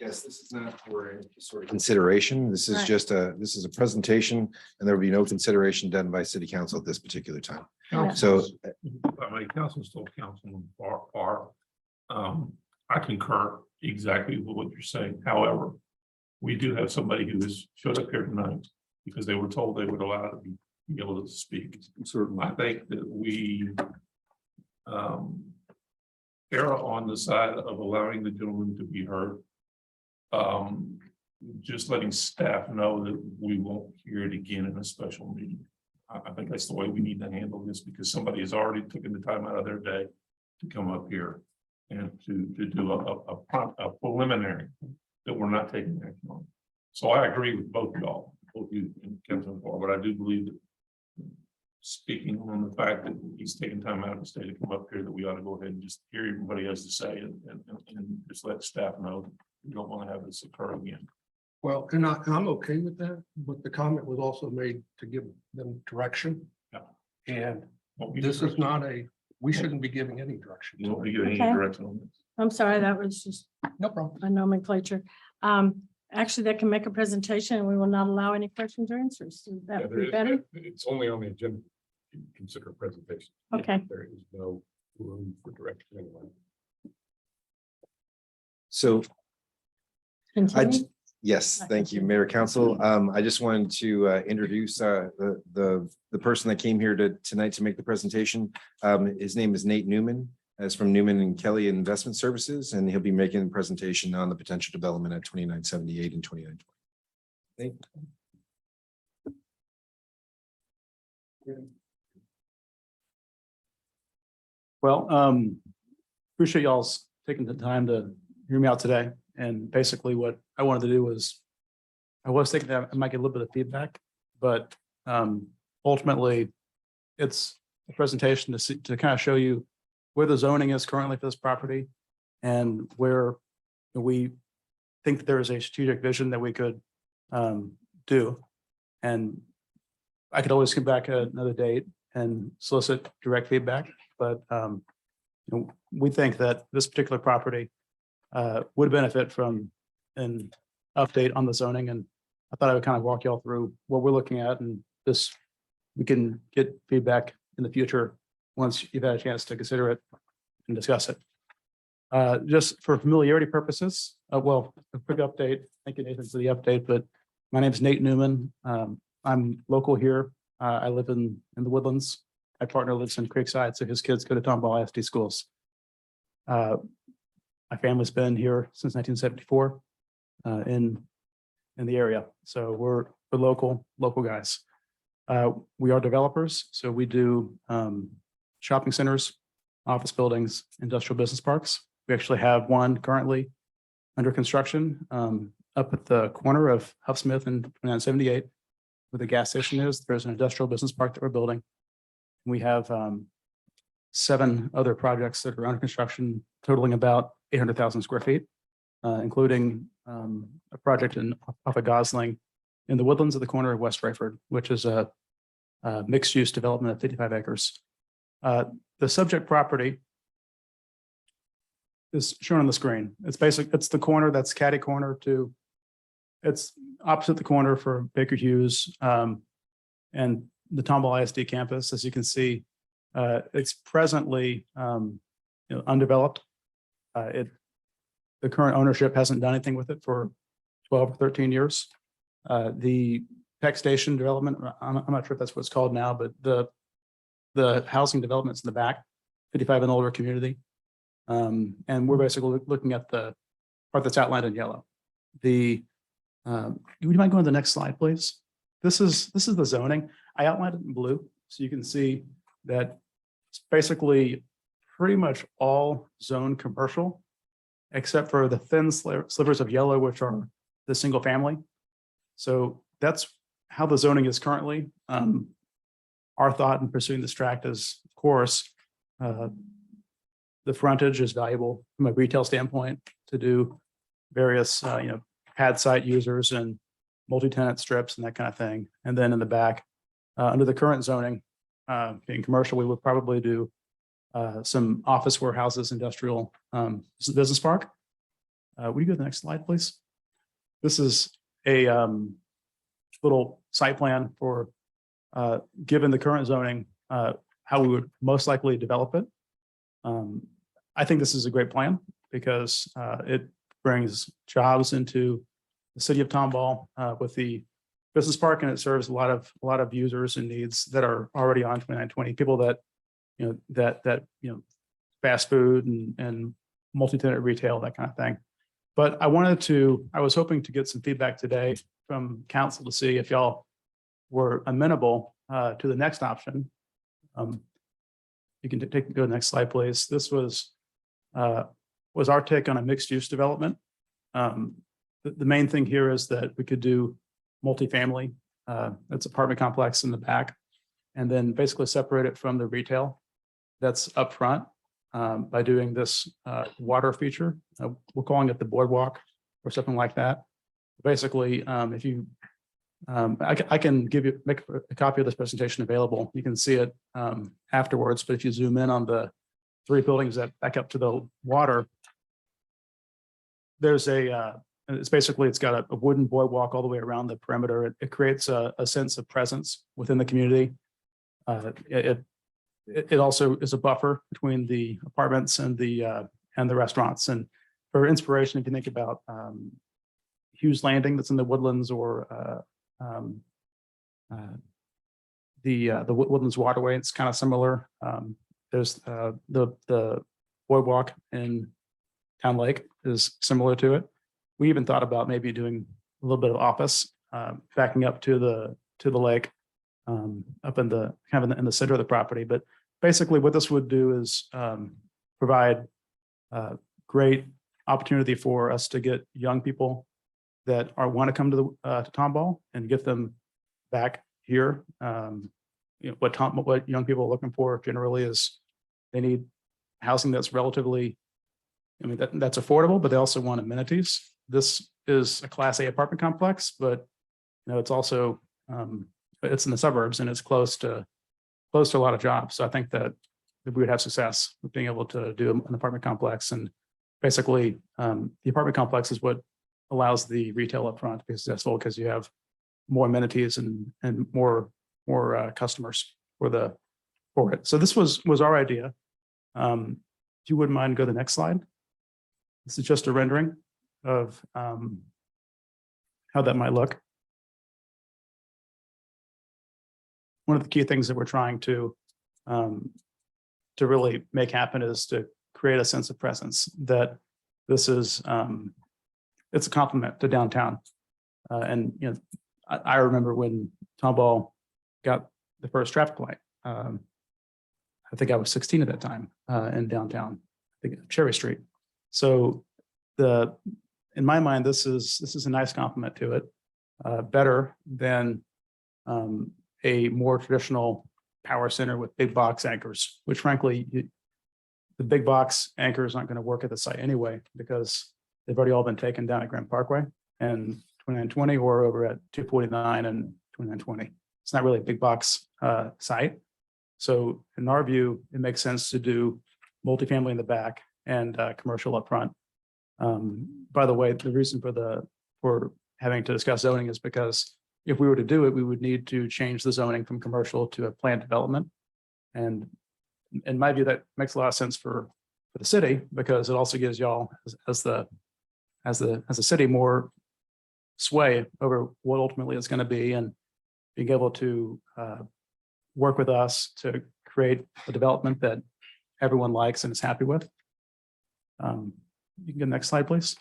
Yes, this is not for any sort of consideration. This is Right. just this is a presentation, and there will be no consideration done by city council at this particular time. Yeah. So Council still Councilman Farr. I concur exactly with what you're saying. However, we do have somebody who has showed up here tonight because they were told they would allow to be able to speak. Certainly, I think that we err on the side of allowing the gentleman to be heard. Just letting staff know that we won't hear it again in a special meeting. I think that's the way we need to handle this, because somebody has already taken the time out of their day to come up here and to do a preliminary that we're not taking action on. So I agree with both y'all, both you and Councilman Farr, but I do believe that, speaking on the fact that he's taking time out of his day to come up here, that we ought to go ahead and just hear everybody has to say and just let staff know that we don't want to have this occur again. Well, and I'm okay with that, but the comment was also made to give them direction. Yeah. And Won't be this is direction. not we shouldn't be giving any direction. You won't be giving any Okay. direction on this. I'm sorry, that was just No problem. a nomenclature. Actually, they can make a presentation and we will not allow any questions or answers. Is that would be better? It's only on the agenda. To consider presentation. Okay. There is no room for direction anyway. so Continue. yes, thank you, Mayor Council. I just wanted to introduce the person that came here tonight to make the presentation. His name is Nate Newman. As from Newman and Kelly Investment Services, and he'll be making a presentation on the potential development at 2978 and 2920. Well, appreciate y'all's taking the time to hear me out today. And basically what I wanted to do was, I was thinking that I might get a little bit of feedback, but ultimately it's a presentation to kind of show you where the zoning is currently for this property and where we think that there is a strategic vision that we could do. And I could always come back at another date and solicit direct feedback, but we think that this particular property would benefit from an update on the zoning. And I thought I would kind of walk y'all through what we're looking at, and this, we can get feedback in the future once you've had a chance to consider it and discuss it. Just for familiarity purposes, well, a quick update. Thank you, Nathan, for the update, but my name is Nate Newman. I'm local here. I live in the Woodlands. My partner lives in Creekside, so his kids go to Tomball ISD schools. My family's been here since 1974 in the area, so we're local guys. We are developers, so we do shopping centers, office buildings, industrial business parks. We actually have one currently under construction up at the corner of Huff Smith and 2978, where the gas station is. There's an industrial business park that we're building. We have 7 other projects that are under construction, totaling about 800,000 square feet, including a project off of Gosling in the Woodlands at the corner of West Rayford, which is a mixed-use development of 55 acres. The subject property is shown on the screen. It's the corner that's catty corner to, it's opposite the corner for Baker Hughes and the Tomball ISD campus. As you can see, it's presently undeveloped. The current ownership hasn't done anything with it for 12 or 13 years. The Peck Station development, I'm not sure if that's what it's called now, but the housing developments in the back, 55 and older community. And we're basically looking at the part that's outlined in yellow. Would you mind going to the next slide, please? This is the zoning. I outlined it in blue, so you can see that it's basically pretty much all zone commercial, except for the thin slivers of yellow, which are the single family. So that's how the zoning is currently. Our thought in pursuing this tract is, of course, the frontage is valuable from a retail standpoint to do various, pad site users and multi-tenant strips and that kind of thing. And then in the back, under the current zoning, being commercial, we would probably do some office warehouses, industrial business park. will you go to the next slide, please? This is a little site plan for, given the current zoning, how we would most likely develop it. I think this is a great plan because it brings jobs into the city of Tomball with the business park, and it serves a lot of users and needs that are already on 2920, people that, fast food and multi-tenant retail, that kind of thing. But I was hoping to get some feedback today from council to see if y'all were amenable to the next option. You can go to the next slide, please. This was our take on a mixed-use development. The main thing here is that we could do multifamily, that's apartment complex in the back, and then basically separate it from the retail that's up front by doing this water feature. We're calling it the boardwalk or something like that. Basically, if you, I can make a copy of this presentation available. You can see it afterwards, but if you zoom in on the 3 buildings that back up to the water, there's it's got a wooden boardwalk all the way around the perimeter. It creates a sense of presence within the community. It also is a buffer between the apartments and the restaurants. And for inspiration, if you think about Hughes Landing that's in the Woodlands, or the Woodlands Waterway, it's kind of similar. There's the boardwalk in Town Lake is similar to it. We even thought about maybe doing a little bit of office backing up to the lake, up in the kind of in the center of the property. But basically, what this would do is provide great opportunity for us to get young people that want to come to Tomball and get them back here. What young people are looking for generally is they need housing that's relatively, that's affordable, but they also want amenities. This is a Class A apartment complex, but it's also it's in the suburbs and it's close to a lot of jobs. So I think that we would have success with being able to do an apartment complex. And basically, the apartment complex is what allows the retail up front to be successful, because you have more amenities and more customers for it. So this was our idea. If you wouldn't mind, go to the next slide. This is just a rendering of how that might look. One of the key things that we're trying to really make happen is to create a sense of presence, that this is it's a compliment to downtown. And I remember when Tomball got the first traffic light. I think I was 16 at that time in downtown, I think Cherry Street. So in my mind, this is a nice compliment to it, better than a more traditional power center with big box anchors, which frankly, the big box anchors aren't going to work at the site anyway, because they've already all been taken down at Grand Parkway and 2920, or over at 249 and 2920. It's not really a big box site. So in our view, it makes sense to do multifamily in the back and commercial up front. By the way, the reason for having to discuss zoning is because if we were to do it, we would need to change the zoning from commercial to a planned development. And in my view, that makes a lot of sense for the city, because it also gives y'all as a city more sway over what ultimately it's going to be, and being able to work with us to create a development that everyone likes and is happy with. You can go next slide, please.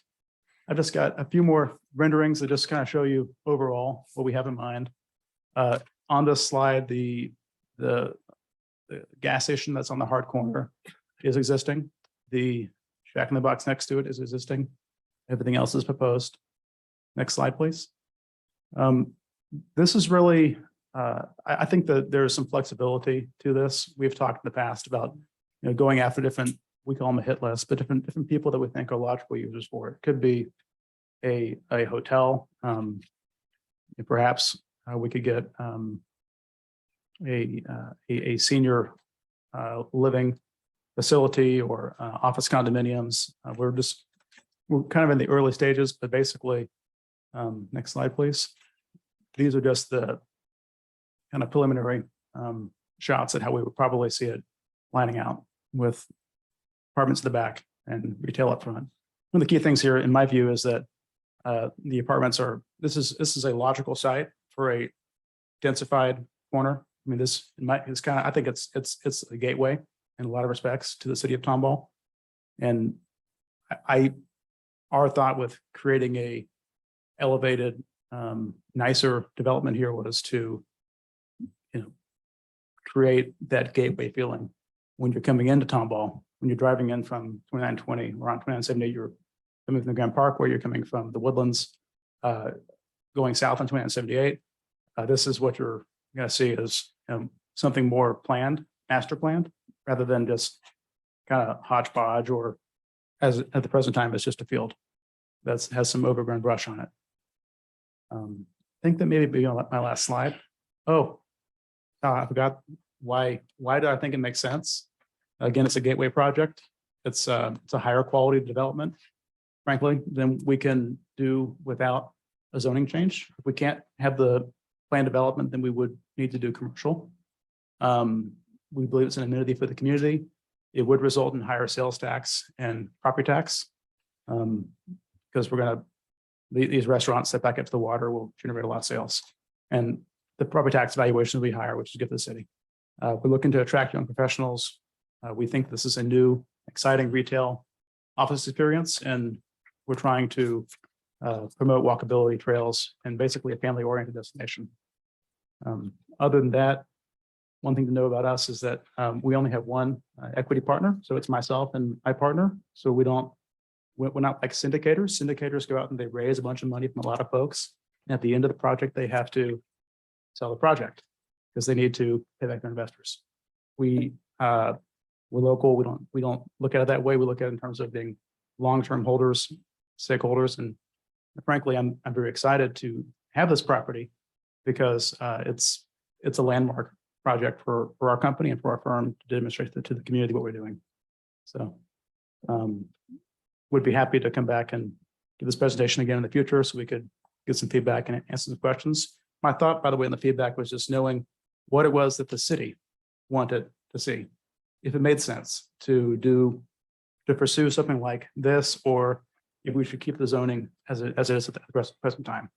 I've just got a few more renderings that just kind of show you overall what we have in mind. On this slide, the gas station that's on the hard corner is existing. The Jack in the Box next to it is existing. Everything else is proposed. Next slide, please. This is really, I think that there is some flexibility to this. We've talked in the past about going after different, we call them a hit list, but different people that we think are logical users for it. Could be a hotel. Perhaps we could get a senior living facility, or office condominiums. we're kind of in the early stages, but basically, next slide, please. These are just the kind of preliminary shots at how we would probably see it lining out with apartments in the back and retail up front. One of the key things here, in my view, is that the apartments are, this is a logical site for a densified corner. I mean, it's kind of, I think it's a gateway in a lot of respects to the city of Tomball. And our thought with creating a elevated, nicer development here was to, create that gateway feeling when you're coming into Tomball, when you're driving in from 2920 or on 2978, you're coming from the Grand Park, where you're coming from the Woodlands, going south on 2978. This is what you're going to see as something more planned, master planned, rather than just kind of hodgepodge, or as at the present time, it's just a field that has some overgrown brush on it. I think that maybe be on my last slide. Oh, I forgot why do I think it makes sense? Again, it's a gateway project. It's a higher quality development, frankly, than we can do without a zoning change. If we can't have the planned development, then we would need to do commercial. We believe it's an amenity for the community. It would result in higher sales tax and property tax. Because these restaurants set back up to the water will generate a lot of sales. And the property tax valuation will be higher, which is good for the city. We're looking to attract young professionals. We think this is a new, exciting retail office experience, and we're trying to promote walkability trails and basically a family-oriented destination. Other than that, one thing to know about us is that we only have one equity partner, so it's myself and my partner. So we're not like syndicators. Syndicators go out and they raise a bunch of money from a lot of folks. And at the end of the project, they have to sell the project because they need to pay back their investors. We're local. We don't look at it that way. We look at it in terms of being long-term holders, stakeholders, and frankly, I'm very excited to have this property because it's a landmark project for our company and for our firm to demonstrate to the community what we're doing. So would be happy to come back and give this presentation again in the future so we could get some feedback and answer some questions. My thought, by the way, in the feedback was just knowing what it was that the city wanted to see. If it made sense to pursue something like this, or if we should keep the zoning as it is at the present time.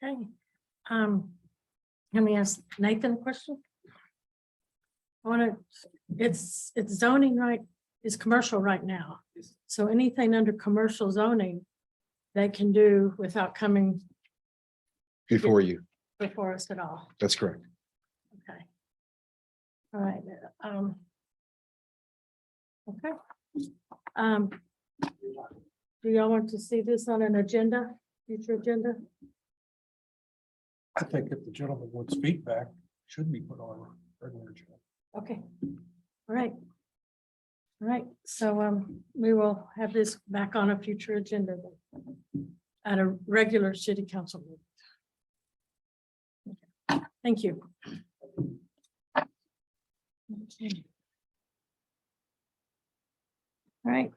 Okay. Let me ask Nathan a question. It's zoning right, it's commercial right now. So anything under commercial zoning, they can do without coming Before you, before us at all. that's correct. Okay. All right. Okay. Do y'all want to see this on an agenda, future agenda? I think if the gentleman wants feedback, it should be put on a regular agenda. Okay. All right. All right. So we will have this back on a future agenda then, at a regular city council meeting. Okay. Thank you. Okay. All right.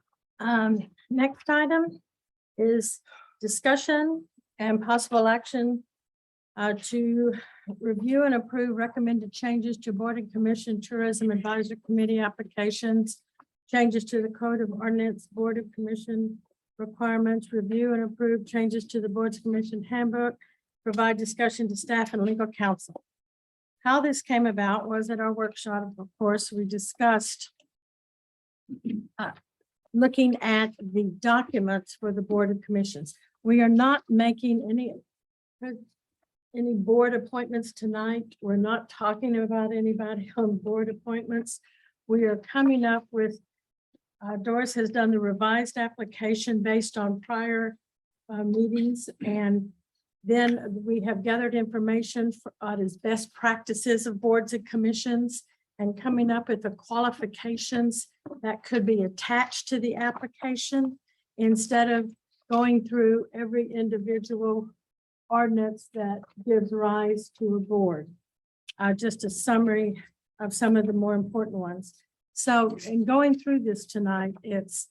Next item is discussion and possible action to review and approve recommended changes to Board and Commission Tourism Advisory Committee applications, changes to the Code of Ordinance Board of Commission requirements, review and approve changes to the Board's Commission handbook, provide discussion to staff and legal counsel. How this came about was at our workshop, of course, we discussed looking at the documents for the Board of Commissions. We are not making any board appointments tonight. We're not talking about anybody on board appointments. We are coming up with, Doris has done the revised application based on prior meetings, and then we have gathered information on as best practices of boards and commissions, and coming up with the qualifications that could be attached to the application instead of going through every individual ordinance that gives rise to a board. Just a summary of some of the more important ones. So in going through this tonight, it's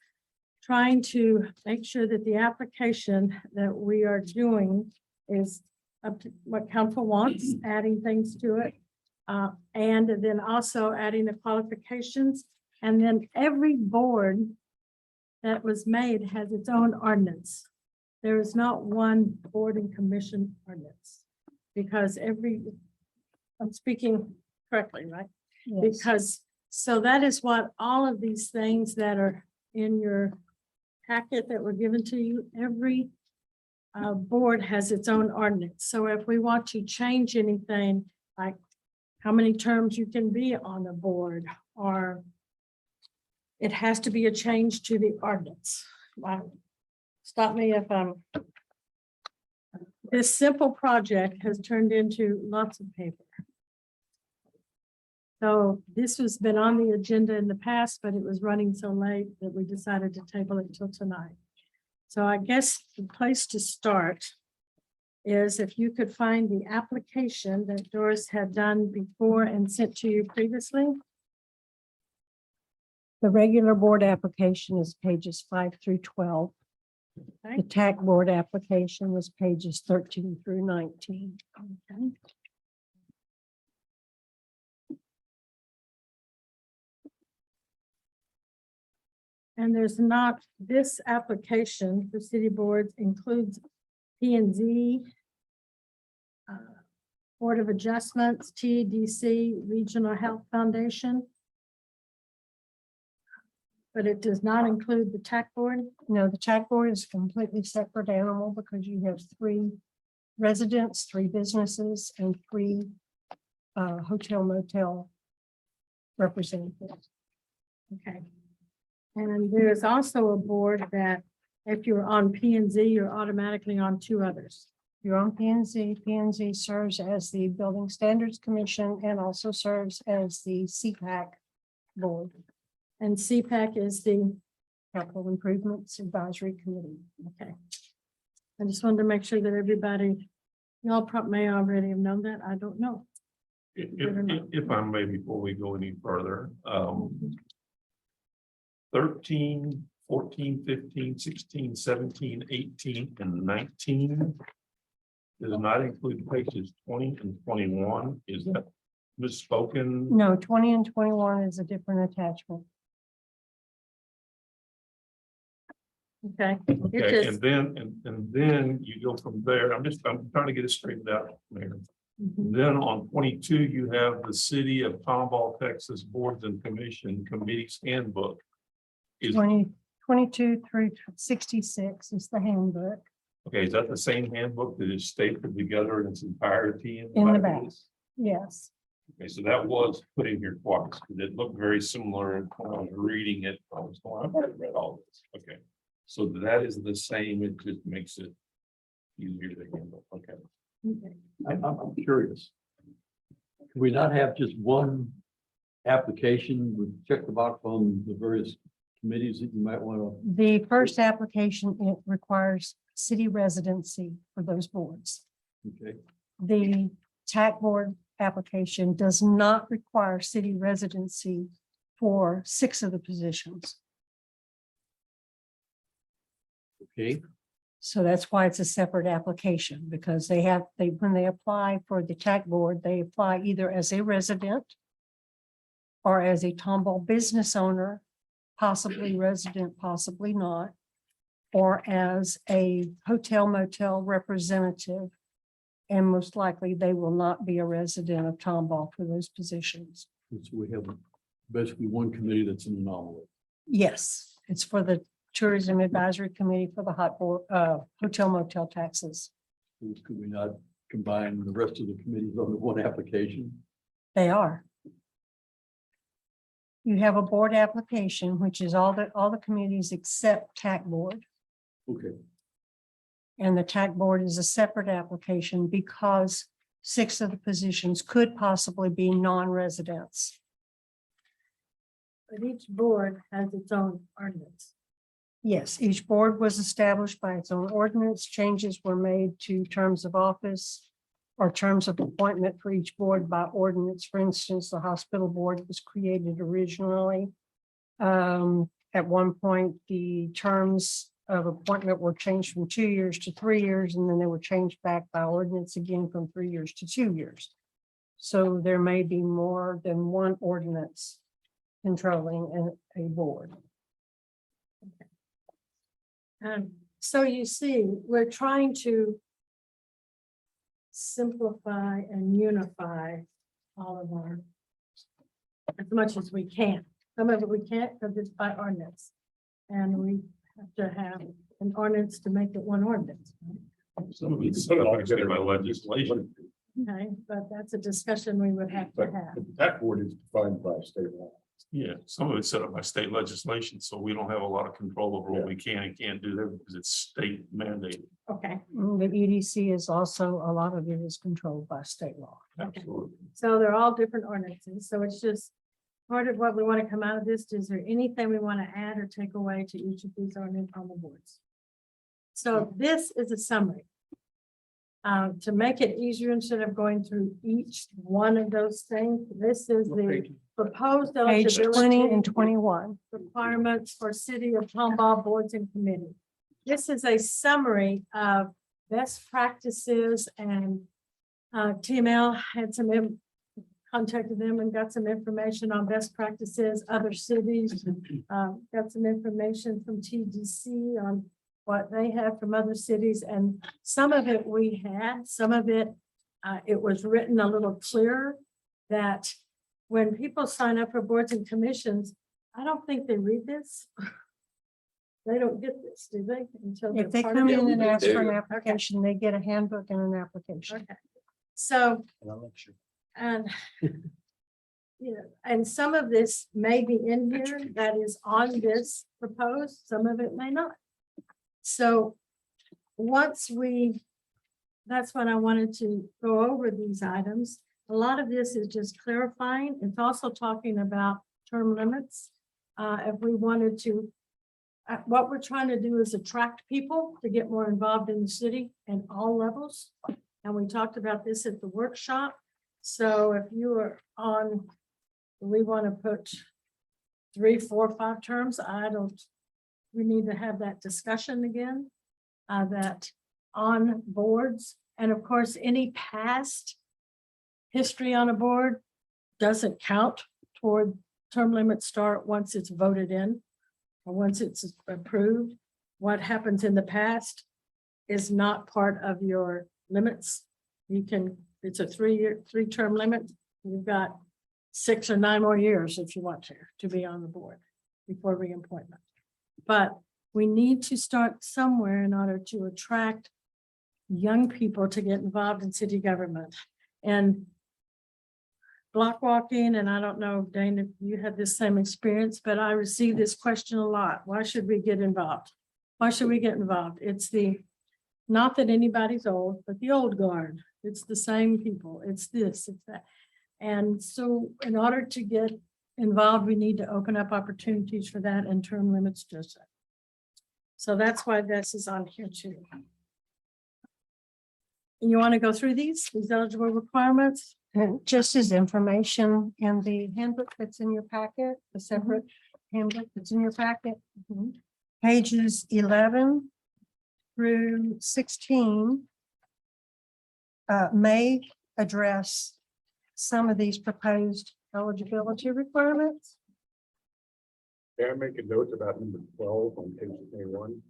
trying to make sure that the application that we are doing is up to what council wants, adding things to it. And then also adding the qualifications. And then every board that was made has its own ordinance. There is not one board and commission ordinance. Because I'm speaking correctly, right? Because, so that is what all of these things that are in your packet that were given to you, every board has its own ordinance. So if we want to change anything, like how many terms you can be on a board, or it has to be a change to the ordinance. Stop me if this simple project has turned into lots of paper. So this has been on the agenda in the past, but it was running so late that we decided to table it till tonight. So I guess the place to start is if you could find the application that Doris had done before and sent to you previously. The regular board application is pages 5 through 12. Okay. The TAC board application was pages 13 through 19. Okay. And there's not, this application for city boards includes P and Z, Board of Adjustments, TDC, Regional Health Foundation. But it does not include the TAC board. No, the TAC board is a completely separate animal because you have 3 residents, 3 businesses, and 3 hotel motel representatives. Okay. And there's also a board that if you're on P and Z, you're automatically on 2 others. You're on P&Z. P&Z serves as the Building Standards Commission and also serves as the CPAC board, And CPAC is the, Capital Improvements Advisory Committee. okay. I just wanted to make sure that everybody, y'all may already have known that. I don't know. If I may, before we go any further, 13, 14, 15, 16, 17, 18, and 19 does not include pages 20 and 21. Is that misspoken? No, 20 and 21 is a different attachment. Okay. It Okay, just- and then you go from there. I'm trying to get it straightened out, Mayor. Mhm. Then on 22, you have the City of Tomball, Texas Boards and Commission Committees Handbook. Is, 22 through 66 is the handbook okay, is that the same handbook that is stapled together in its entirety? in the back. Yes, Okay, so that was put in here twice, because it looked very similar, and when I was reading it, I was going, I've already read all this, okay. So that is the same, it just makes it easier to handle, okay. Okay. I'm curious. Can we not have just one application, we check the box on the various committees that you might want to? the first application, it requires city residency for those boards. Okay, The TAC board application does not require city residency for 6 of the positions. okay, So that's why it's a separate application, because when they apply for the TAC board, they apply either as a resident or as a Tomball business owner, possibly resident, possibly not, or as a hotel motel representative. And most likely they will not be a resident of Tomball for those positions. so we have basically one committee that's an anomaly. Yes, it's for the Tourism Advisory Committee for the hotel motel taxes. Could we not combine the rest of the committees under one application? They are. You have a board application, which is all the committees except TAC board. Okay, And the TAC board is a separate application because 6 of the positions could possibly be non-residents. But each board has its own ordinance. Yes, each board was established by its own ordinance. Changes were made to terms of office or terms of appointment for each board by ordinance. For instance, the hospital board was created originally. At one point, the terms of appointment were changed from 2 years to 3 years, and then they were changed back by ordinance again from 3 years to 2 years. So there may be more than one ordinance controlling a board. So you see, we're trying to simplify and unify all of our, as much as we can. Some of it we can't because it's by ordinance. And we have to have an ordinance to make it one ordinance. Some of it's set up actually by legislation. Okay, but that's a discussion we would have to But have. that board is defined by state law. Yeah, some of it's set up by state legislation, so we don't have a lot of control over what we can and can't do there because it's state mandated. Okay, The EDC is also, a lot of it is controlled by state law. Absolutely. so they're all different ordinances. So it's just part of what we want to come out of this. Is there anything we want to add or take away to each of these ordinance on the boards? So this is a summary. To make it easier, instead of going through each one of those things, this is the proposed Page 20 and eligibility 21. requirements for city of Tomball boards and committees. This is a summary of best practices, and TML had contacted them and got some information on best practices, other cities. Got some information from TDC on what they have from other cities, and some of it we had, some of it, it was written a little clearer that when people sign up for boards and commissions, I don't think they read this. They don't get this, do they? Until If they they're part come of in it? and ask for an application, they get a handbook and an application. Okay. So, and yeah, and some of this may be in here that is on this proposed, some of it may not. So once that's what I wanted to go over these items. A lot of this is just clarifying. It's also talking about term limits. If we wanted to, what we're trying to do is attract people to get more involved in the city and all levels. And we talked about this at the workshop. So if you are on, we want to put 3, 4, 5 terms, we need to have that discussion again. That on boards, and of course, any past history on a board doesn't count toward term limits start once it's voted in or once it's approved. What happens in the past is not part of your limits. It's a 3-term limit. You've got 6 or 9 more years if you want to be on the board before reappointment. But we need to start somewhere in order to attract young people to get involved in city government. And block walking, and I don't know, Dana, if you had this same experience, but I receive this question a lot. Why should we get involved? Why should we get involved? It's not that anybody's old, but the old guard. It's the same people. It's this, it's that. And so in order to get involved, we need to open up opportunities for that, and term limits just that. So that's why this is on here too. And you want to go through these eligible requirements? And just as information in the handbook that's in your packet, the separate handbook that's in your packet. Pages 11 through 16 may address some of these proposed eligibility requirements. May I make a note about number 12 on page 21?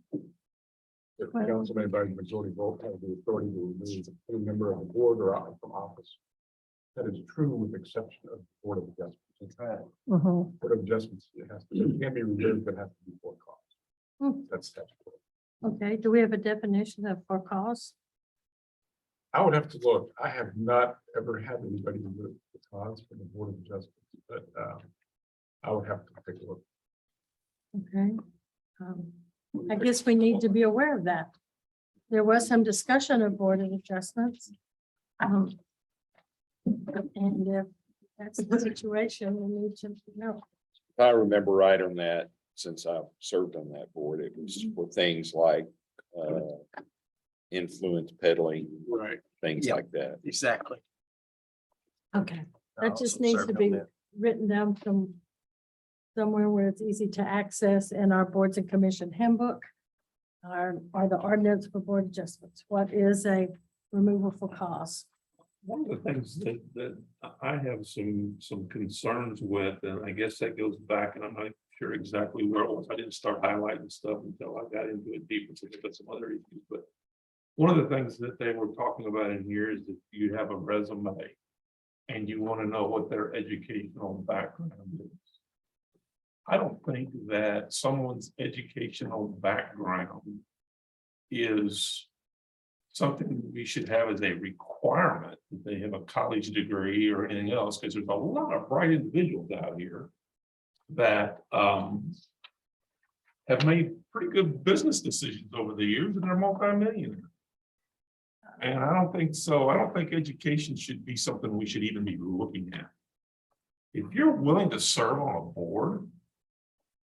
The Well- council made by the majority vote has the authority to remove any member of the board or out from office. That is true with exception of the Board of Adjustments. Mhm. Board of Adjustments, it can be removed, but has to be for cause. Hmm. That's statutory. Okay, do we have a definition of for cause? I would have to look. I have not ever had anybody remove the cause from the Board of Adjustments, but I would have to take a look. Okay. I guess we need to be aware of that. There was some discussion of board of adjustments. And if that's the situation, we need to know. If I remember right on that, since I've served on that board, it was for things like influence peddling, Right. things Yeah. like that. Exactly. Okay, that just needs to be written down somewhere where it's easy to access in our boards and commission handbook. Are the ordinance for board adjustments. What is a removal for cause? One of the things that I have some concerns with, and I guess that goes back, and I'm not sure exactly where it was. I didn't start highlighting stuff until I got into it deeper, so there's some other issues, but one of the things that they were talking about in here is that you have a resume and you want to know what their educational background is. I don't think that someone's educational background is something we should have as a requirement that they have a college degree or anything else, because there's a lot of bright individuals out here that have made pretty good business decisions over the years and they're multimillionaires. And I don't think so. I don't think education should be something we should even be looking at. If you're willing to serve on a board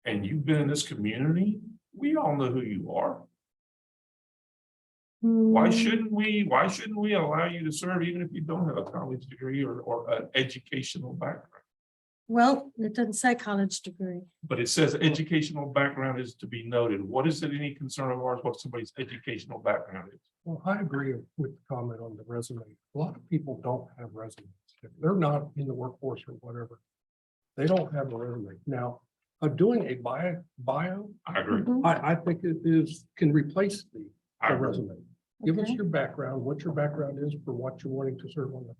and you've been in this community, we all know who you are. Why shouldn't we allow you to serve even if you don't have a college degree or an educational background? Well, it doesn't say college degree. But it says educational background is to be noted. What is it any concern of ours what somebody's educational background is? Well, I agree with the comment on the resume. A lot of people don't have resumes. If they're not in the workforce or whatever, they don't have a resume. Now, doing a bio, I agree. Mhm. I think it can replace the I agree. resume. Give us Okay. your background, what your background is for what you're wanting to serve on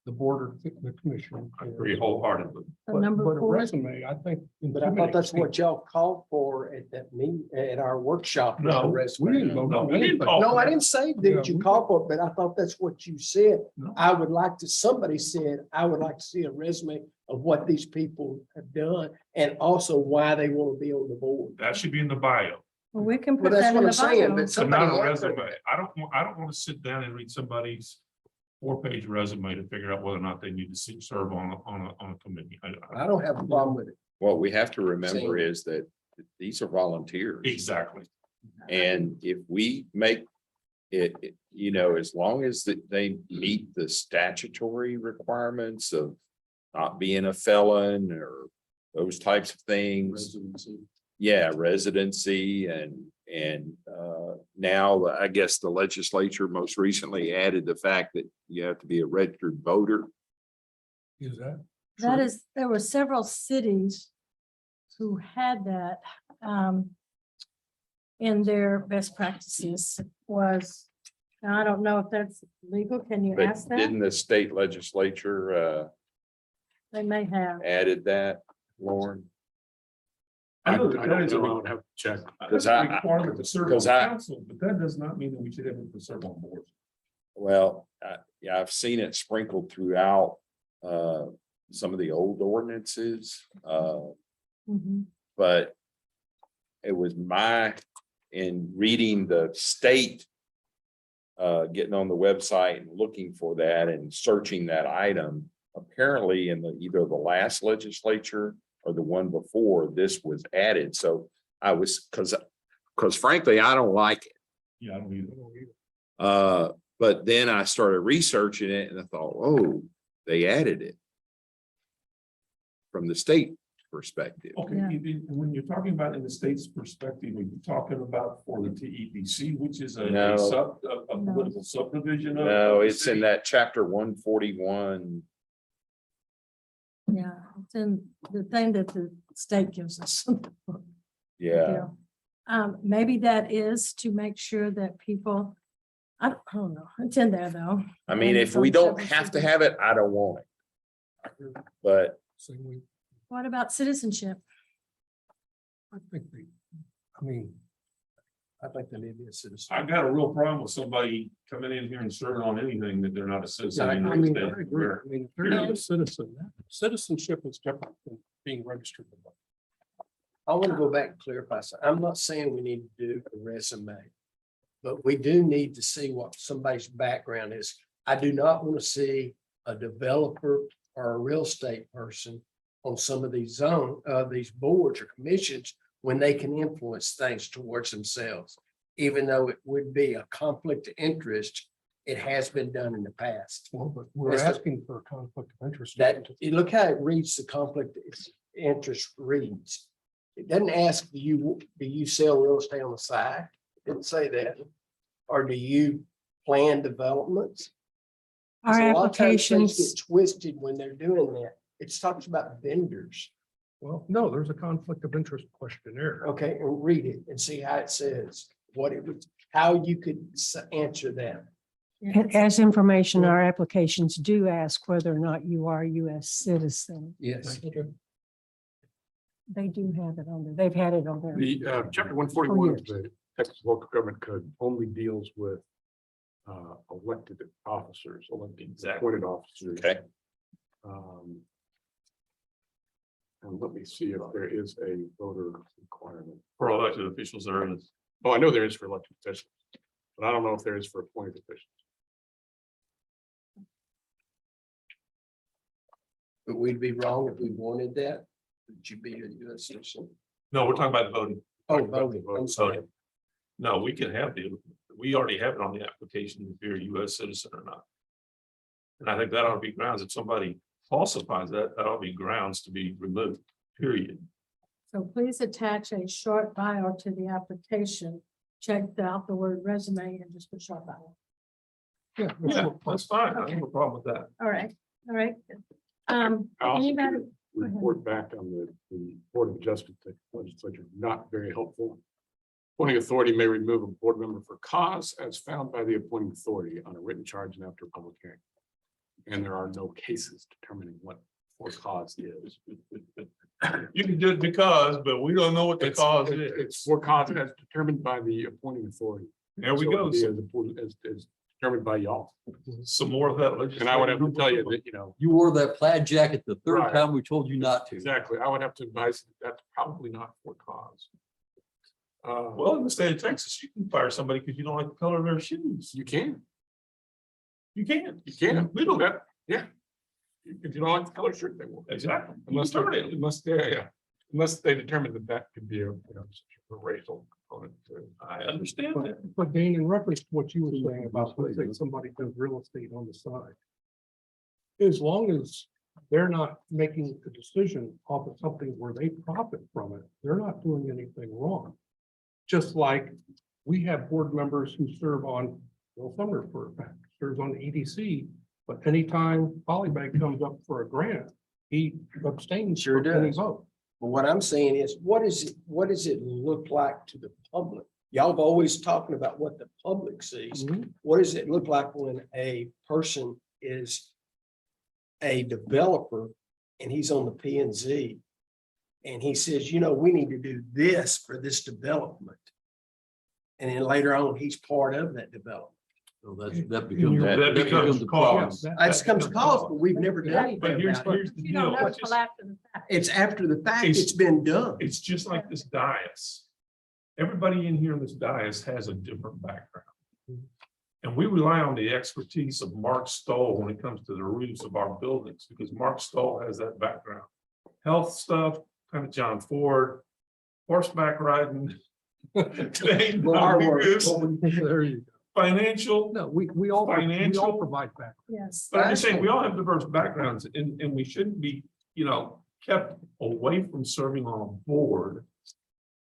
the board or the commission. I agree wholeheartedly. So But number a 4, resume, I think. But I thought that's what y'all called for at that meeting, at our workshop. was a No, resume. We didn't vote No, on we didn't anything. call. No, I didn't say Yeah, that you we- called for it, but I thought that's what you said. No. I would like to, somebody said, I would like to see a resume of what these people have done and also why they want to be on the board. That should be in the bio, well, we can Well, put that's that in what the I'm saying, bio. but but somebody. not a had to- resume. I don't want to sit down and read somebody's 4-page resume to figure out whether or not they need to serve on a committee. I don't have a problem with it. What we have to remember Same. is that these are volunteers. Exactly. And if we make it, as long as they meet the statutory requirements of not being a felon or those types of things. Yeah, residency and now I guess the legislature most recently added the fact that you have to be a registered voter. Is that? That true? is, there were several cities who had that in their best practices was, now I don't know if that's legal. Can you But ask that? didn't the state legislature They may have. added that, Lauren? I know I that don't is a know, I would have to check. Because requirement to serve on because I- council, but that does not mean that we should have them to serve on boards. Well, yeah, I've seen it sprinkled throughout some of the old ordinances, Mhm. but it was in reading the state, getting on the website and looking for that and searching that item, apparently in either the last legislature or the one before, this was added. So I was, because frankly, I don't like it. Yeah, I don't either. But then I started researching it and I thought, oh, they added it from the state perspective. Okay, Yeah. when you're talking about in the state's perspective, are you talking about for the TEPC, which is a No. political subdivision of? No, the it's city? in that chapter 141. Yeah, it's in the thing that the state gives us. Yeah, Maybe that is to make sure that people, I don't know, it's in there though. I mean, And if it's we on don't several have to cities. have it, I don't want it. But Same way, What about citizenship? I think I think they need to be a citizen. I got a real problem with somebody coming in here and serving on anything that they're not a Yeah, citizen. I in the mean, state. I agree. I mean, if they're not a citizen, citizenship is different than being registered. to vote. I want to go back and clarify. So I'm not saying we need to do a resume. But we do need to see what somebody's background is. I do not want to see a developer or a real estate person on some of these these boards or commissions when they can influence things towards themselves. even though it would be a conflict of interest, it has been done in the past. Well, but we're That's the- asking for a conflict of interest. That, you look how it reads, the conflict of interest reads. It doesn't ask, do you sell real estate on the side? It didn't say that. Or do you plan developments? Our 'Cause a lot of times things applications, get twisted when they're doing that. It talks about vendors. Well, no, there's a conflict of interest questionnaire. Okay, and read it and see how it says, what it would, how you could answer that. as information, our applications do ask whether or not you are a US citizen. Yes. They do have it on there. They've had it on there. The chapter 141 of years. the Texas Local Government Code only deals with elected officers, elected appointed officers. Okay, Um, And let me see if there is a voter requirement. For elected officials, there is. Oh, I know there is for elected officials, but I don't know if there is for appointed officials. But we'd be wrong if we wanted that. Would you be a US citizen? No, we're talking about voting. Oh, voting, I'm sorry. No, we can have we already have it on the application if you're a US citizen or not. And I think that ought to be grounds. If somebody falsifies that, that ought to be grounds to be removed, period. So please attach a short bio to the application. Check out the word resume and just put short bio. Yeah. Yeah, that's fine. I don't have a problem with that. All right, all right. I also Anybody? did a report back on the Board of Adjustment legislature, not very helpful. Appointing authority may remove a board member for cause as found by the appointing authority on a written charge and after a public hearing. And there are no cases determining what for cause is. You can do it because, but we don't know what the It's cause it's is. for cause as determined by the appointing authority. There we So go. it'd be as determined by y'all. Some more of that. And I would have to tell you that, You wore that plaid jacket the third Right. time we told you not to. exactly, I would have to advise that that's probably not for cause. Well, in the state of Texas, you can fire somebody because you don't like the color of their shoes. You can, You can. you can. We don't. Yeah. If you don't like the color shirt, they will. Exactly. Unless they determine that that could be a racial component to. I understand that. But Dane, in reference to what you were saying about, let's say somebody does real estate on the side. As long as they're not making a decision off of something where they profit from it, they're not doing anything wrong. Just like we have board members who serve on, Bill Sumner, for a fact, serves on the EDC, but anytime Polybag comes up for a grant, he abstains. Sure from any does. vote. But what I'm saying is, what does it look like to the public? Y'all have always talking about what the public sees. Mhm. What does it look like when a person is a developer and he's on the P and Z? And he says, we need to do this for this development. And then later on, he's part of that development. So that becomes. That becomes the cause. problem. That comes cause, but we've never done anything But here's about it. the You don't deal. know It's until just- after the fact. It's after the fact, It's- it's been done. It's just like this dais. Everybody in here in this dais has a different background. And we rely on the expertise of Mark Stoll when it comes to the roofs of our buildings, because Mark Stoll has that background. Health stuff, kind of John Ford, horseback riding. Today, Our work. There you go. financial, No, we all Financial- provide back. Yes. but I'm just saying, we all have diverse backgrounds and we shouldn't be, kept away from serving on a board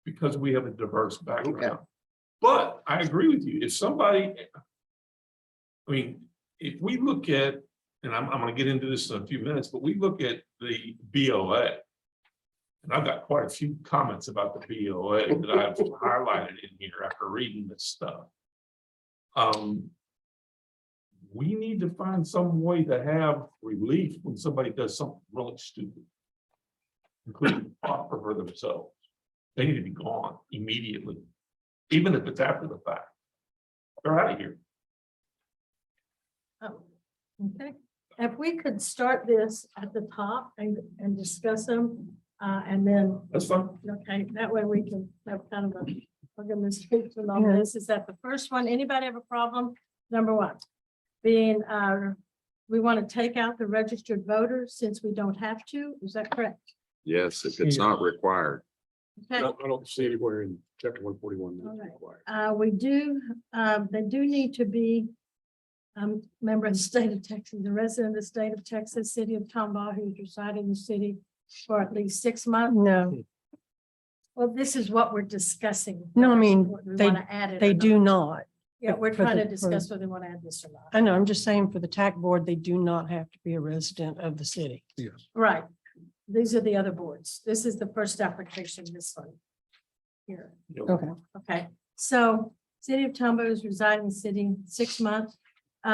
because we have a diverse background. But I agree with you. If somebody, if we look at, and I'm gonna get into this in a few minutes, but we look at the BOA. And I've got quite a few comments about the BOA that I've highlighted in here after reading this stuff. We need to find some way to have relief when somebody does something really stupid. Including offer for themselves. They need to be gone immediately, even if it's after the fact. They're out of here. Oh, okay, if we could start this at the top and discuss them, and then, That's fine. okay, that way we can have kind of a organization on this. Is that the first one? Anybody have a problem? Number one, being, we want to take out the registered voters since we don't have to, is that correct? yes, if it's not required. I Okay, don't see anywhere in chapter 141 All that's right. required. we do, they do need to be member of the state of Texas, the resident of the state of Texas, city of Tomball, who's residing in the city for at least 6 months. No, Well, this is what we're discussing. No, I mean, Whether we they- wanna add it or they do not. not. Yeah, we're for trying the- to discuss whether we want to add this or not. I know, I'm just saying for the TAC board, they do not have to be a resident of the city. Yes. Right. These are the other boards. This is the first application, this one. Here. Okay. Okay, so city of Tomball is residing in the city 6 months.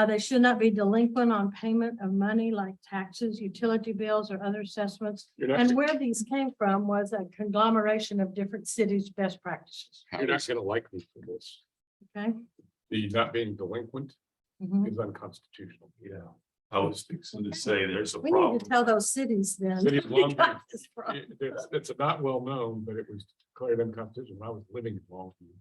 They should not be delinquent on payment of money like taxes, utility bills, or other assessments. You're not, And where these came from was a conglomeration of different cities' best practices. How you're not does- gonna like me for this. Okay. The not being delinquent Mhm. is unconstitutional. Yeah, I was fixing to say there's a We need to problem. tell those cities then. City of we Longview. got this problem. It's not well known, but it was declared unconstitutional when I was living in Longview.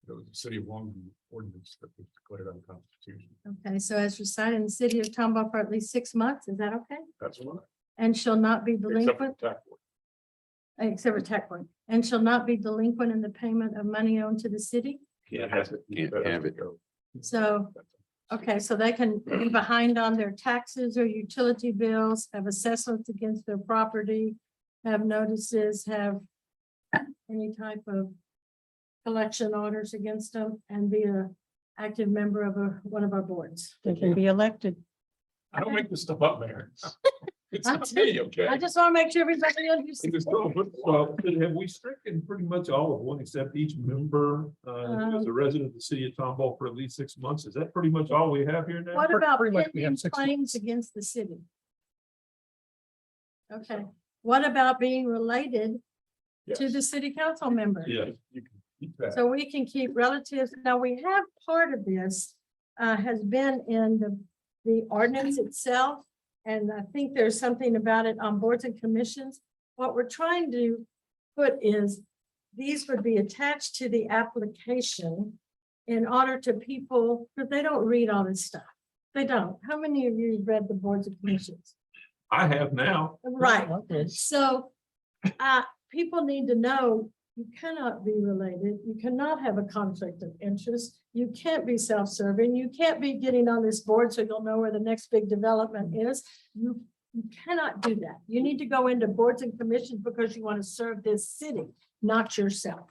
It was the city of Longview ordinance that was declared unconstitutional. Okay, so as residing in the city of Tomball for at least 6 months, is that okay? That's what. And shall not be Except for delinquent, the tax board. except for tech one, and shall not be delinquent in the payment of money owed to the city? Can't have it. Can't have it. So, okay, so they can be behind on their taxes or utility bills, have assessments against their property, have notices, have any type of collection orders against them, and be a active member of one of our boards. They can be elected. I don't make this stuff up, Mayor. It's I not me, okay? I just want to make sure everybody You understands. just don't put- Well, but have we stricken pretty much all of one except each member, who is a resident of the city of Tomball for at least 6 months? Is that pretty much all we have here now? What about pretty much we have pending 6 claims against the city? Okay, what about being related to Yes. the city council member? Yeah. You can keep that. So we can keep relatives. Now, we have part of this has been in the ordinance itself. And I think there's something about it on boards and commissions. What we're trying to put is these would be attached to the application in order to people, because they don't read all this stuff. They don't. How many of you read the boards and commissions? I have now. Right. So, people need to know you cannot be related. You cannot have a conflict of interest. You can't be self-serving. You can't be getting on this board so you'll know where the next big development is. You cannot do that. You need to go into boards and commissions because you want to serve this city, not yourself.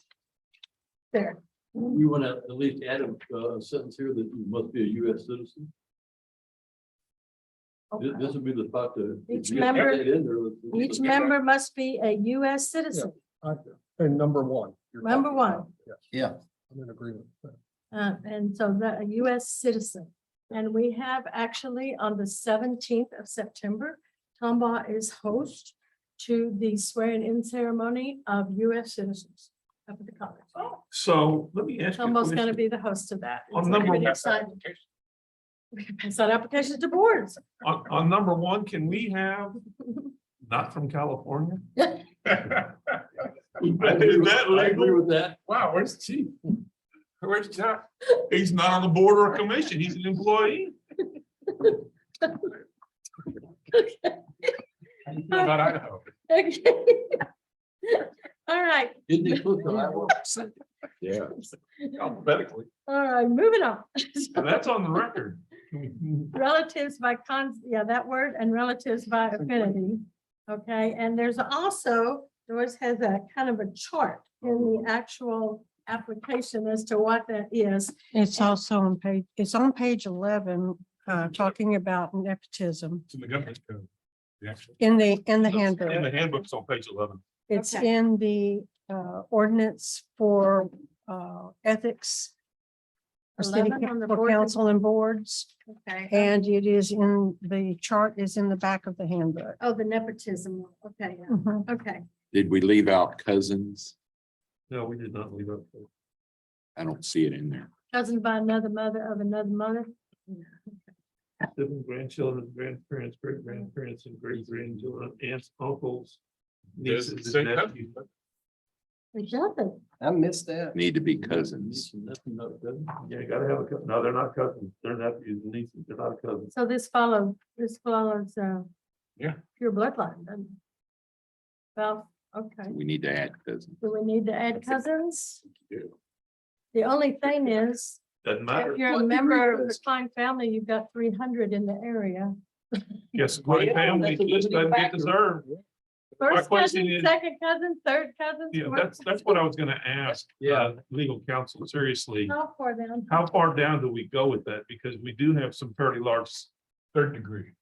There. We want to at least add a sentence here that you must be a US citizen. This would be the spot to. Each if you have member- that in there, let's- Each member must be a US citizen. And number one. you're Number talking one. about, yes. Yeah. I'm in agreement. with that. And so that a US citizen. And we have actually on the 17th of September, Tomball is host to the swearing in ceremony of US citizens up at the college. So let me ask you. a Tomball's gonna question. be the host of that. On So number everybody one- excited. We can pass out applications to boards. On number one, can we have, not from California? I Is that I agree legal? with that. Wow, where's the chief? Where's Jeff? He's not on the board or a commission. He's an employee. About Idaho. Okay. All right, Isn't it close to Iowa? Yeah. Alphabetically. all right, moving on. And that's on the record. Relatives by yeah, that word, and relatives by affinity. Okay, and there's also, Doris has a kind of a chart in the actual application as to what that is. It's also on page, it's on page 11, talking about nepotism It's in the government code. The actual- in the In the handbook. handbook's on page 11. It's Okay. in the ordinance for ethics. For city, 11 on the for board. council and boards, Okay. and it is in, the chart is in the back of the handbook. Oh, the nepotism. Okay, yeah. Mhm. Okay. Did we leave out cousins? No, we did not leave out. I don't see it in there. Cousin by another mother of another mother. Sibling, grandchildren, grandparents, great grandparents, and great grandchildren, aunts, uncles, Does it nieces, say and nephews. It doesn't. I missed that. Need to be cousins. Yeah, you gotta have a cousin. No, they're not cousins. They're nephews and nieces. They're not cousins. So this follows, Yeah. pure bloodline. doesn't it? Well, Okay, We need to add cousins. do we need to add cousins? do. The only thing is, Doesn't matter. if you're a member of the Klein family, you've got 300 in the area. Yes, my Yeah, family that's a just doesn't get limiting deserved. My First question cousin, is- second cousin, third cousin. Yeah, that's what I was gonna ask. Yeah. Legal counsel, seriously, How far down? how far down do we go with that? Because we do have some fairly large third degree.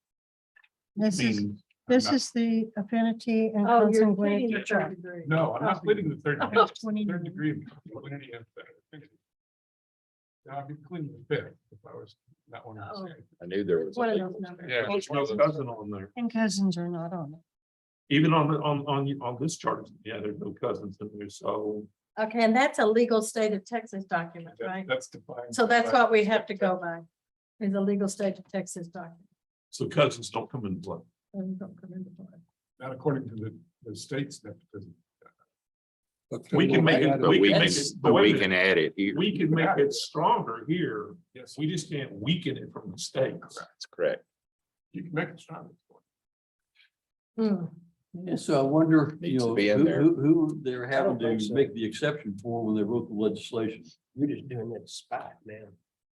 This is, means- this is the affinity and Oh, you're pleading consanguinity the chart. third degree. No, I'm not pleading the third. degree. Oh. Third degree. of community and affinity. I'd be pleading the fifth if I was not one of Oh. those. I knew there was. a One of legal those numbers. standard. Yeah, there's no cousin on there. And cousins are not on it. Even on this chart, yeah, there's no cousins in there, so. Okay, and that's a legal state of Texas document, right? That's defined. So that's what we have to go by. Is a legal state of Texas document. So cousins don't come into play. Doesn't come into play. Not according to the states that. But We can make it, But we we can can, make it, but we can add it here. we can make it stronger here. Yes, we just can't weaken it from the states. That's correct. You can make it stronger. Hmm. And so I wonder, you Needs to know, be in there. who they're having don't think to so. make the exception for when they wrote the legislation. You're just doing that to spite, man.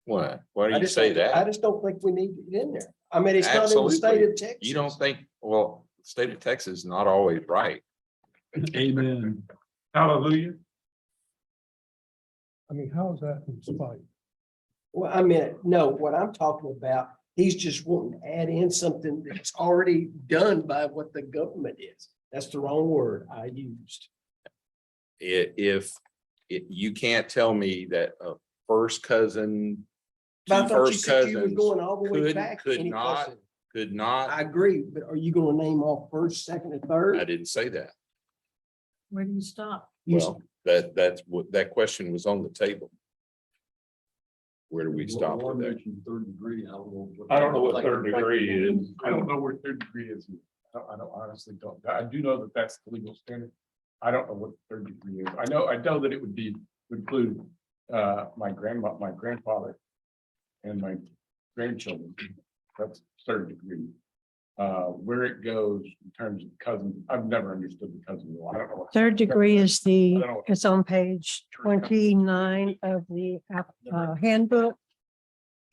Why? Why do I you just say don't- I that? just don't think we need it in there. I mean, it's not in the Absolutely. state of Texas. You don't think, well, the state of Texas is not always right. Amen. Hallelujah. I mean, how is that in spite? Well, I mean, no, what I'm talking about, he's just wanting to add in something that's already done by what the government is. That's the wrong word I used. If you can't tell me that a first cousin, But I two thought you first said you were cousins going all the way could- back. could any not- cousin. could I not, agree, but are you gonna name off first, second, and I third? didn't say that. Where do you stop? Well, that's what, that question was on the table. Where do we stop One with that? mentioned third degree, I don't know. I don't know what third degree is. I don't know where third degree is. I don't honestly don't. I do know that that's the legal standard. I don't know what third degree is. I know that it would include my grandfather and my grandchildren. That's third degree. Where it goes in terms of cousins, I've never understood the cousin rule. I don't know. what- Third degree is the, I don't know. it's on page 29 of the handbook.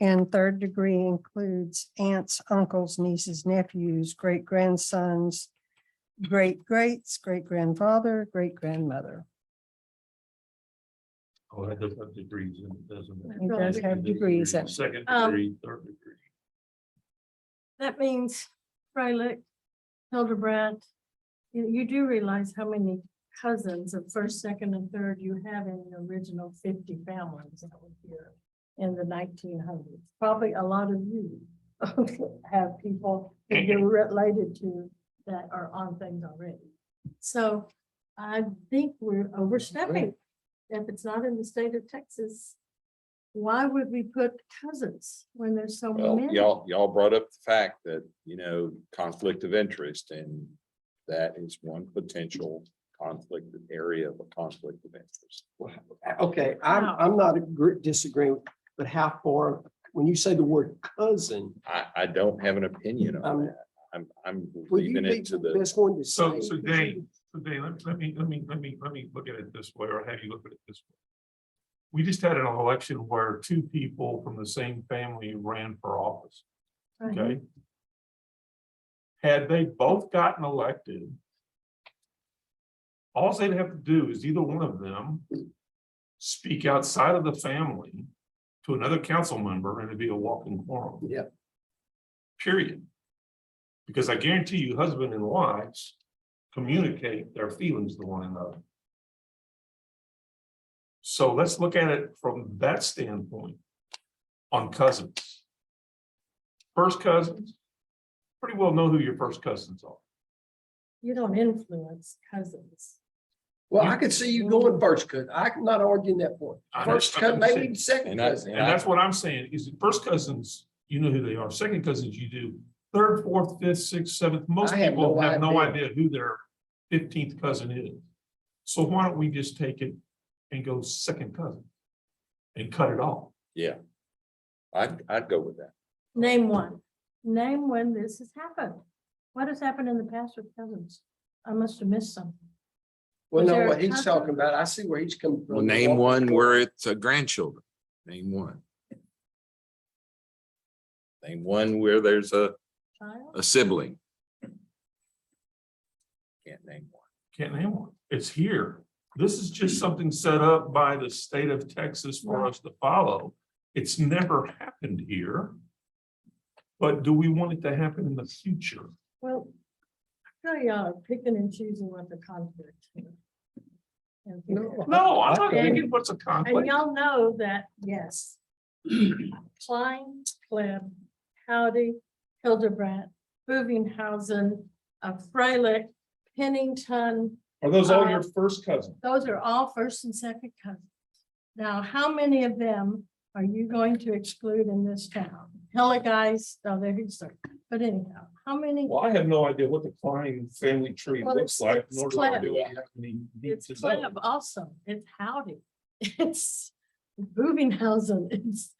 And third degree includes aunts, uncles, nieces, nephews, great grandsons, great greats, great grandfather, great grandmother. Oh, that does have degrees in it, doesn't it? It does have degrees in it. Second Um, degree, third degree. That means Freilich, Hildebrandt, you do realize how many cousins of first, second, and third you have in the original 50 families that were here in the 1900s. Probably a lot of you have people that you're related to that are on things already. So I think we're overstepping. If it's not in the state of Texas, why would we put cousins when there's so Well, many? y'all brought up the fact that, conflict of interest, and that is one potential conflict area of a conflict of interest. Okay, Wow. I'm not disagreeing, but how far, when you say the word cousin, I don't have an opinion on Um, that. I'm will you leaving be it to the the, best one to So, say? Dane, let me look at it this way, or have you look at it this way. We just had an election where two people from the same family ran for office, okay? Had they both gotten elected, all they'd have to do is either one of them speak outside of the family to another council member, and it'd be a walking quorum. Yeah. Period. Because I guarantee you, husband and wives communicate their feelings to one another. So let's look at it from that standpoint on cousins. First cousins, pretty well know who your first cousins are. You don't influence cousins. Well, I could see you going first cousin. I'm not arguing that point. I First understand. cousin, maybe second And I- cousin. And that's what I'm saying, is that first cousins, you know who they are. Second cousins, you do. Third, fourth, fifth, sixth, seventh, most I have people no have no idea. idea who their 15th cousin is. So why don't we just take it and go second cousin? And cut it off. yeah. I'd go with that. Name one. Name when this has happened. What has happened in the past with cousins? I must have missed something. Well, Was no, there a what he's cousin? talking about, I see where he's coming from. Well, name one where it's a grandchildren. Name one. Name one where there's Child? a sibling. Can't name one. Can't name one. It's here. This is just something set up by the state of Texas for us to follow. It's never happened here. But do we want it to happen in the future? Well, I feel y'all are picking and choosing what the conflict is. No. No, I'm not And- thinking what's a And conflict. y'all know that, yes. Klein, Kleb, Howdy, Hildebrandt, Buvinghausen, Freilich, Pennington, Are those all your first cousins? those are all first and second cousins. Now, how many of them are you going to exclude in this town? Hella guys, oh, they're, but anyhow, how many? Well, I have no idea what the Klein family tree Well, looks it's- like, it's nor do I Kleb. do I have any need It's to know. Kleb also, it's Howdy, it's Buvinghausen, it's.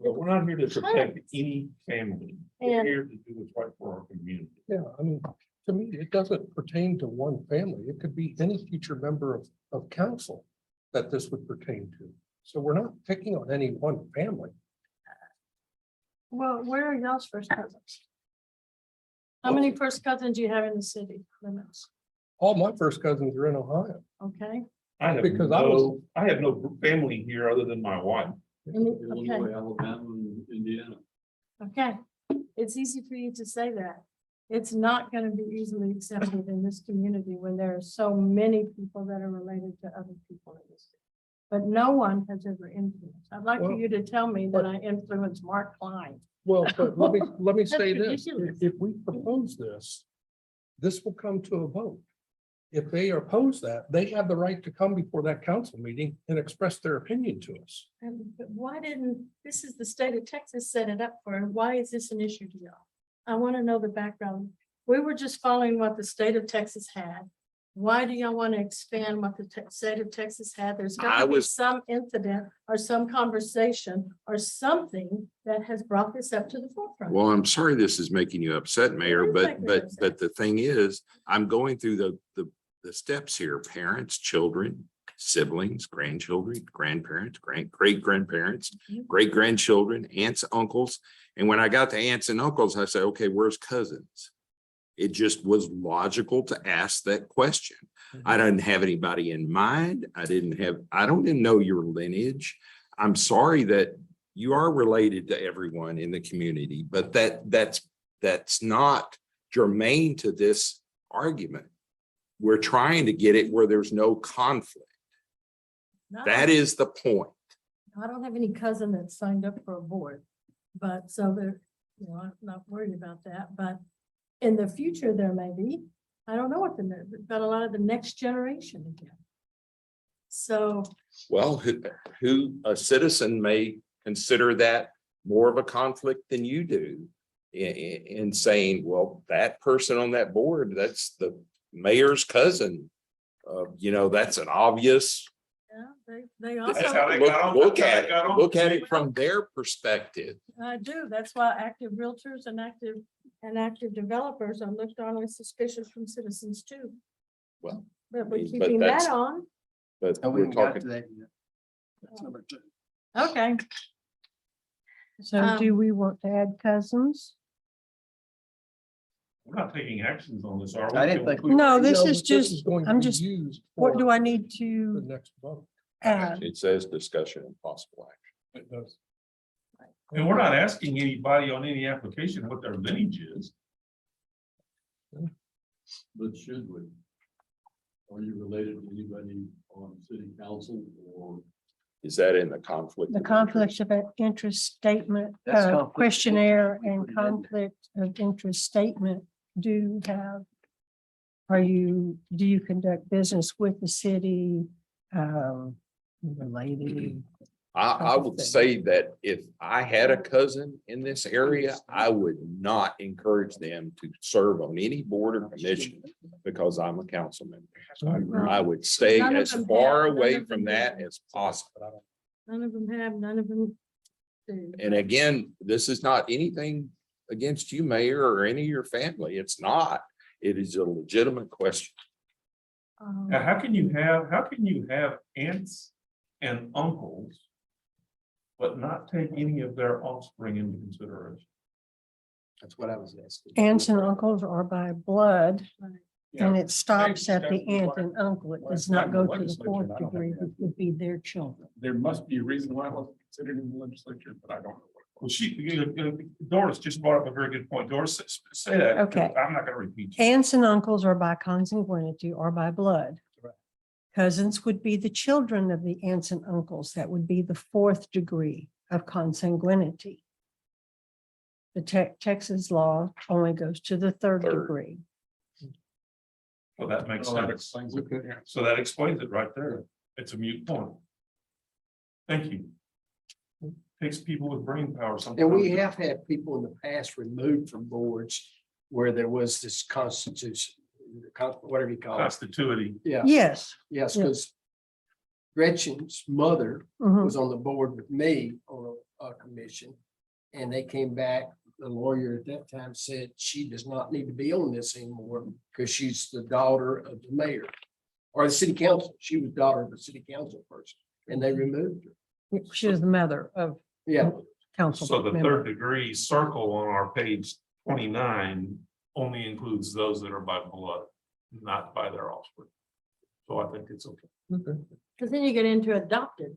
But we're not here to protect any family. We're And- here to do what's right for our community. Yeah, I mean, to me, it doesn't pertain to one family. It could be any future member of council that this would pertain to. So we're not picking on any one family. Well, where are y'all's first cousins? How many first cousins do you have in the city limits? All my first cousins are in Ohio. Okay, I have Because I was- I have no family here other than my wife. Illinois, Alabama, and Indiana. okay. It's easy for you to say that. It's not gonna be easily accepted in this community when there are so many people that are related to other people in this. city. But no one has ever influenced. I'd like for Well, you to tell me that I influenced Mark Klein. Well, but let me That's say this, ridiculous. if we propose this, this will come to a vote. If they oppose that, they have the right to come before that council meeting and express their opinion to us. But why didn't, this is the state of Texas set it up for, and why is this an issue to y'all? I want to know the background. We were just following what the state of Texas had. Why do y'all want to expand what the state of Texas had? There's got I to be was- some incident or some conversation or something that has brought this up to the forefront. Well, I'm sorry this is making you upset, Mayor, is but, making me but, upset. but the thing is, I'm going through the steps here, parents, children, siblings, grandchildren, grandparents, great grandparents, Mhm. great grandchildren, aunts, uncles. And when I got to aunts and uncles, I said, okay, where's cousins? It just was logical to ask that question. I didn't have anybody in mind. I don't even know your lineage. I'm sorry that you are related to everyone in the community, but that's not germane to this argument. We're trying to get it where there's no conflict. Not That all- is the point. I don't have any cousin that signed up for a board, but so they're, I'm not worried about that, but in the future, there may be. I don't know what but a lot of the next generation again. So, Well, a citizen may consider that more of a conflict than you do. In saying, well, that person on that board, that's the mayor's cousin. That's an obvious. yeah, they That's how also, they got on- Look that's how at they it, got on look the at it committee. from their perspective. I do, that's why active realtors and active developers are looked on with suspicion from citizens too. Well, But we're but keeping that's- that on, But Oh, we we're haven't got talking, to that yet. That's number two. okay. So do we want to add cousins? We're not taking actions on this, are we? I didn't think we. No, this No, is but just, going to I'm be just, used what do for I need The to next vote. add? it says discussion and possible action. It does. And we're not asking anybody on any application what their lineage is. But should we? Are you related to anybody on city council or? Is that in the conflict? The of conflict interest? of interest statement, That's conflict of questionnaire interest. and conflict of interest statement do have. Do you conduct business with the city? Related? I would say that if I had a cousin in this area, I would not encourage them to serve on any board or commission because I'm a council member. I would stay None of as them far have, none away of from them that do. as possible. None of them have, none of them do. And again, this is not anything against you, Mayor, or any of your family. It's not. It is a legitimate question. Now, how can you have aunts and uncles but not take any of their offspring into consideration? That's what I was asking. Aunts and uncles are by blood, and Yeah. it stops at the Exactly. aunt and uncle. It Well, does it's not not go in the to the legislature, fourth and I don't degree, have which would be their children. There must be a reason why it wasn't considered in the legislature, but I don't know. Well, Doris just brought up a very good point. Doris, say that. Okay. I'm not gonna repeat you. Aunts and uncles are by consanguinity or by blood. Right. Cousins would be the children of the aunts and uncles. That would be the fourth degree of consanguinity. The Texas law only goes to the third Third. degree. Well, that makes Well, that sense. explains it, yeah. So that explains it right there. It's a mute point. Thank you. Takes people with brain power sometimes. And we have had people in the past removed from boards where there was this constitution, whatever you call it. Constituity. Yeah, Yes. yes, because Gretchen's mother Mhm. was on the board with me on a commission. And they came back, the lawyer at that time said she does not need to be on this anymore because she's the daughter of the mayor. Or the city council. She was daughter of the city council person, and they removed her. She was the mother of Yeah, council. So the member. third degree circle on our page 29 only includes those that are by blood, not by their offspring. So I think it's okay. Because then you get into adopted.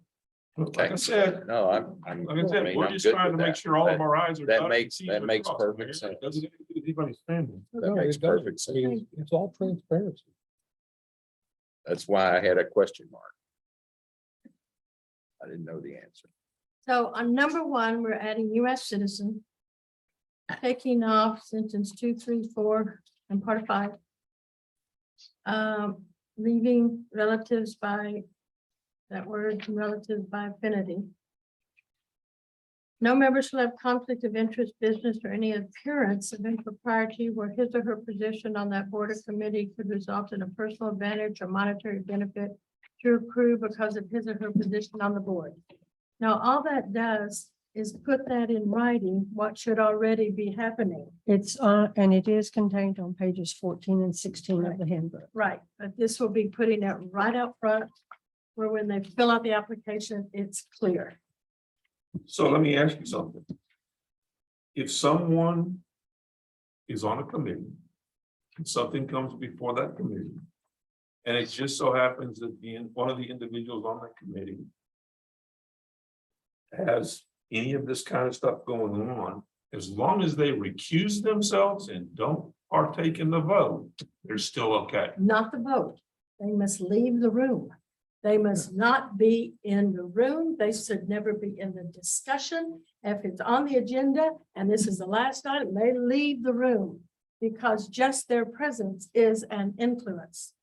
Like I said, No, like I said, mean, we're I'm just good trying to with make that. sure all of our eyes are. that dotted and makes- T's that are makes crossed. perfect It doesn't include anybody's family. That No, makes it doesn't. perfect I mean, sense. It's all transparency. That's why I had a question mark. I didn't know the answer. So on number one, we're adding US citizen. Taking off sentence 2, 3, 4, and part of 5. Leaving relatives by, that word relatives by affinity. No member shall have conflict of interest, business, or any appearance of impropriety where his or her position on that board or committee could result in a personal advantage or monetary benefit to accrue because of his or her position on the board. Now, all that does is put that in writing, what should already be happening. It's, and it is contained on pages 14 and 16 of the handbook. Right, but this will be putting it right out front, where when they fill out the application, it's clear. So let me ask you something. If someone is on a committee and something comes before that committee, and it just so happens that one of the individuals on that committee has any of this kind of stuff going on, as long as they recuse themselves and don't partake in the vote, they're still okay. Not the vote. They must leave the room. They must not be in the room. They should never be in the discussion. If it's on the agenda and this is the last item, they leave the room because just their presence is an influence.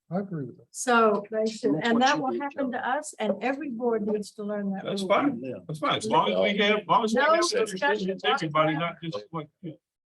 I agree with that. So they should, that's and what that you will did, happen to us, and every board needs to learn that. That's rule. fine. That's fine. As long as we have, as long as we No have that discussion understanding, it's everybody, whatsoever. not just like.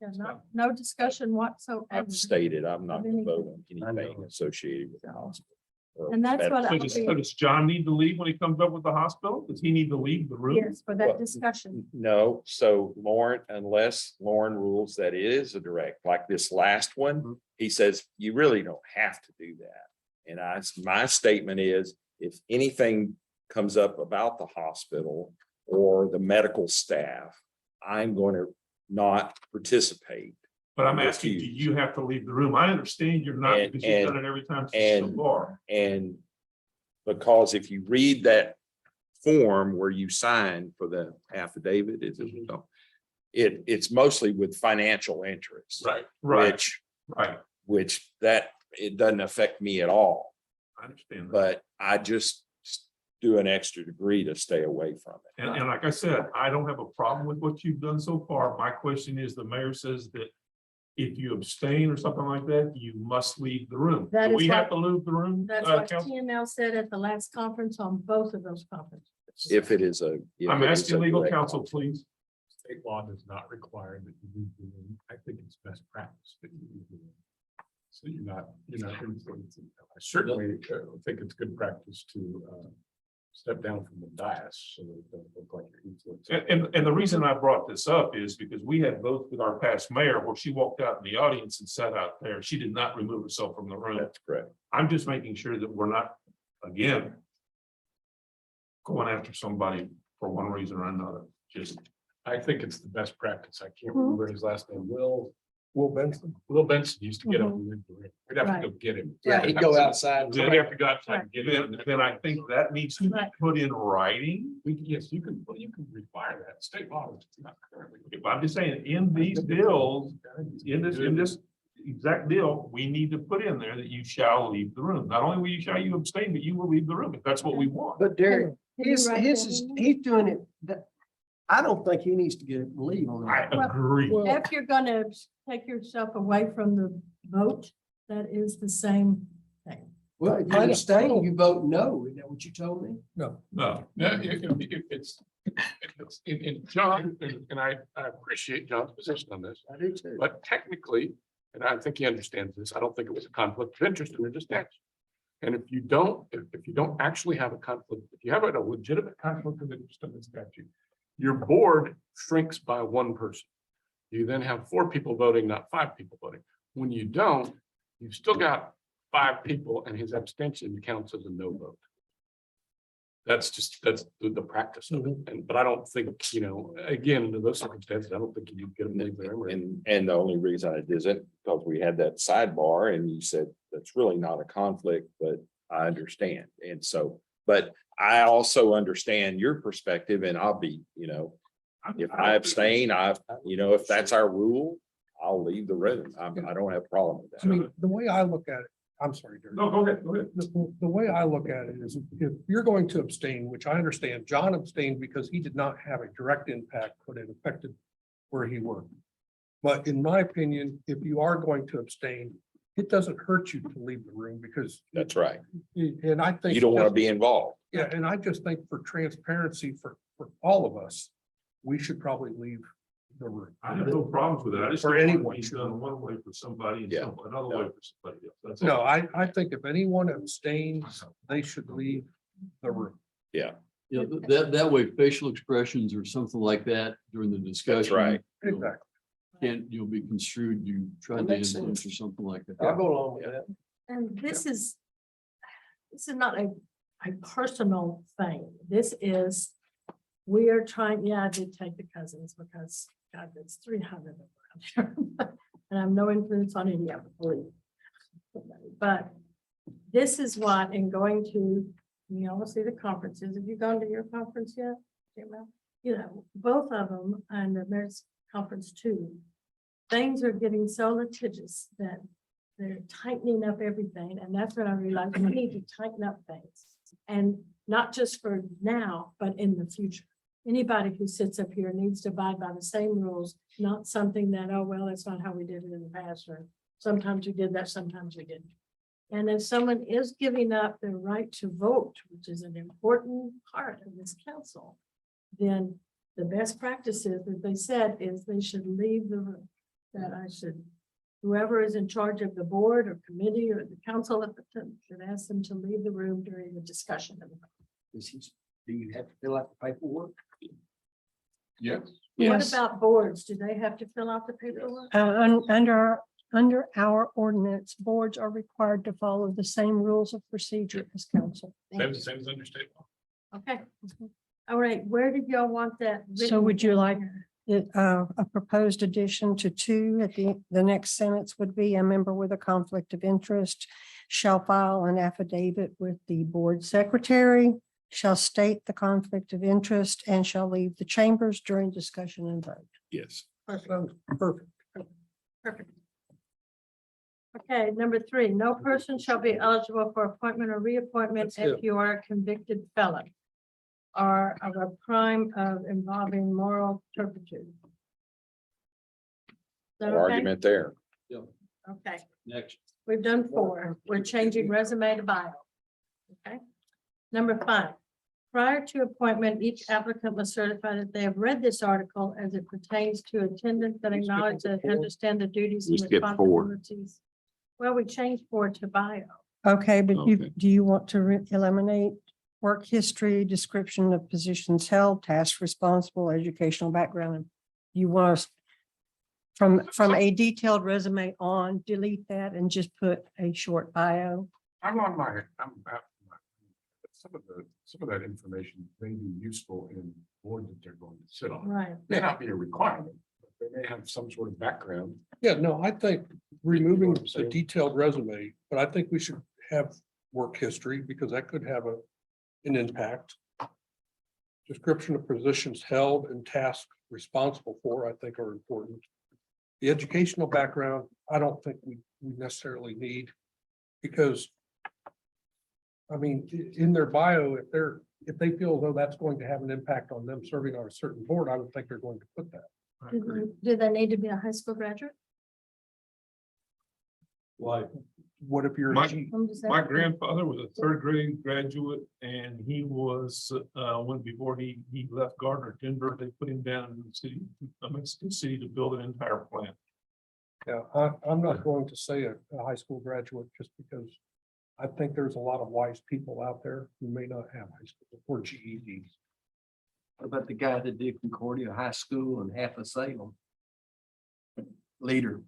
Yeah, no discussion whatsoever. I've stated I'm not going to vote on I know. anything associated with the hospital. or And that's what medical. So does John need to leave when he comes up with the hospital? Does he need to leave the room? Yes, for that Well, discussion. No, so Lauren, unless Lauren rules that it is a direct, like this last one, he says you really don't have to do that. And my statement is, if anything comes up about the hospital or the medical staff, I'm going to not participate. But I'm asking, do you have to leave the room? I understand you're not, And- because you've done it every time so and- far. And because if you read that form where you sign for the affidavit, it's mostly with financial interests. Right, right. Which that, it doesn't affect me at all, I understand that. but I just do an extra degree to stay away from it. And like I said, I don't have a problem with what you've done so far. My question is, the mayor says that if you abstain or something like that, you must leave the room. That Do is we have what- to leave the room? That's what Council? TNL said at the last conference on both of those conferences. If it is a. if I'm it is asking a legal direct counsel, conflict. please. State law does not require that you leave the room. I think it's best practice that you leave the room. So you're not influencing. I certainly think it's good practice to step down from the dais, so that it doesn't look like you're influencing. And the reason I brought this up is because we had both with our past mayor where she walked out in the audience and sat out there. She did not remove herself from the room. That's correct. I'm just making sure that we're not, again, going after somebody for one reason or another. Just, I think it's the best practice. I can't remember his last name. Will Benson. Benson used to get up and leave the room. We'd have to go get him. Yeah, he'd go outside. We'd have to go outside and get him. then I think that needs to be Right. put in writing. Yes, you can, well, you can require that. State law is not currently. If I'm just saying, in these bills, in this exact deal, we need to put in there that you shall leave the room. Not only will you shall you abstain, but you will leave the room if that's what we want. But Derek, Did you write that in? he's doing it, I don't think he needs to get leave on I that. agree. If you're gonna take yourself away from the vote, that is the same thing. Well, if you abstain, you vote no. Is that what you told me? No, No, it's in John, and I appreciate John's position on this, I do too. but technically, and I think he understands this, I don't think it was a conflict of interest in the statute. And if you don't actually have a conflict, if you have a legitimate conflict of interest in the statute, your board shrinks by one person. You then have 4 people voting, not 5 people voting. When you don't, you've still got 5 people and his abstention counts as a no vote. That's the practice of it. But I don't think, again, under those circumstances, I don't think you get them leave their room. And the only reason I did it, because we had that sidebar and you said, that's really not a conflict, but I understand. And so, but I also understand your perspective and I'll be, if I abstain, if that's our rule, I'll leave the room. I don't have a problem with I that. mean, the way I look at it, I'm sorry, Derek. no, go ahead, go ahead. The way I look at it is if you're going to abstain, which I understand, John abstained because he did not have a direct impact, but it affected where he worked. But in my opinion, if you are going to abstain, it doesn't hurt you to leave the room because, That's right. and I think. You don't want to be involved. Yeah, and I just think for transparency for all of us, we should probably leave the room. I have no problems with that. I just For don't want it to anyone. be done one way for somebody and Yeah. another way for somebody else. That's No, all. I think if anyone abstains, they should leave the room. Yeah, that way facial expressions or something like that during the discussion. right. Exactly. Can't, you'll be construed, you tried That to makes influence or sense. something like that. I'll go along with that. And this is not a personal thing. This is, we are trying, I did take the cousins because God, there's 300 of them out there. And I have no influence on any of them, believe me. But this is what, in going to, you all see the conferences. Have you gone to your conference yet? Both of them, and there's conference 2. Things are getting so litigious that they're tightening up everything, and that's when I realized we need to tighten up things. And not just for now, but in the future. Anybody who sits up here needs to abide by the same rules, not something that, oh, well, that's not how we did it in the past, or sometimes we did that, sometimes we didn't. And if someone is giving up their right to vote, which is an important part of this council, then the best practices, as they said, is they should leave the room. That whoever is in charge of the board or committee or the council at the time should ask them to leave the room during the discussion. Do you have to fill out the paperwork? Yes. What Yes. about boards? Do they have to fill out the paperwork? Under our ordinance, boards are required to follow the same rules of procedure as council. Same as under state law. Okay. All right, where did y'all want that? So written would you down like here? A proposed addition to 2 at the next sentence would be a member with a conflict of interest shall file an affidavit with the board secretary, shall state the conflict of interest, and shall leave the chambers during discussion and vote. Yes. Sounds perfect. Perfect. Okay, number 3, no person shall be eligible for appointment or reappointment That's if you are a convicted felon or of a crime of involving moral turpitude. Is that No okay? argument there. Okay, Next. we've done 4. We're changing resume to bio. Okay. Number 5, prior to appointment, each applicant must certify that they have read this article as it pertains to attendance that We skip acknowledge over and 4. understand the duties We and skipped 4. responsibilities. Well, we changed 4 to bio. Okay, but Okay. do you want to eliminate work history, description of positions held, tasks responsible, educational background. You want us from a detailed resume on, delete that and just put a short bio. I'm on my, some of that information may be useful in board that they're going to sit on. Right. May not be a requirement, but they may have some sort of background. Yeah, no, I think removing what I'm a saying? detailed resume, but I think we should have work history because that could have an impact. Description of positions held and tasks responsible for, I think are important. The educational background, I don't think we necessarily need because I mean, in their bio, if they feel though that's going to have an impact on them serving on a certain board, I would think they're going to put that. I agree. Do they need to be a high school graduate? Why? What if you're? My- I'm just My asking. grandfather was a third grade graduate and he was, when before he left Gardner, Denver, they put him down in the city, a Mexican city to build an entire plant. Yeah, I'm not going to say a high school graduate just because I think there's a lot of wise people out there who may not have high school or GEDs. What about the guy that did Concordia High School and half of Salem? Leader,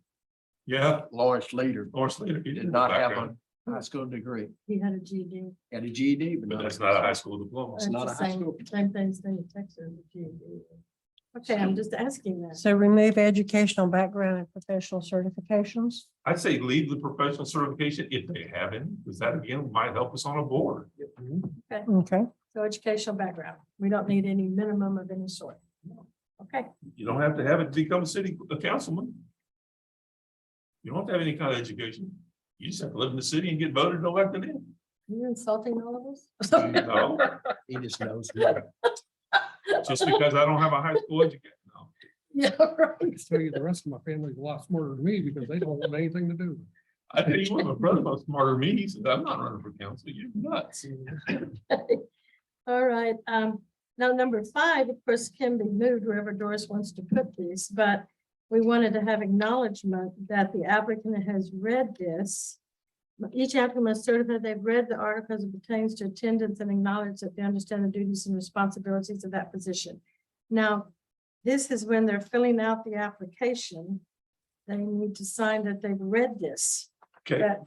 Yeah, Lawrence Leader, Lawrence Slater. he did did not have background, a high school degree, He had a GED. had a GED, But that's not a high school diploma. It's not the a high same- school. Same thing as in Texas, a GED. Okay, I'm just asking that. So remove educational background and professional certifications. I'd say leave the professional certification if they have any, because that again might help us on a board. Okay, So educational background, we don't need any minimum of any sort. Okay, You don't have to have it to become a councilman. You don't have to have any kind of education. You just have to live in the city and get voted and elected in. are you insulting all of us? No, He just knows. more. just because I don't have a high school education. No. Yeah, I right. can tell you the rest of my family's a lot smarter than me because they don't want anything to do. with it. I tell you what, my brother was smarter than me. He said, I'm not running for council. You're nuts. All right, now number 5, of course, can be moved wherever Doris wants to put these, but we wanted to have acknowledgement that the applicant has read this. Each applicant must certify they've read the article as it pertains to attendance and acknowledge that they understand the duties and responsibilities of that position. Now, this is when they're filling out the application. They need to sign that they've read this, Okay, that,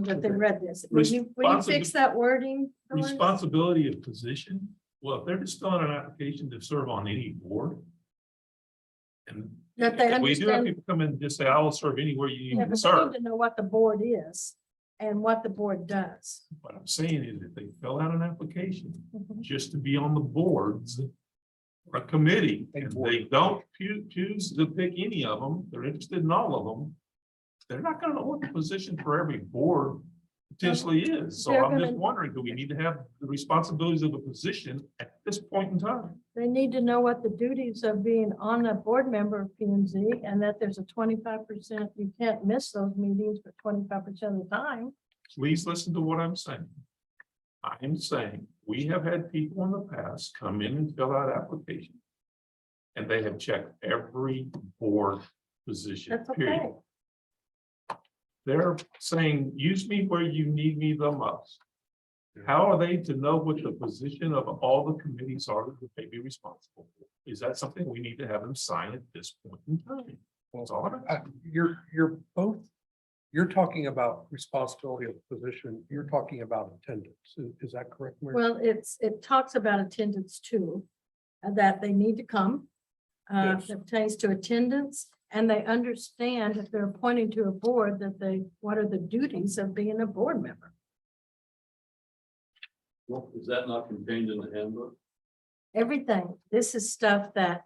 that they read this. Will you fix that wording? Doris? responsibility of position. Well, if they're just filling an application to serve on any board. And That they if we do have understand- people come in and just say, I will serve anywhere you Yeah, need to but they serve. need to know what the board is and what the board does. What I'm saying is if they fill out an application Mhm. just to be on the boards. Or a committee, and they don't choose to pick any of them, they're interested in all of them. They're not gonna know what the position for every board potentially is, so They're I'm just gonna- wondering, do we need to have the responsibilities of the position at this point in time? They need to know what the duties of being on a board member of P and Z and that there's a 25%, you can't miss those meetings for 25% of the time. Please listen to what I'm saying. I am saying, we have had people in the past come in and fill out applications. And they have checked every board position, That's period. okay. They're saying, use me where you need me the most. How are they to know what the position of all the committees are that they be responsible for? Is that something we need to have them sign at this point in time? That's all I'm asking. You're both, you're talking about responsibility of the position, you're talking about attendance. Is that correct, Mary? Well, it talks about attendance too, that they need to come. Yes. That pertains to attendance and they understand if they're appointing to a board that what are the duties of being a board member? Well, is that not contained in the handbook? Everything. This is stuff that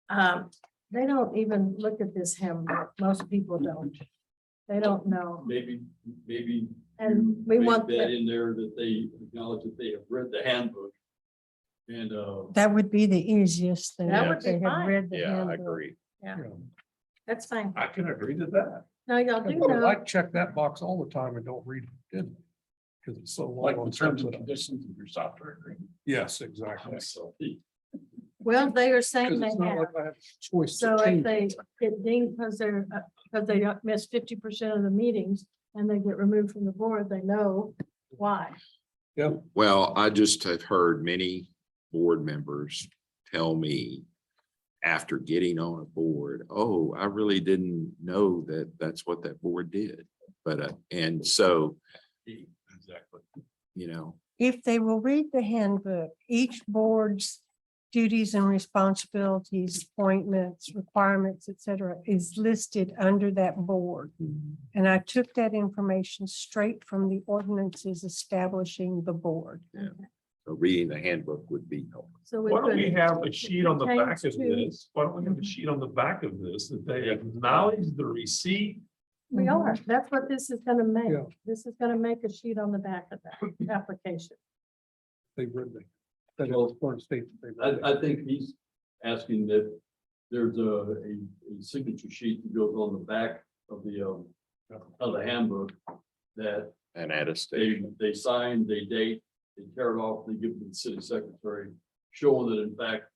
they don't even look at this handbook. Most people don't. They don't know. Maybe. And we make want that that. in there that they acknowledge that they have read the handbook. And, that would be the easiest thing. That if would be they have fine. read the Yeah, I handbook. agree. That's fine. I can agree to that. Now, y'all do But I know, check that box all the time and don't read it. Because it's so long. Like on in terms some of stuff. conditions of your software agreement. Yes, exactly. So, well, they are saying Because they it's not have. like I have a choice. So to if change they it. get dinged because they don't miss 50% of the meetings and they get removed from the board, they know why. Well, I just have heard many board members tell me after getting on a board, oh, I really didn't know that that's what that board did. But, and so, Exactly. you know, If they will read the handbook, each board's duties and responsibilities, appointments, requirements, et cetera, is listed under that board. And I took that information straight from the ordinances establishing the board. so reading the handbook would be helpful. So Why don't we could- have a sheet on the back of Change to- this? Why don't we have a sheet on the back of this that they acknowledge the receipt? We are, that's what this is gonna make. Yeah. This is gonna make a sheet on the back of that application. They really, that was Florida State. they really- I think he's asking that there's a signature sheet that goes on the back of the handbook that And add a statement. they sign, they date, they tear it off, they give it to the city secretary, showing that in fact,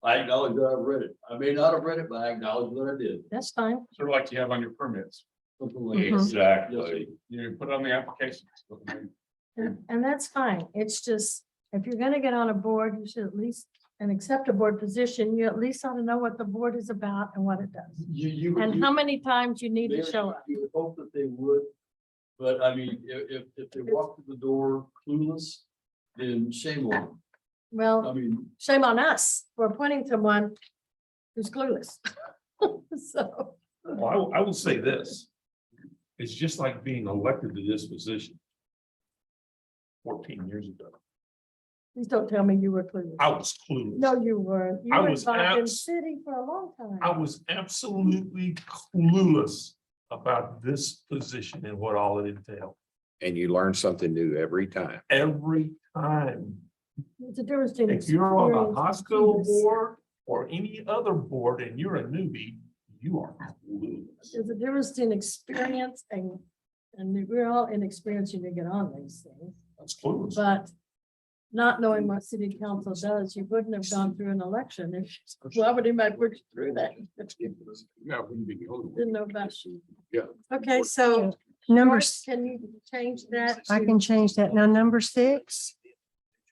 I acknowledge that I've read it. I may not have read it, but I acknowledge that I did. That's fine. Sort of like you have on your permits. Something like that. Exactly. You put it on the application. And that's fine. It's just, if you're gonna get on a board, you should at least, and accept a board position, you at least ought to know what the board is about and what it does. And how many times you need to show up. You would hope that they would, but I mean, if they walk through the door clueless, then shame on them. I Well, mean, shame on us for appointing someone who's clueless. So, Well, I will say this. It's just like being elected to this position 14 years ago. please don't tell me you were clueless. I was clueless. No, you weren't. You I were was involved in abs- city for a long time. I was absolutely clueless about this position and what all it entailed. And you learn something new every time. Every time. It's a difference between. If you're on experience a and hospital clueless. board or any other board and you're a newbie, you are clueless. There's a difference in experience and we're all inexperienced when you get on these things, That's clueless. but not knowing what city council does, you wouldn't have gone through an election if, why would anybody put you through that? Yeah, wouldn't be the only one. Didn't know about you. Yeah. Okay, so. Number Doris, can you change that? I to- can change that. Now, number 6,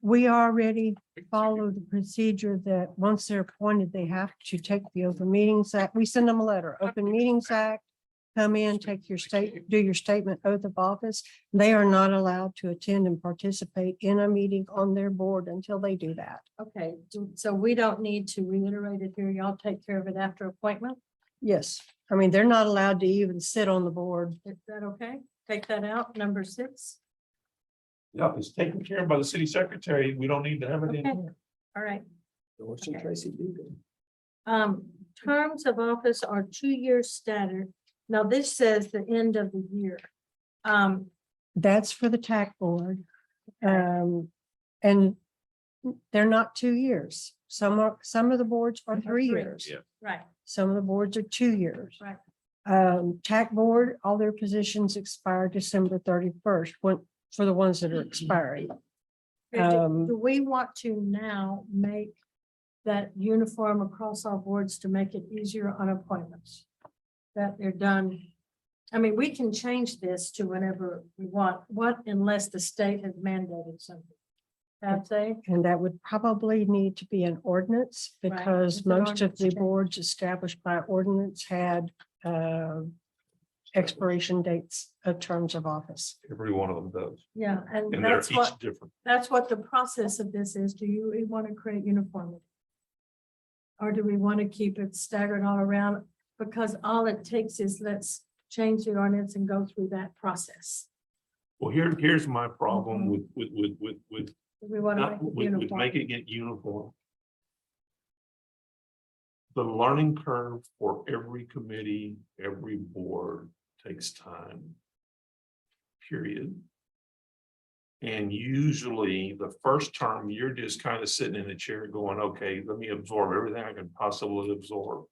we already follow the procedure that once they're appointed, they have to take the Open Meetings Act. We send them a letter, Open Meetings Act. Come in, take your do your statement, oath of office. They are not allowed to attend and participate in a meeting on their board until they do that. Okay, so we don't need to reiterate it here. Y'all take care of it after appointment. Yes, I mean, they're not allowed to even sit on the board. Is that okay? Take that out, number 6. Yeah, if it's taken care of by the city secretary. We don't need to have it in Okay. here. All right. Dorsey Tracy Dugan. Terms of office are 2 years staggered. Now, this says the end of the year. That's for the TAC board. And they're not 2 years. Some of the boards are 3 3. years. Yeah. Right, Some of the boards are 2 years. right. TAC board, all their positions expire December 31st, for the ones that are expiring. Okay, Um, do we want to now make that uniform across all boards to make it easier on appointments? That they're done. I mean, we can change this to whenever we want, unless the state has mandated something. I'd say, And that would probably need to be an ordinance Right, because it's an most of ordinance the change. boards established by ordinance had expiration dates of terms of office. Every one of them does. yeah, and And they're that's what, each different. that's what the process of this is. Do you want to create uniformity? Or do we want to keep it staggered all around? Because all it takes is let's change the ordinance and go through that process. Well, here's my problem Mhm. with Do we want to not make it with uniform? making it uniform. The learning curve for every committee, every board takes time. Period. And usually the first term, you're just kind of sitting in a chair going, okay, let me absorb everything I can possibly absorb.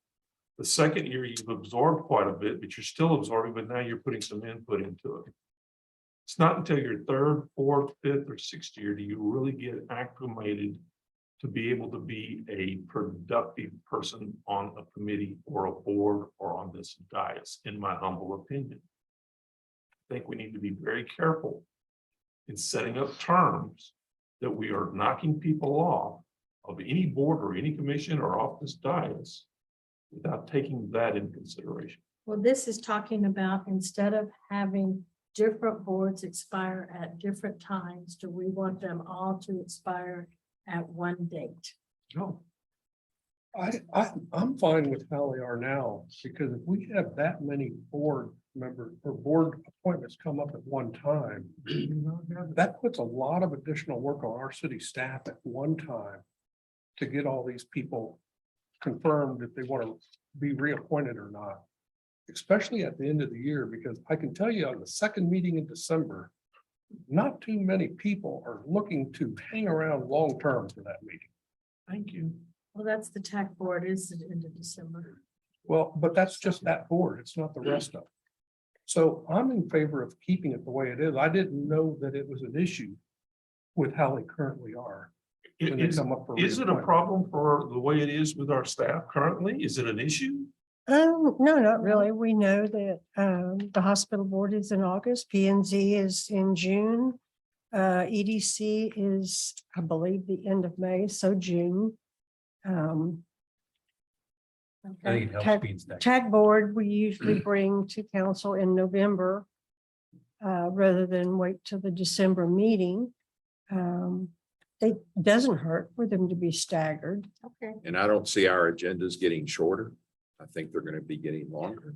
The second year, you've absorbed quite a bit, but you're still absorbing, but now you're putting some input into it. It's not until your third, fourth, fifth, or sixth year do you really get acclimated to be able to be a productive person on a committee or a board or on this dais, in my humble opinion. I think we need to be very careful in setting up terms that we are knocking people off of any board or any commission or off this dais without taking that into consideration. Well, this is talking about instead of having different boards expire at different times, do we want them all to expire at one date? No. I'm fine with how they are now, because if we have that many board members or board appointments come up at one time, that puts a lot of additional work on our city staff at one time to get all these people confirmed if they want to be reappointed or not, especially at the end of the year, because I can tell you on the second meeting in December, not too many people are looking to hang around long-term for that meeting. Thank you. Well, that's the TAC board is the end of December. Well, but that's just that board. It's not the rest of it. So I'm in favor of keeping it the way it is. I didn't know that it was an issue with how they currently are. when they Is, come up for is it a reappointment. problem for the way it is with our staff currently? Is it an issue? No, not really. We know that the hospital board is in August, P and Z is in June. EDC is, I believe, the end of May, so June. Okay. TAG board, we usually bring to council in November. Rather than wait till the December meeting. It doesn't hurt for them to be staggered. Okay. And I don't see our agendas getting shorter. I think they're gonna be getting longer.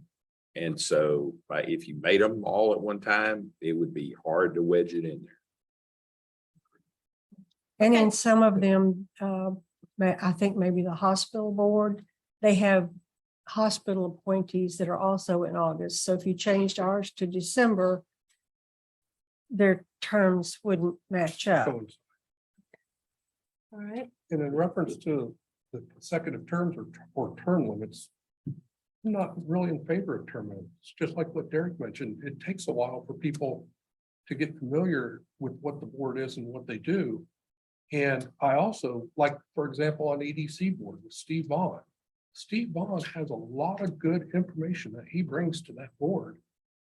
And so, if you made them all at one time, it would be hard to wedge it in there. And in some of them, I think maybe the hospital board, they have hospital appointees that are also in August. So if you changed ours to December, their terms wouldn't match up. So, All right. and in reference to the consecutive terms or term limits, I'm not really in favor of term limits. Just like what Derek mentioned, it takes a while for people to get familiar with what the board is and what they do. And I also, like, for example, on EDC board with Steve Vaughn. Steve Vaughn has a lot of good information that he brings to that board.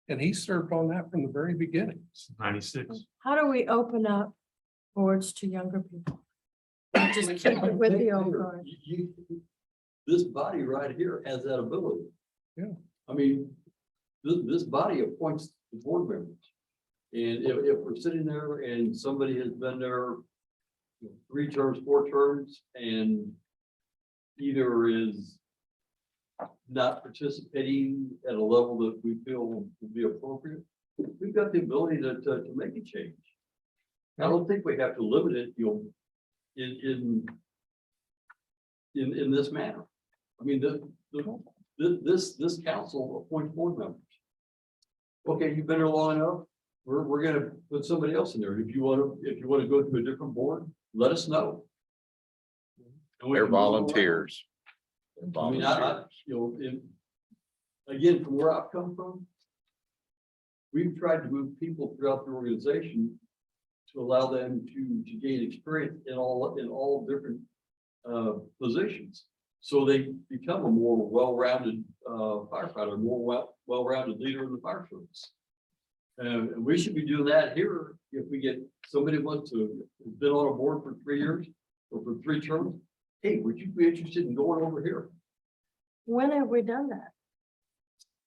And he served on that from the very beginning. 96. How do we open up boards to younger people? Just keep it with the old guard. This body right here has that ability. Yeah. I mean, this body appoints the board members. And if we're sitting there and somebody has been there 3 terms, 4 terms, and either is not participating at a level that we feel would be appropriate, we've got the ability to make a change. I don't think we have to limit it, in this manner. I mean, this council appoints board members. Okay, you've been here long enough. We're gonna put somebody else in there. If you want to go to a different board, let us know. And we They're can move around. volunteers. They're I mean, volunteers. again, from where I've come from, we've tried to move people throughout the organization to allow them to gain experience in all different positions. So they become a more well-rounded firefighter, more well-rounded leader in the fire service. And we should be doing that here if we get somebody wants to has been on a board for 3 years or for 3 terms. Hey, would you be interested in going over here? When have we done that?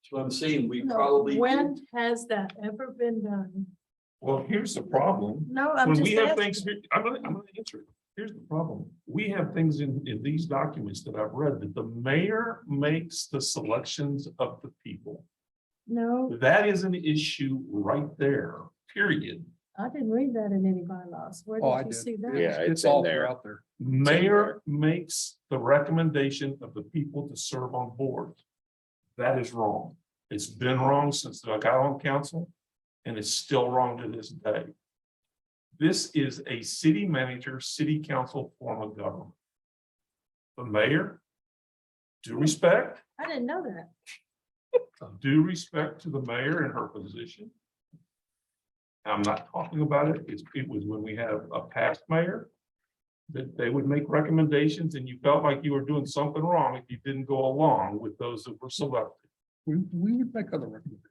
So I'm saying we No, probably. when has that ever been done? Well, here's the problem. No, I'm When just we have asking. things, I'm gonna answer it. Here's the problem. We have things in these documents that I've read that the mayor makes the selections of the people. No, That is an issue right there, period. I didn't read that in any bylaws. Where Oh, I did you did. see that? Yeah, it's all in there. throughout there. Mayor makes the recommendation of the people to serve on boards. That is wrong. It's been wrong since I got on council, and it's still wrong to this day. This is a city manager, city council form of government. The mayor, due respect, I didn't know that. due respect to the mayor and her position. I'm not talking about it. It was when we have a past mayor that they would make recommendations and you felt like you were doing something wrong if you didn't go along with those that were selected. We would make other recommendations.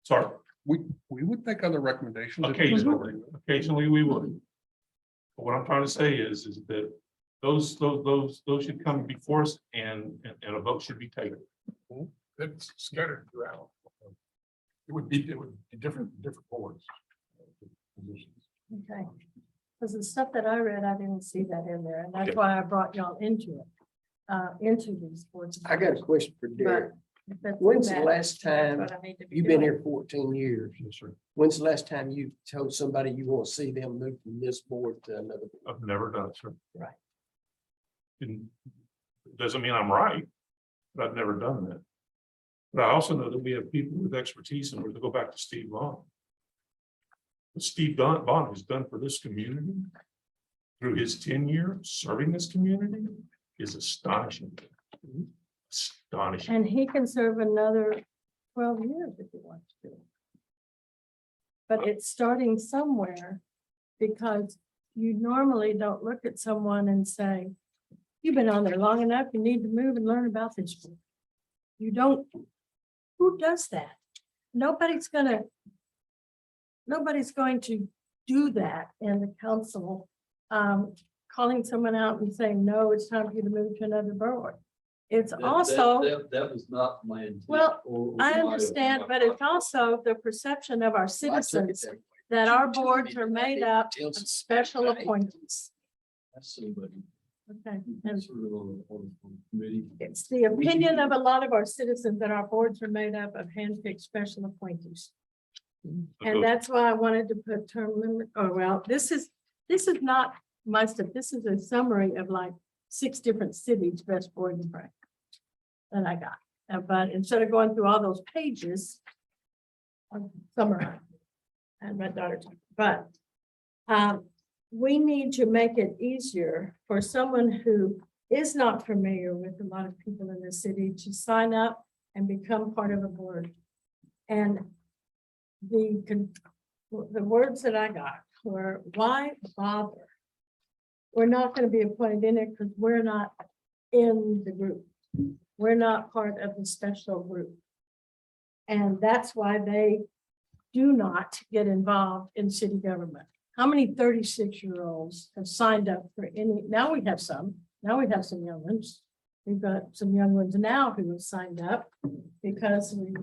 Sorry, We would make other recommendations. Occasionally we would. But what I'm trying to say is that those should come before us and a vote should be taken. It's scattered throughout. It would be different boards. Positions. Okay. Because the stuff that I read, I didn't see that in there, and that's why I brought y'all into it, into these boards. I got a question for Derek. If that's When's the bad, last time that's what I need to be You've been doing. here 14 years. Yes, sir. When's the last time you told somebody you want to see them move from this board to another? board? I've never done it, sir. Right. Doesn't mean I'm right, but I've never done that. But I also know that we have people with expertise, and we're to go back to Steve Vaughn. What Steve Vaughn has done for this community through his tenure serving this community is astonishing. Astonishing. And he can serve another 12 years if he wants to. But it's starting somewhere, because you normally don't look at someone and say, you've been on there long enough, you need to move and learn about this. board." You don't, who does that? Nobody's going to do that in the council, calling someone out and saying, no, it's time for you to move to another board. It's also. That was not my intent. Well, or I my- understand, but it's also the perception of our Well, I took it citizens that way. that our boards are made up of special appointees. That's somebody. Okay, who and served on the committee. it's the opinion of a lot of our citizens that our boards are made up of handpicked special appointees. And that's why I wanted to put term limit, oh, well, this is not my stuff. This is a summary of like 6 different cities' best board and practice that I got. But instead of going through all those pages, I'm summarizing. And my daughter, but we need to make it easier for someone who is not familiar with a lot of people in the city to sign up and become part of a board. And the words that I got were, why bother? We're not going to be appointed in it because we're not in the group. We're not part of the special group. And that's why they do not get involved in city government. How many 36-year-olds have signed up for any, now we have some young ones. We've got some young ones now who have signed up because we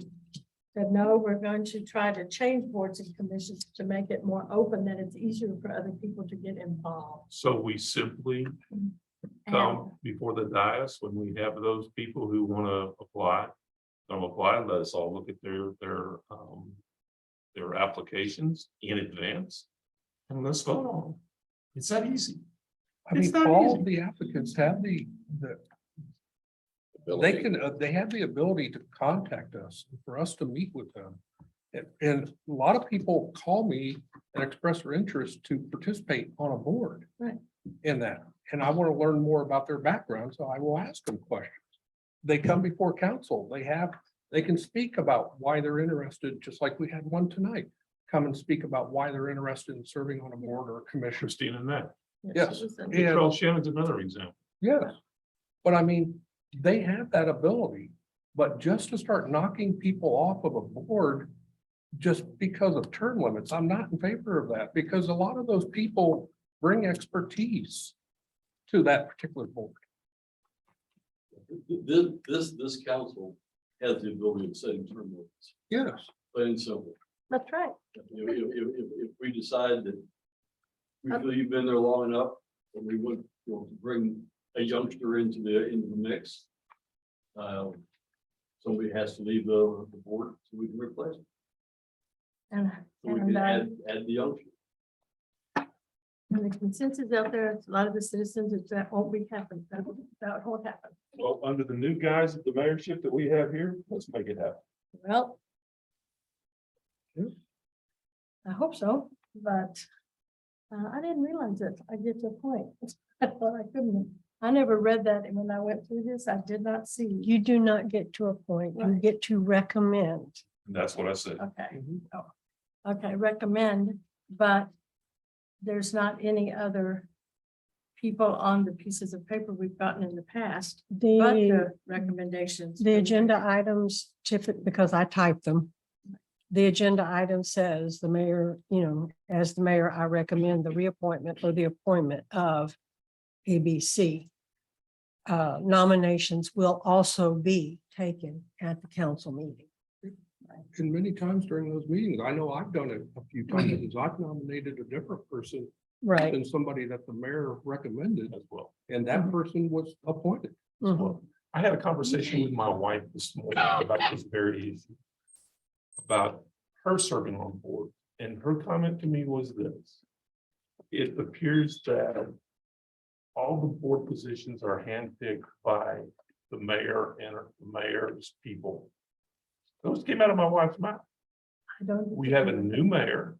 said, no, we're going to try to change boards and commissions to make it more open, that it's easier for other people to get involved. So we simply And come before the dais when we have those people who want to apply. Don't apply, let us all look at their applications in advance. And let's vote on them. It's that easy. I It's mean, not all easy. of the applicants have they Ability. can, they have the ability to contact us, for us to meet with them. And a lot of people call me and express their interest to participate on a board. Right. In that, and I want to learn more about their background, so I will ask them questions. They come before council, they can speak about why they're interested, just like we had one tonight. Come and speak about why they're interested in serving on a board or a commission. Christine and that. Yes. listen, Yeah. Charles Shannon's another example. Yes. But I mean, they have that ability, but just to start knocking people off of a board just because of term limits, I'm not in favor of that, because a lot of those people bring expertise to that particular board. This council has the ability of setting term limits, Yes. plain and simple. That's right. If we decide that we feel you've been there long enough, and we would, bring a youngster into the mix. Somebody has to leave the board, so we can replace it. And, So we and, can add the youngster. and the consensus out there, a lot of the citizens, is that won't be happen, that won't happen. Well, under the new guys of the mayorship that we have here, let's make it happen. Well. I hope so, but I didn't realize it. I get to a point. I thought I couldn't. I never read that, and when I went through this, I did not see. You do not get to a point, you Right. get to recommend. And that's what I said. Okay, oh, okay, recommend, but there's not any other people on the pieces of paper we've gotten in the past, but The, the recommendations. the agenda items, typically, because I type them, the agenda item says the mayor, as the mayor, I recommend the reappointment or the appointment of ABC. Nominations will also be taken at the council meeting. And many times during those meetings, I know I've done it a few times, is I've nominated a different person Right. than somebody that the mayor recommended, As well. and that person was appointed. Mhm. I had a conversation with my wife this morning about this very issue. About her serving on board, and her comment to me was this. It appears that all the board positions are handpicked by the mayor and the mayor's people. Those came out of my wife's mouth. I don't. We have a new mayor.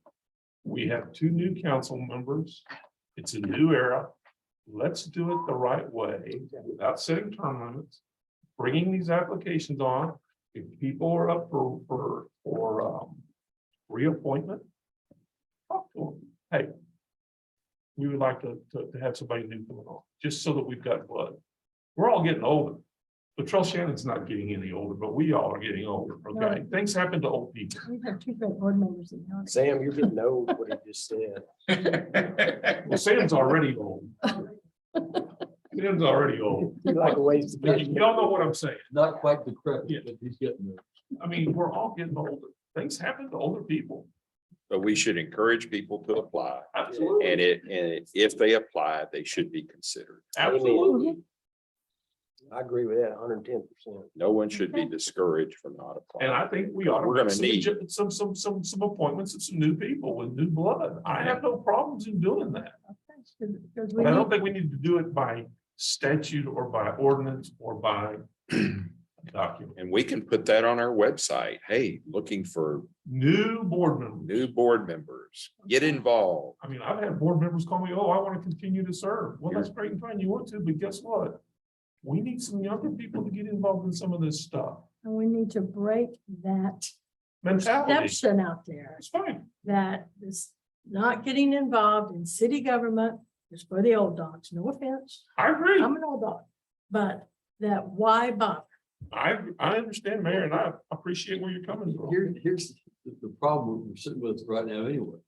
We have 2 new council members. It's a new era. Let's do it the right way without setting term limits. Bringing these applications on. If people are up for reappointment. Talk to them. Hey. We would like to have somebody new coming on, just so that we've got blood. We're all getting older. Latrell Shannon's not getting any older, but we all are getting older, okay? Things happen to old people. We have 2 great board members in the Sam, you're getting old, what he just said. Well, Sam's already old. Sam's already old. You like a ways to get. Y'all know what I'm saying. Not quite decrepit, Yeah. but he's getting there. I mean, we're all getting older. Things happen to older people. But we should encourage people to apply. Absolutely. And if they apply, they should be considered. Absolutely. I agree with that 110%. No one should be discouraged from not And applying. I think we ought to We're gonna make need- some appointments of some new people with new blood. I have no problems in doing that. Because But I don't think we need to do it by statute or by ordinance or by document. And we can put that on our website. Hey, looking for New board members. new board members, get involved. I mean, I've had board members call me, oh, I want to continue to serve. Well, that's great and fine. You want to, but guess what? We need some younger people to get involved in some of this stuff. And we need to break that Mentality. perception out there It's fine. that this not getting involved in city government is for the old dogs. No offense. I agree. I'm an old dog, but that why bother? I understand, Mayor, and I appreciate where you're coming from. Here's the problem we're sitting with right now anyway.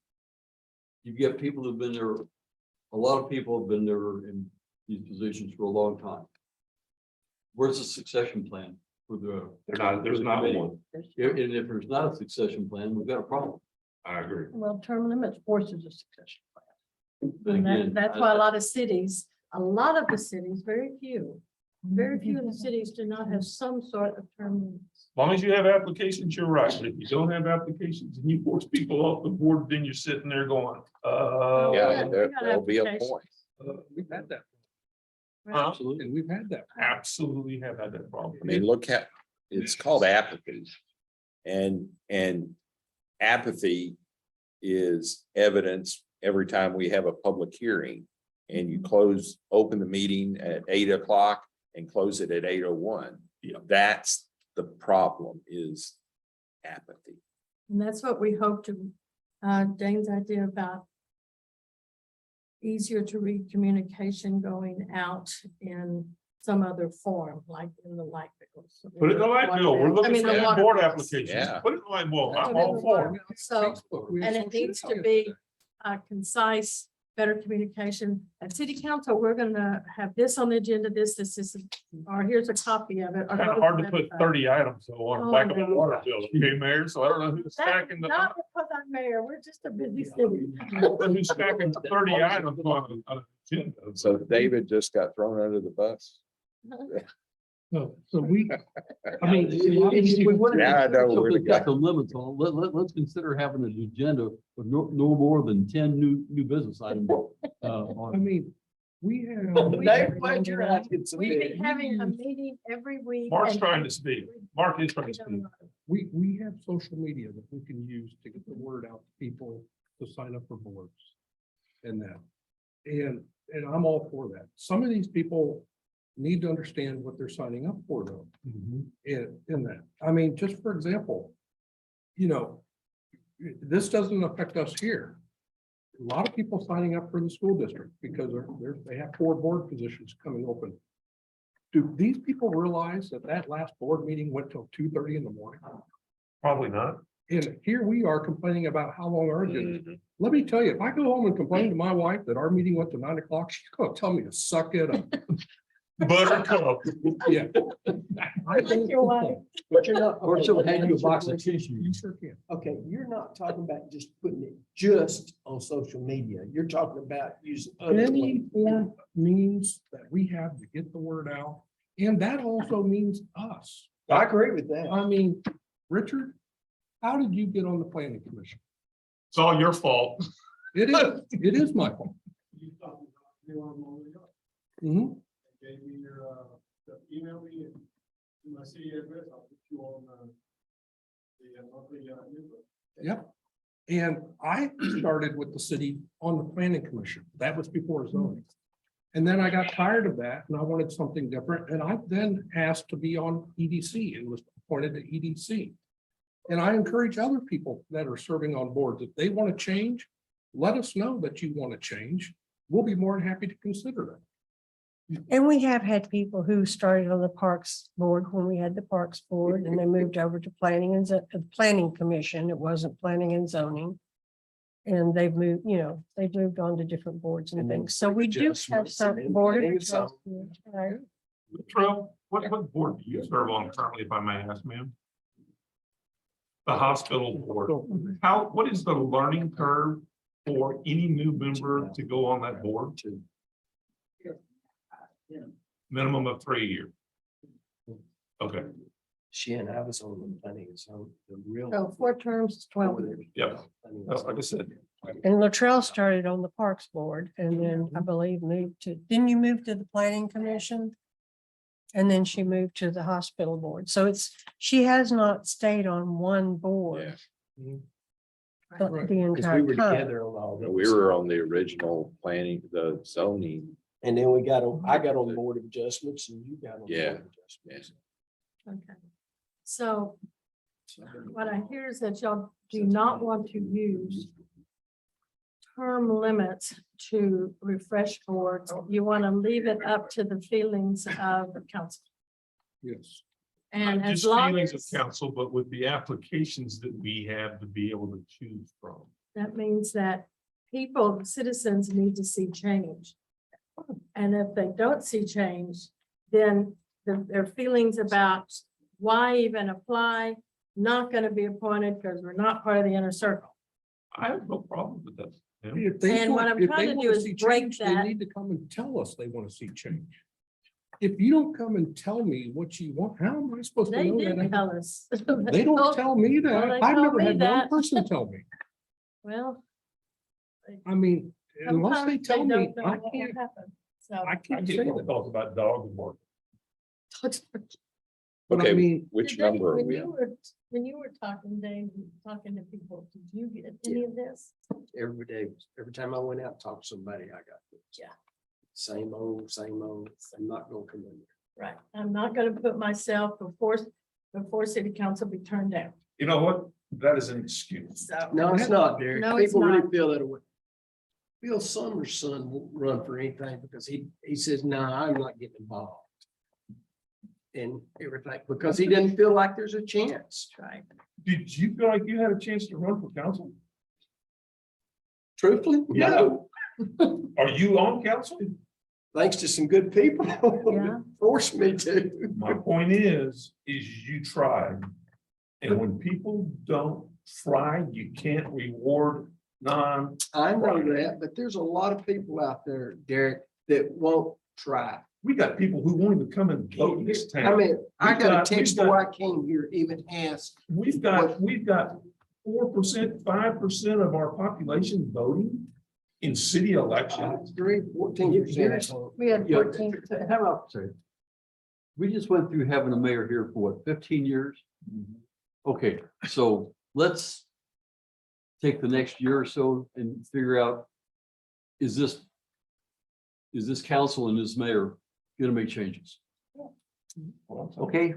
You've got people who've been there, a lot of people have been there in these positions for a long time. Where's the succession plan for the? There's not one. And if there's not a succession plan, we've got a problem. I agree. Well, term limits forces a succession plan. But And again, that's why a lot of the cities, very few of the cities do not have some sort of term limits. As long as you have applications, you're right. But if you don't have applications and you force people off the board, then you're sitting there going, Yeah, we got there'll be a applications. point. We've had that, absolutely, and we've had that. absolutely have had that problem. I mean, look at, it's called apathy. And apathy is evidence every time we have a public hearing. And you open the meeting at 8 o'clock and close it at 8:01. Yeah. That's the problem, is apathy. And that's what we hope to, Dane's idea about easier to read communication going out in some other form, like in the light bills. Put it in the light bill. We're I looking mean, for the new water board bills. applications. Yeah. Put it in the light bill. I'm Put it in all the for water it. bill. So, and it needs to be concise, better communication. At city council, we're gonna have this on the agenda, this, or here's a copy of it. or Kind of go hard the to put website. 30 items on Oh, the back of a no. water bill, okay, Mayor? So I don't know who's That's stacking the, not because I'm mayor, we're just a busy city. who's stacking 30 items on an agenda. So David just got thrown under the bus. So we, I mean. If we want to Yeah, I know consider where to something that's go. got the limits on, let's consider having an agenda with no more than 10 new business items. I On. mean, we have. Dave, glad you're asking some We've been things. having a meeting every week. Mark's and- trying to speak. Mark is trying to speak. We have social media that we can use to get the word out to people to sign up for boards. And that, and I'm all for that. Some of these people need to understand what they're signing up for though. In that, I mean, just for example, this doesn't affect us here. A lot of people signing up for the school district because they have 4 board positions coming open. Do these people realize that last board meeting went till 2:30 in the morning? Probably not. And here we are complaining about how long our agenda. Mhm. Let me tell you, if I go home and complain to my wife that our meeting went to 9 o'clock, she's gonna tell me to suck it up. Buttercup. Yeah. I Like your wife. But you're not. Or okay, she'll let me hand you a answer box your of question. tissues. You sure can. Okay, you're not talking about just putting it just on social media. You're talking about using. other Any ways. form of means that we have to get the word out, and that also means us. I agree with that. I mean, Richard, how did you get on the planning commission? It's all your fault. It is my fault. Mhm. Gave me your, email me and my city address, I'll put you on, the monthly, newsletter. Yep. And I started with the city on the planning commission. That was before zoning. And then I got tired of that and I wanted something different. And I then asked to be on EDC and was appointed to EDC. And I encourage other people that are serving on boards, if they want to change, let us know that you want to change. We'll be more than happy to consider that. And we have had people who started on the Parks Board when we had the Parks Board and they moved over to Planning and Planning Commission. It wasn't Planning and Zoning. And they've moved, they've moved on to different boards and And then things. So we do have adjustments some and board. of planning and zoning. adjustments, right? Latrell, what board do you serve on currently, if I may ask, ma'am? The hospital board. What is the learning curve for any new member to go on that board? Minimum of 3 years. Okay, I was on the planning and zoning, the real. So 4 terms is 12 years. yeah, like I said, And Latrell started on the Parks Board and then I believe moved to, didn't you move to the Planning Commission? And then she moved to the Hospital Board. So she has not stayed on one board the Because we entire were time. together on all. We those. were on the original planning, the zoning. And then I got on board of adjustments and you got on. Yeah, board of adjustments. Okay. So what I hear is that y'all do not want to use term limits to refresh boards. You want to leave it up to the feelings of the council. Yes. And not as just long feelings of as council, but with the applications that we have to be able to choose from. that means that people, citizens need to see change. And if they don't see change, then their feelings about why even apply, not going to be appointed because we're not part of the inner circle. I have no problem with that. ma'am. If they And what want- I'm if trying they to wanna do is see break change, they that. need to come and tell us they want to see change. If you don't come and tell me what you want, how am I supposed to They know did that? tell us. They don't tell me Well, that. they I've told never me had one that. person tell me. Well. I mean, unless they sometimes tell me, don't know I what will can't, happen. So. I I can't say get more that. calls about dogs and more. But I Okay, mean, which Did they- number are when we you on? were- When you were talking, Dave, talking to people, did you get any of this? Every day, every time I went out, and talked to somebody, I got. this. Yeah. Same old, I'm not gonna come in there. Right, I'm not gonna put myself before city council be turned down, You know what? That is an excuse. so. No, it's not, Derek. No, it's People really not. feel that way. Bill Summers' son won't run for anything because he says, no, I'm not getting involved. And everything, because he didn't feel like there's a chance. Right. Did you feel like you had a chance to run for council? Truthfully, no, Are you on council? thanks to some good people. Yeah. Forced me to. My point is you tried. And when people don't try, you can't reward non. I know that, but there's a lot of people out there, Derek, that won't try. We got people who won't even come and vote in this I town. mean, I We've got got- a text we've before got- I came here, even asked. We've got 4%, 5% of our population voting in city elections. 14%. We had Yeah, 14. how about, sorry. We just went through having a mayor here for what, 15 years? Okay, so let's take the next year or so and figure out, is this council and this mayor gonna make changes? Okay,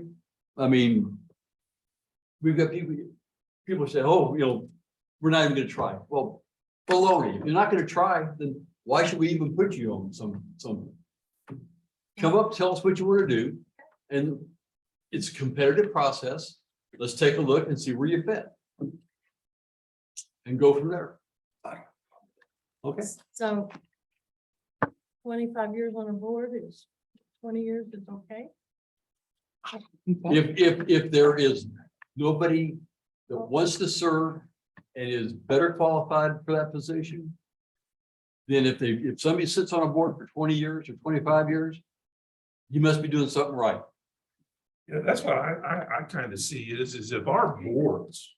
I mean, we've got people say, oh, we're not even gonna try. Well, baloney. If you're not gonna try, then why should we even put you on some? Come up, tell us what you want to do, and it's a competitive process. Let's take a look and see where you fit. and go from there. Okay, So 25 years on a board is 20 years is okay. if there is nobody that wants to serve and is better qualified for that position, then if somebody sits on a board for 20 years or 25 years, you must be doing something right. Yeah, that's what I kind of see is if our boards.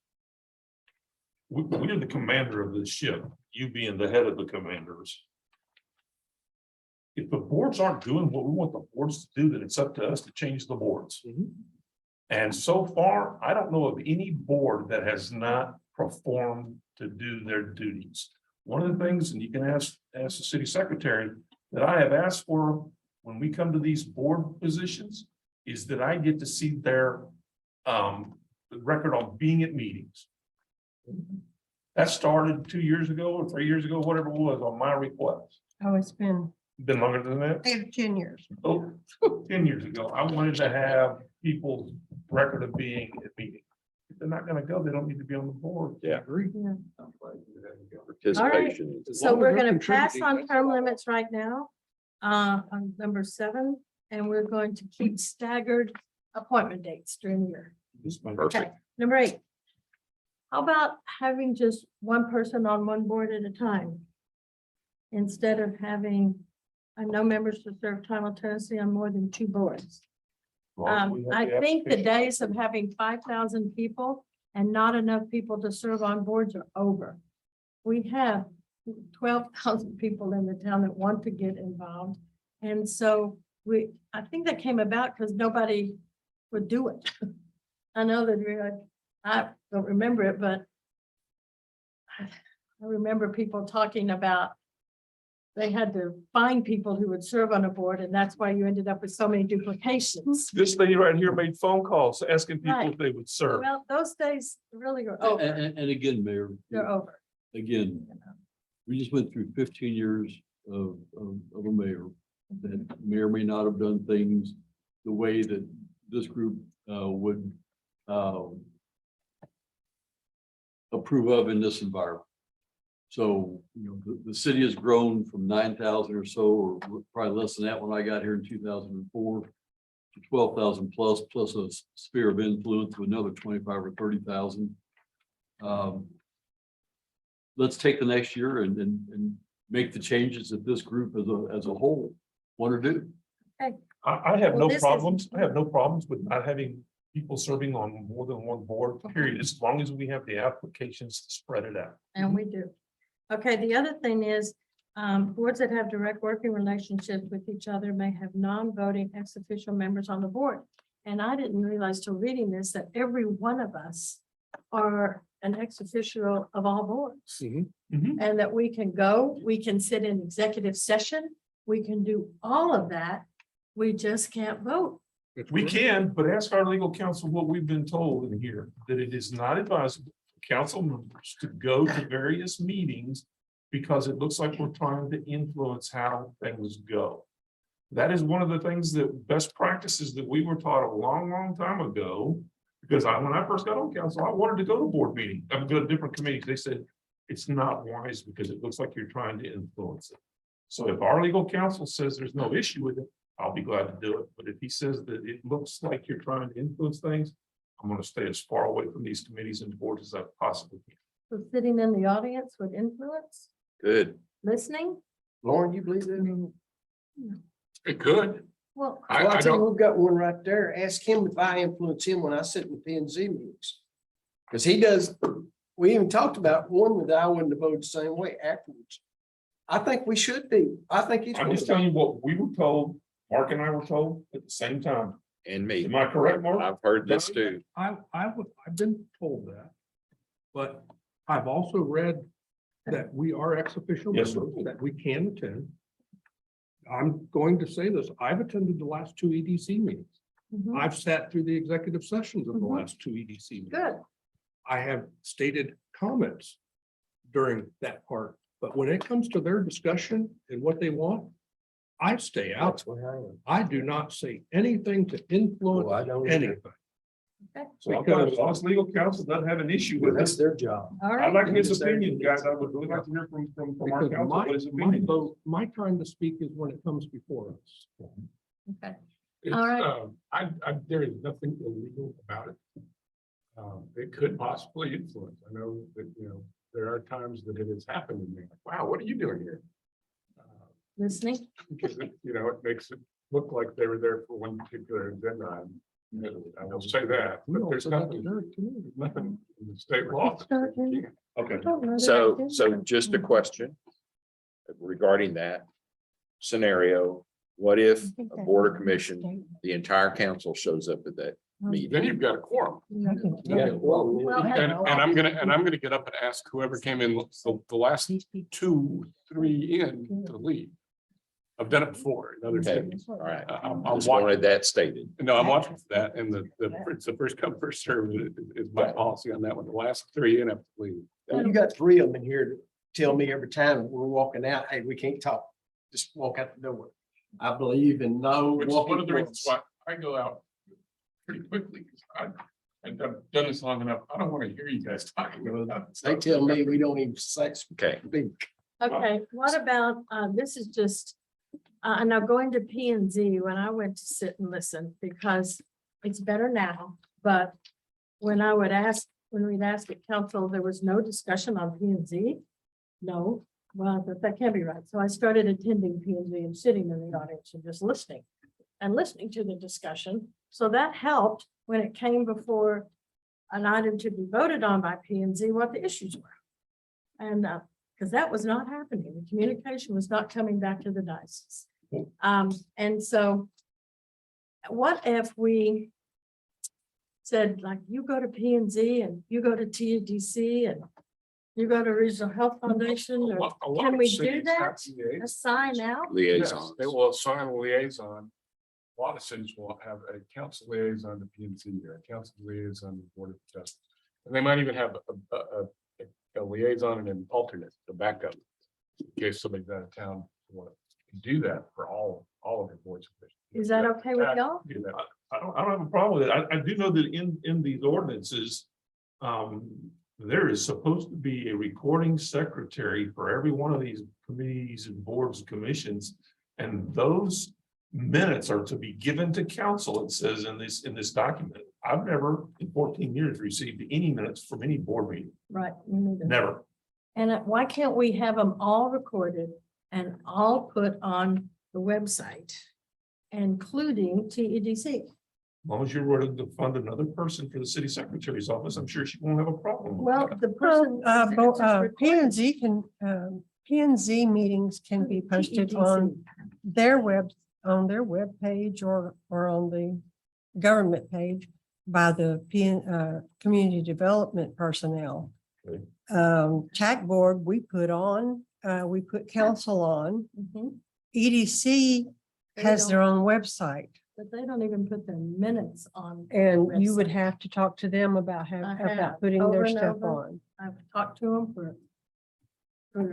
We're the commander of the ship, you being the head of the commanders. If the boards aren't doing what we want the boards to do, then it's up to us to change the boards. And so far, I don't know of any board that has not performed to do their duties. One of the things, and you can ask the city secretary, that I have asked for when we come to these board positions, is that I get to see their record on being at meetings. That started 2 years ago or 3 years ago, whatever it was, on my request. Oh, it's been Been longer than that. 10 years. Oh, 10 years ago, I wanted to have people's record of being at meetings. If they're not gonna go, they don't need to be on the board. Yeah. Agree. Participation. As So long as we're they're gonna pass contributing, on that's term all. limits right now, on number 7, and we're going to keep staggered appointment dates during the year. Perfect. Okay, number 8. How about having just one person on one board at a time? Instead of having, no members to serve simultaneously on more than 2 boards. I think the days of having 5,000 people and not enough people to serve on boards are over. We have 12,000 people in the town that want to get involved. And so I think that came about because nobody would do it. I know that I don't remember it, but I remember people talking about they had to find people who would serve on a board, and that's why you ended up with so many duplications. This lady right here made phone calls asking people Right. if they would serve. Well, those days really are over. And again, Mayor, They're over. again, we just went through 15 years of a mayor that may or may not have done things the way that this group would approve of in this environment. So, the city has grown from 9,000 or so, or probably less than that when I got here in 2004, to 12,000 plus a sphere of influence of another 25 or 30,000. Let's take the next year and make the changes that this group as a whole want to do. I have Well, no this is- problems. I have no problems with not having people serving on more than one board, period, as long as we have the applications to spread it out. And we do. Okay, the other thing is, boards that have direct working relationships with each other may have non-voting ex officio members on the board. And I didn't realize till reading this that every one of us are an ex officio of all boards. And that we can go, we can sit in executive session, we can do all of that. We just can't vote. We can, but ask our legal counsel what we've been told in here, that it is not advisable for council members to go to various meetings because it looks like we're trying to influence how things go. That is one of the things that best practices that we were taught a long, long time ago. Because when I first got on council, I wanted to go to board meetings, I would go to different committees. They said, it's not wise because it looks like you're trying to influence it. So if our legal counsel says there's no issue with it, I'll be glad to do it. But if he says that it looks like you're trying to influence things, I'm gonna stay as far away from these committees and boards as I possibly can. So sitting in the audience with influence, Good. listening, Lauren, you believe that? It could. well, I Well, I tell you, don't, we've got one right there. Ask him if I influence him when I sit in the P and Z meetings. Because he does, we even talked about one that I wouldn't have voted the same way afterwards. I think we should be. I think he's. I'm just telling you what we were told, Mark and I were told at the same time. And me. Am I correct, Mark? I've heard this too. I've been told that. But I've also read that we are ex officio Yes, members, sir. that we can attend. I'm going to say this, I've attended the last 2 EDC meetings. mhm, I've sat through the executive sessions of the Mhm. last 2 EDC. meetings. good. I have stated comments during that part, but when it comes to their discussion and what they want, I stay out. That's where I am. I do not say anything to influence Oh, I don't either. anything. So I'm fine with us, legal counsel doesn't have an issue with That's this. their job. All I'd right, like his opinion, guys. I would really like to hear from our Because counsel, what his my opinion is. vote, my time to speak is when it comes before us. okay. It's, All right. there is nothing illegal about it. It could possibly influence. I know that, there are times that it has happened and you're like, wow, what are you doing here? Listening. Because it makes it look like they were there for one particular agenda item. I will say that, but No, there's so that's nothing, their community. nothing in the state law. that says you can't. Okay. So just a question regarding that scenario. What if a board or commission, the entire council shows up at that meeting? Then you've got a quorum. Yeah, well, And I'm gonna get up and ask whoever came in the last 2, 3 in to leave. I've done it before in other Okay, cities. all right. I'm Just watching, wanted that stated. no, I'm watching for that, and it's the first come, first served is my policy on that one. The last 3 in have to leave. you got 3 of them in here to tell me every time we're walking out, hey, we can't talk. Just walk out the door. I believe in no Which is one of walking the reasons points. why I go out pretty quickly. 'Cause I've done this long enough. I don't want to hear you guys talking about. They tell me we don't even say Okay, speak. Okay, what about, this is just, now going to P and Z when I went to sit and listen, because it's better now, but when we'd ask at council, there was no discussion on P and Z. No, well, that can't be right. So I started attending P and Z and sitting in the audience and just listening to the discussion. So that helped when it came before an item to be voted on by P and Z, what the issues were. And, because that was not happening. The communication was not coming back to the diocese. And so what if we said, like, you go to P and Z and you go to TDC and you go to Regional Health Foundation, or A lot can of we do cities that? have liaisons. Assign out? Yes, liaisons. they will assign a liaison. A lot of cities will have a council liaison to P and Z or a council liaison to Board of Justice. And they might even have a liaison and an alternate, the backup. In case somebody's out of town, want to do that for all of your boards. Is that okay with y'all? Do that. I don't have a problem with it. I do know that in these ordinances, there is supposed to be a recording secretary for every one of these committees and boards, and commissions. And those minutes are to be given to council, it says in this document. I've never in 14 years received any minutes from any board meeting, Right. me neither. never. And why can't we have them all recorded and all put on the website, including TEDC? As long as you're willing to fund another person for the city secretary's office, I'm sure she won't have a problem. with Well, that. the person. P and Z can, P and Z meetings can be posted on their web page or on the government page by the community development personnel. Okay. TAC board, we put council on. Mhm. EDC They has their don't- own website, But they don't even put their minutes on. and you would website. have to talk to them about I have, about putting over their and stuff over. on. I've talked to them for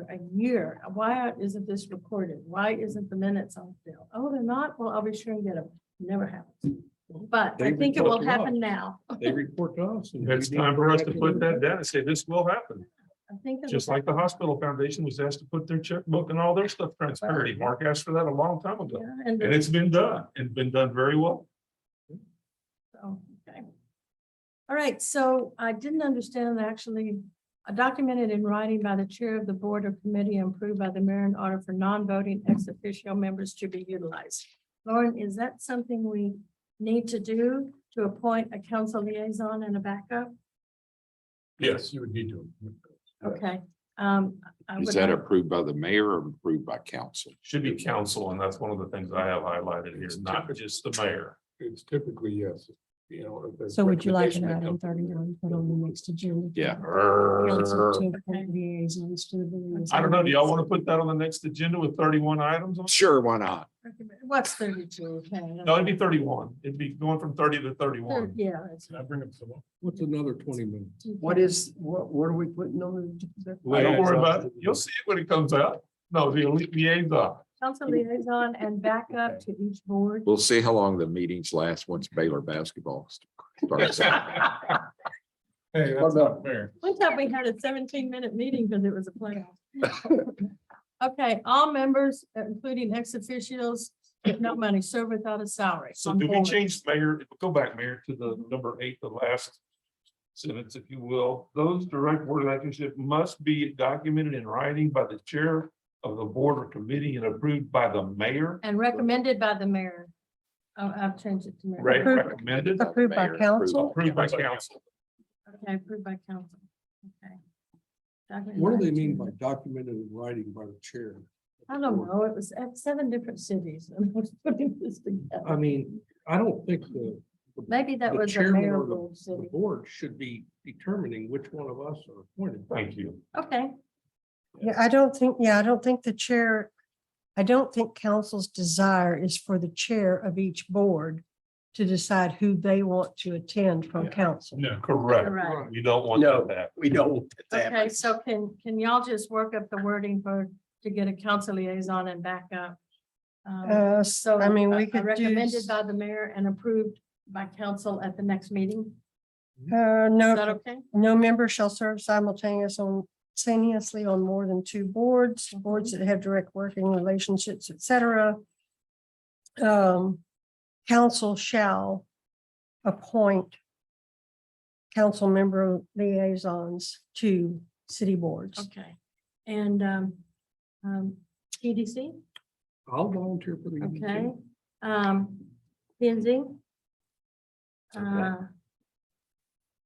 a year. Why isn't this recorded? Why isn't the minutes on film? Oh, they're not? Well, I'll be sure and get them. Never happens. But I They think it report will to us. happen now. They report to us. and It's we need time for us to correct put it. that down and say this will happen. I think. it'll Just like the hospital foundation was asked to put their checkbook and all their stuff transparent. Mark asked for that a long time ago. Yeah, and And it's been done and been done very well. so, okay. All right, so I didn't understand actually, documented in writing by the chair of the board or committee and approved by the mayor in order for non-voting ex officio members to be utilized. Lauren, is that something we need to do to appoint a council liaison and a backup? Yes, you would need to. Okay. I Is would that like- approved by the mayor or approved by council? Should be council, and that's one of the things I have highlighted here, not just the mayor. It's typically, yes. the So would you like recommendation an that item comes from the mayor. 31 put on the next agenda? Yeah. Council to appoint liaisons to the various I don't know. Do y'all want to boards. put that on the next agenda with 31 items on? Sure, why not? What's 32? Okay. No, it'd be 31. It'd be going from 30 to 31. Yeah. that's- Can I bring up someone? What's another 20 minutes? What are we putting on the? Don't worry about it. You'll see it when it comes out. No, the liaison. Council liaison and backup to each board. We'll see how long the meetings last once Baylor basketball Hey, that's not fair. One time we had a 17-minute meeting because it was a playoff. Okay, all members, including ex officios, if no money, serve without a salary. So on do we board. change, Mayor, go back, Mayor, to the number 8, the last sentence, if you will. Those direct board relationship must be documented in writing by the chair of the board or committee and approved by the mayor. And recommended by the mayor. Oh, I've changed it to mayor. Right, Approved- recommended, Approved by Mayor, council? approved by council. Okay, approved by council. Okay. Documented What do by they the mean chair. by documented in writing by the chair? I don't know. It was at 7 different cities. and I was putting this I together. mean, I don't think the. Maybe that the was a chairman mayor or the- rule The city. board should be determining which one of us are appointed. Thank you. Okay, Yeah, I don't think the chair, I don't think council's desire is for the chair of each board to decide who they want to attend from Yeah. council. No, correct. correct. You don't want No. that. We don't want that. Okay, so can y'all just work up the wording to get a council liaison and back up? So I mean, we could do. recommended by the mayor and approved by council at the next meeting. Is No, that okay? no member shall serve simultaneously on more than 2 boards, boards that have direct working relationships, et cetera. Council shall appoint council member liaisons to city boards. Okay. And TDC, I'll volunteer for the. okay. P and Z.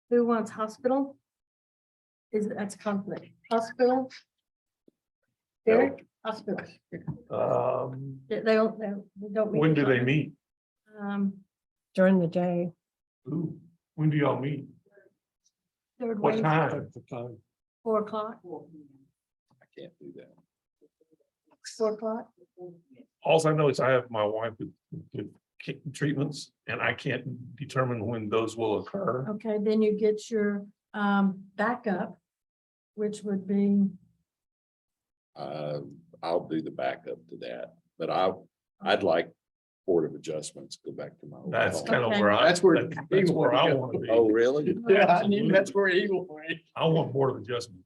Who wants hospital? That's conflict. Hospital? Derek, hospital. They don't. meet When do they each other. meet? During the day. Ooh, when do y'all meet? Third What Wednesday, time? 4 o'clock, I can't do that. 4 o'clock. Alls I know is I have my wife with treatments and I can't determine when those will occur. Okay, then you get your backup, which would be, I'll do the backup to that, but I'd like Board of Adjustments, go back to my. old That's phone. kind of Okay. where I. That's where That's where I want to be. Oh, really? Yeah, that's where he will. I want Board of Adjustment.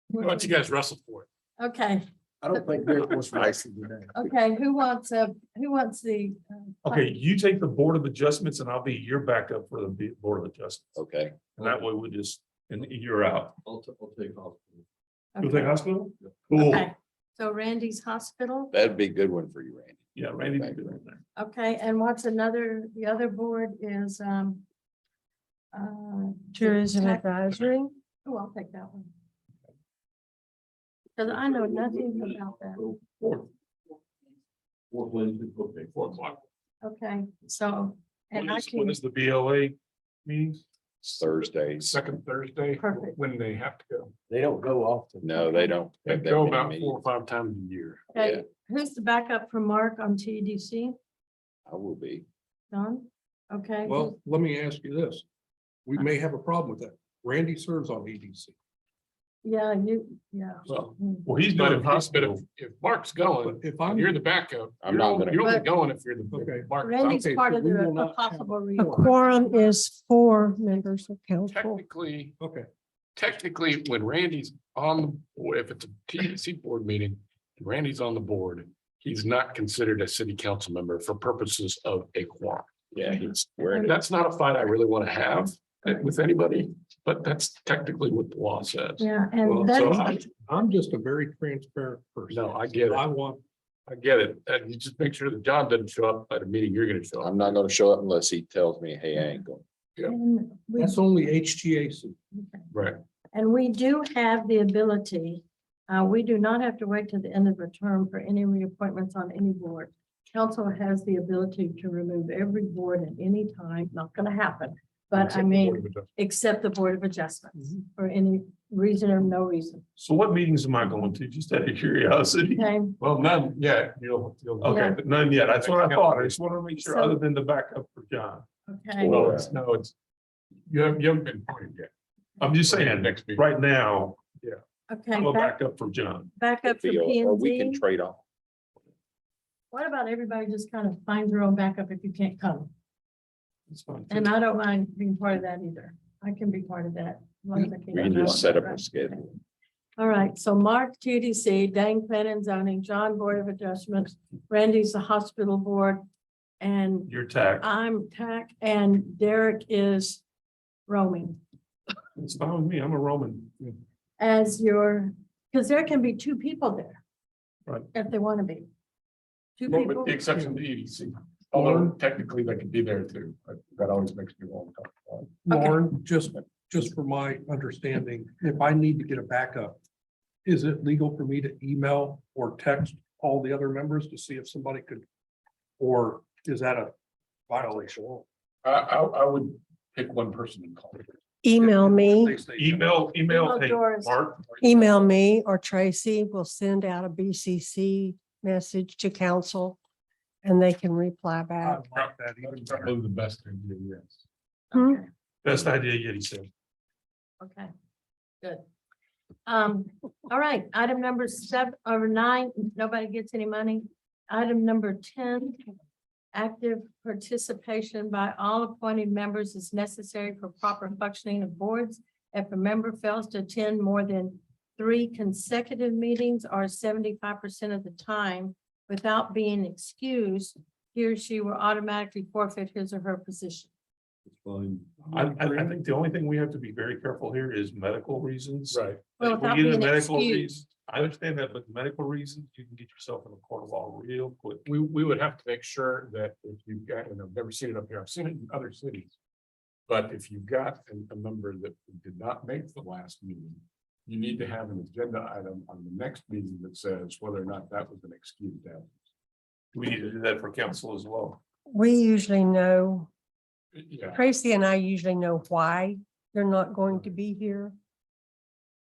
Why don't you guys wrestle for it? okay, I don't think Derek wants to wrestle today. okay, who wants the? Okay, you take the Board of Adjustments and I'll be your backup for the Board of Adjustments. Okay, And that way we just, and you're out. I'll take off. You'll take hospital? Okay. Cool. Okay, so Randy's hospital, that'd be a good one for you, Randy. Yeah, Randy. be good right there. okay, and what's the other board is, Tourism Tax- advisory. Oh, I'll take that one. Because I know nothing about that. Fourth. Fourth Wednesday, okay. 4 o'clock. Okay, so, and I When can, is the BLA meetings? Thursdays. Second Thursday, Perfect. when they have to go. They don't go often. No, they don't. They have that go many about meetings. 4 or 5 times a year. okay, who's the backup for Mark on TDC? I will be. Don? Okay. Well, let me ask you this. We may have a problem with that. Randy serves on EDC. Yeah, yeah. Well, Well, he's But doing if, hospital. if Mark's going, If and I'm. you're the backup, I'm not gonna- you're only But- going if you're the. Okay. Mark, Randy's okay, part so of we will the not have- possible. A reorg. quorum is 4 members of council. technically, Okay, when Randy's on, if it's a TDC board meeting, and Randy's on the board, he's not considered a city council member for purposes of a quorum. Yeah, he's wearing And it. that's not a fight I really want to have with anybody, but that's technically what the law says. Yeah, well, and so that's, I'm just a very transparent person. No, I get it. I want, I get it. And you just make sure that John doesn't show up at a meeting you're gonna show up. I'm not gonna show up unless he tells me, hey, I ain't going. and we, that's only HGAC. Right. and we do have the ability, we do not have to wait till the end of the term for any reappointments on any board. Council has the ability to remove every board at any time, not gonna happen. But I mean, except the Board of Adjustments for any reason or no reason. So what meetings am I going to? Just out of curiosity. Okay, Well, none yet. You'll. Okay, but none yet. That's what I thought. I just want to make sure, other than the backup for John. okay. No, it's, you haven't been appointed yet. I'm just saying, Next meeting. right now, Okay, I'm a back backup for John. up for P Or and we can Z. trade off. what about everybody just kind of finds their own backup if you can't come? It's fine. And I don't mind being part of that either. I can be part of that. as long as I We can just set up a schedule. All right, so Mark TDC, Dang Plan and Zoning, John Board of Adjustments, Randy's the Hospital Board, and Your tax, I'm TAC, and Derek is roaming it's fine with me. I'm a Roman. as your, because there can be two people there. Right. If they want to be. Two Well, people. with the exception of the EDC, although technically they could be there too, but that always makes me want to talk about it. Okay. Lauren, just for my understanding, if I need to get a backup, is it legal for me to email or text all the other members to see if somebody could? Or is that a violation? I would pick one person and call. Email me, They say- Email, Email hey, Doris. Mark, email me or Tracy will send out a BCC message to council and they can reply I back. like that even better. Probably the best idea, yes. Hmm? Okay. best idea yet, he said. Okay, good. All right, item number 9, nobody gets any money. Item number 10, active participation by all appointed members is necessary for proper functioning of boards. If a member fails to attend more than 3 consecutive meetings or 75% of the time without being excused, he or she will automatically forfeit his or her position. I think the only thing we have to be very careful here is medical reasons. Right. Well, If we without get a being medical excused. reason, I understand that, but medical reasons, you can get yourself in a court of law real quick. We would have to make sure that if you've got, and I've never seen it up here, I've seen it in other cities. But if you've got a member that did not make the last meeting, you need to have an agenda item on the next meeting that says whether or not that was an excused absence. We need to do that for council as well. We usually know, Yeah, Tracy and I usually know why they're not going to be here.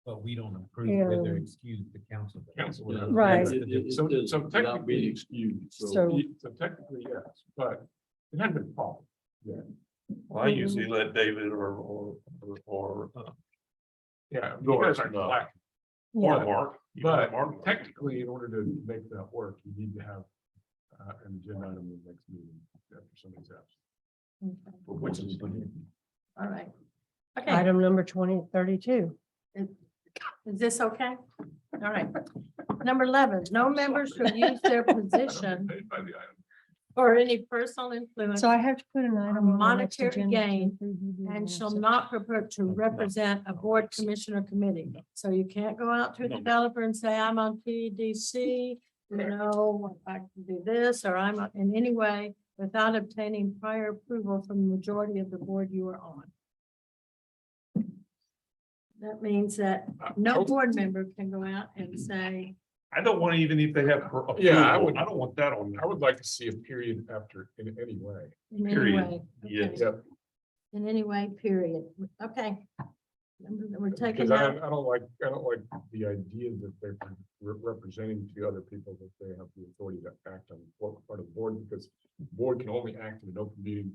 But we don't approve Yeah. whether excuse the council. Council would have- Right. so technically excused, So- so technically, yes, but it hasn't been followed. Yeah, Well, I usually let David or yeah. you Doris guys are know. black. Yeah, or Mark. you know, But Mark. technically, in order to make that work, you need to have an agenda item in the next meeting after somebody's absent. Okay, Which is. all right. Okay, item number 2032. is this okay? All right. Number 11, no members who use their position Paid by the item. or any personal influence So I have to put an item. on the next monetary agenda to gain approve you doing and that. shall not purport to represent a board, commission, or committee. So you can't go out to a No. developer and say, I'm on PDC, you know, I can do this, or I'm in any way without obtaining prior approval from the majority of the board you are on. That means that no board member can go out and say, I don't want even if they have. Yeah, I approval. would- I don't want that on I there. would like to see a period after in any way. in any Period. way. Yes. Okay, Yep. in any way, period. Okay. We're taking Because I that. don't like the idea that they're representing to other people that they have the authority to act on part of the board, because the board can only act in an open meeting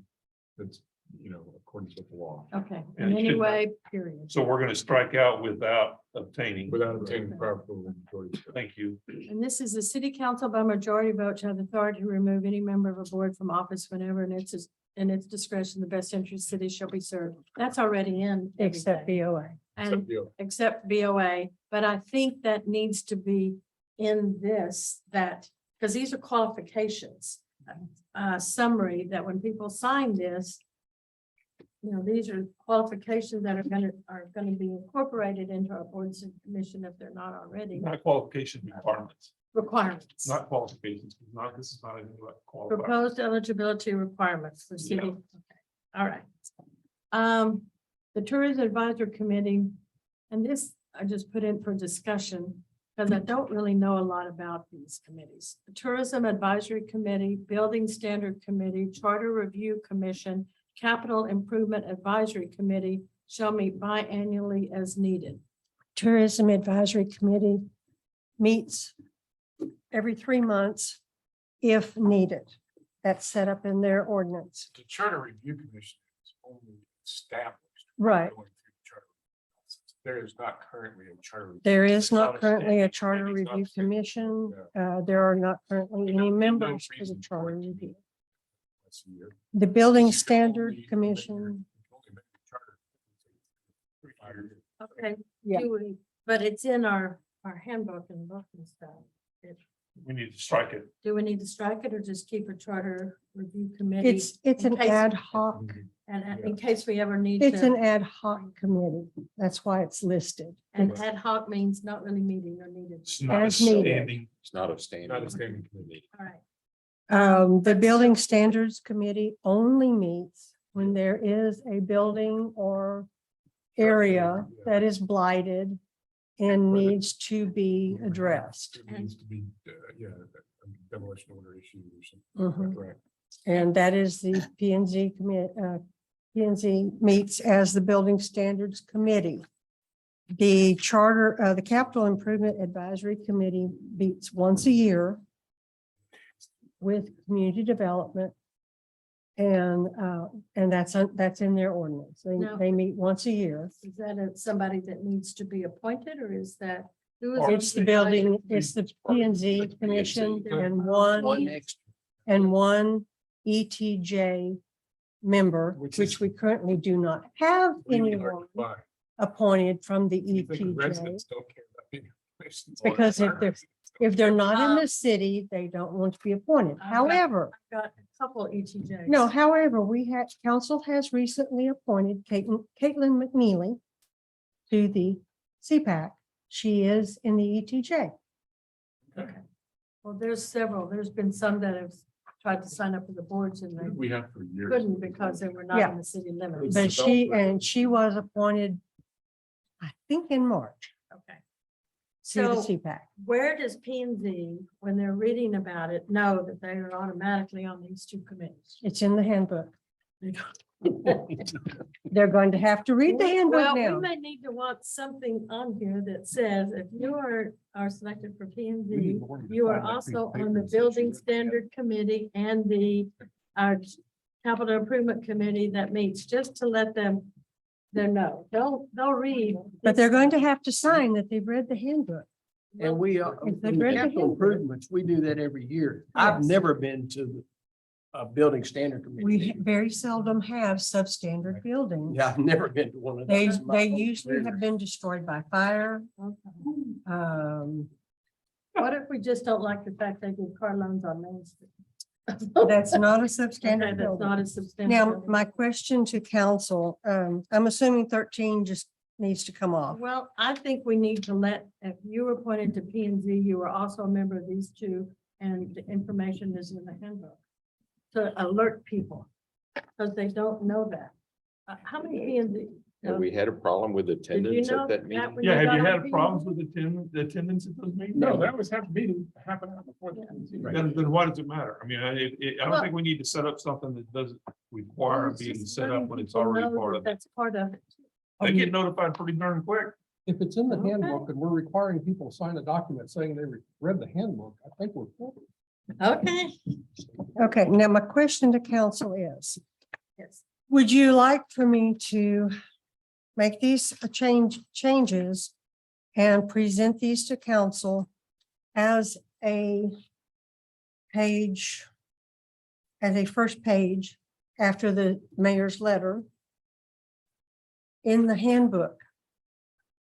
that's, you know, according to the law, Okay, Yeah, in it any should- way, period. So we're gonna strike out without obtaining. without obtaining prior approval of the majority. Thank you. And this is the city council by majority vote shall have authority to remove any member of a board from office whenever in its discretion, the best interest of the city shall be served. That's already in. Except everything. BOA. And So, except BOA, but I think that needs to be in this, that, because these are qualifications. Summary that when people sign this, you know, these are qualifications that are gonna be incorporated into our boards and commission if they're not already Not qualification requirements, requirements. not qualifications, not, this is not anything like qualified. Proposed eligibility requirements for city. Yeah. Okay, all right. The Tourism Advisory Committee, and this I just put in for discussion because I don't really know a lot about these committees. The Tourism Advisory Committee, Building Standard Committee, Charter Review Commission, Capital Improvement Advisory Committee shall meet biannually as needed. Tourism Advisory Committee meets every 3 months if needed. That's set up in their ordinance. The Charter Review Commission is only established. Right. going through the charter. there is not currently a charter. There is It's not not a currently a standing- charter it's not a review standing- commission. There are not currently any No members for the reason for charter it to be review. once a year. The Building You can only- Standard you can only make Commission, your- you can only make your charter every 5 years. Okay, Yeah. but it's in our handbook and book and stuff. We need to strike it. Do we need to strike it or just keep a charter review committee? it's in an case- ad hoc, And in case we ever need it's an to, ad hoc committee. That's why it's listed. and ad hoc means not really meeting or needed. It's not a As needed. standing. It's not a standing. Not a standing committee. All right, The Building Standards Committee only meets when there is a building or area that is blighted and needs to be addressed. It needs to be, yeah, a demolition order issue or something. Mhm. Correct. And that is the P and Z commit, P and Z meets as the Building Standards Committee. The Charter, the Capital Improvement Advisory Committee meets once a year with community development. And that's in their ordinance. No. They meet once a year. is that somebody that needs to be appointed or is that? who is Or on It's the building, it's the P and Z Commission and One one next. ETJ member, Which which is- we currently do not have Really hard anyone to find. appointed from the You think the ETJ. residents don't care about being commissions? Because if they're- If they're not in Um, the city, they don't want to be appointed. Okay. However, Got a couple ETJs. no, however, council has recently appointed Caitlin McNeely to the CPAC. She is in the ETJ. Well, there's several. There's been some that have tried to sign up for the boards and they We have for years. couldn't because they were not Yeah. in the city limits. But she was appointed, I think in March, Okay. to the So CPAC. where does P and Z, when they're reading about it, know that they are automatically on these two committees? It's in the handbook. They're going to have to read the handbook Well, we now. may need to want something on here that says if you are selected for P and Z, you are also on the Building Standard Committee and the Capital Improvement Committee that meets, just to let them know. They'll read. But they're going to have to sign that they've read the handbook. And we, If they've in read the capital handbook. improvements, we do that every year. I've Yes. never been to the building standard We committee. very seldom have substandard buildings. Yeah, I've never been to one of They, those. in my they whole usually career. have been destroyed by fire. Okay. Um, What if we just don't like the fact they do car loans on Main Street? that's not a Okay, substandard that's building. not a substantial. Now, building. my question to council, I'm assuming 13 just needs to come off. Well, I think we need to let, if you were appointed to P and Z, you were also a member of these two, and the information is in the handbook. To alert people, because they don't know that. How many P and Z? Have we had a problem with attendance know at that that meeting? when Yeah, you have you got on had P&Z? problems with the attendance at those meetings? No, that was half a meeting, half an hour before. the Then why does it matter? I mean, I Well- don't think we need to set up something that doesn't require It's being just set letting up when it's people already know part that of it. That's part of it. They get notified pretty darn quick. If it's in the Okay. handbook and we're requiring people to sign a document saying they read the handbook, I think we're. covered. Okay. Okay, now my question to council is, Yes. would you like for me to make these changes and present these to council as a page, as a first page after the mayor's letter in the handbook?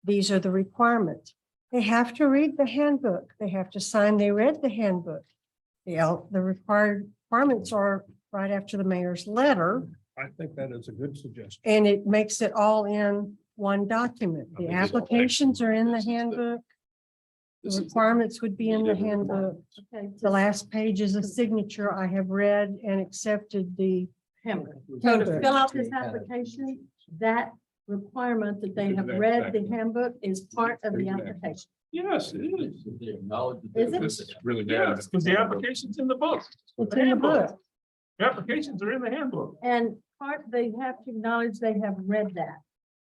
These are the requirements. They have to read the handbook. They have to sign they read the handbook. The requirements are right after the mayor's letter. I think that is a good suggestion. And it makes it all in one document. I The think it's all applications are in the This is the- handbook. This The is the- requirements would be in the handbook. Okay. The last page is a signature. I have read and accepted the, Handbook. So to Handbook. fill out this application, that requirement that they have read the handbook is part of the application. Yes, it is. They acknowledge that Is they- it? This is really Yes, bad. because the application's in the book. it's in the book. The applications are in the handbook. And they have to acknowledge they have read that.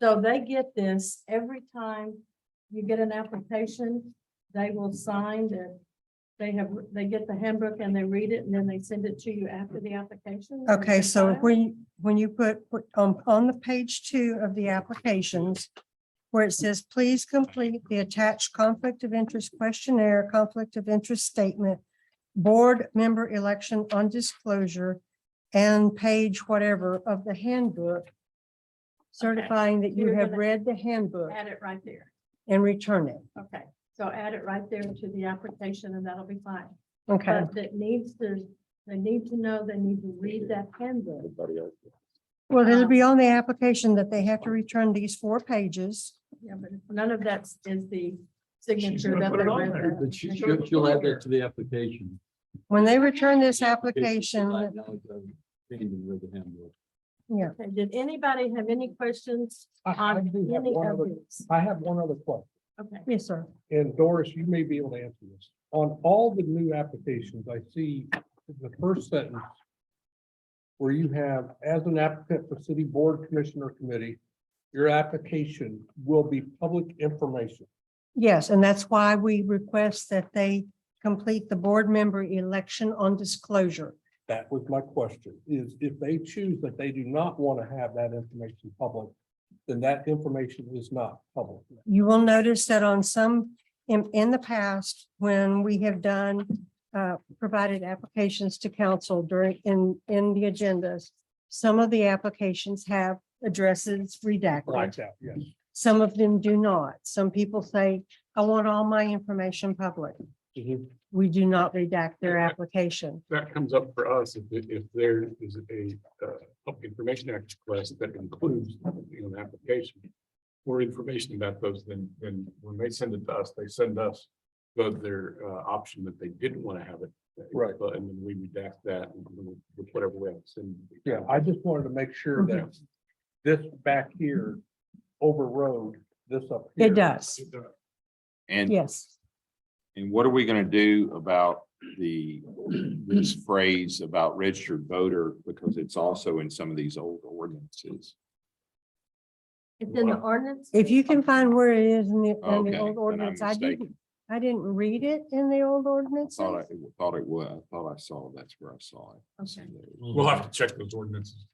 So they get this every time you get an application, they will sign that they get the handbook and they read it and then they send it to you after the application. Okay, so File. when you put on the page 2 of the applications, where it says, please complete the attached conflict of interest questionnaire, conflict of interest statement, board member election on disclosure, and page whatever of the handbook, certifying that you You're have gonna read the handbook Add it right there. and return it. Okay, so add it right there to the application and that'll be fine. Okay, But it needs to, they need to know, they need to read that handbook. Everybody else. well, it'll be on the application that they have to return these 4 pages. Yeah, but none of that is the She's signature gonna that put it they on read. there. that. But she'll add that to the application. When they return this application, yeah, Okay, did anybody have any questions I on do have any one of other, these? I have one other question. Okay, yes, sir. And Doris, you may be able to answer this. On all the new applications, I see the first sentence where you have, as an applicant for city board, commissioner, committee, your application will be public information. Yes, and that's why we request that they complete the board member election on disclosure. That was my question, is if they choose that they do not want to have that information public, then that information is not public. You will notice that on some, in the past, when we have done, provided applications to council during, in the agendas, some of the applications have addresses Like redacted. that, yes. Some of them do not. Some people say, I want all my information public. We do not redact their application. That comes up for us if there is a public information act request that includes, an application. More information about those, then when they send it to us, they send us their option that they didn't want to have it. Right. But and then we redact that with whatever we have to send. Yeah, I just wanted to make sure that this back here overrode this up here. It does, And, yes. and what are we gonna do about this phrase about registered voter, because it's also in some of these old ordinances? it's in the ordinance. If you can find where it is in the Okay, then old I'm ordinance, mistaken. I didn't read it in the old ordinance. Thought it was, I thought I saw, that's where I saw it. Okay. We'll have to check those ordinances.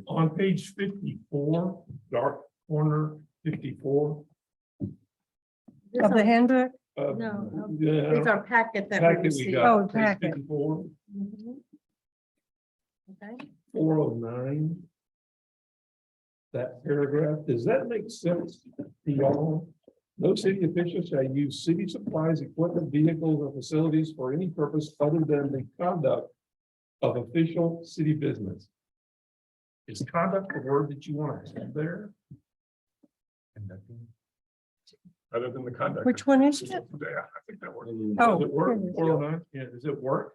On page 54, dark corner 54. Of the handbook? No, Yeah, it's our packet that we packet we received. got. Oh, page packet. 54, Mhm. Okay, 409. That paragraph, does that make sense to y'all? No city official shall use city supplies, equipment, vehicles, or facilities for any purpose other than the conduct of official city business. Is conduct the word that you want to have there? Other than the conduct. Which one is it? Yeah, I think that works. Oh, Does it work? here it is. 409, yeah, does it work?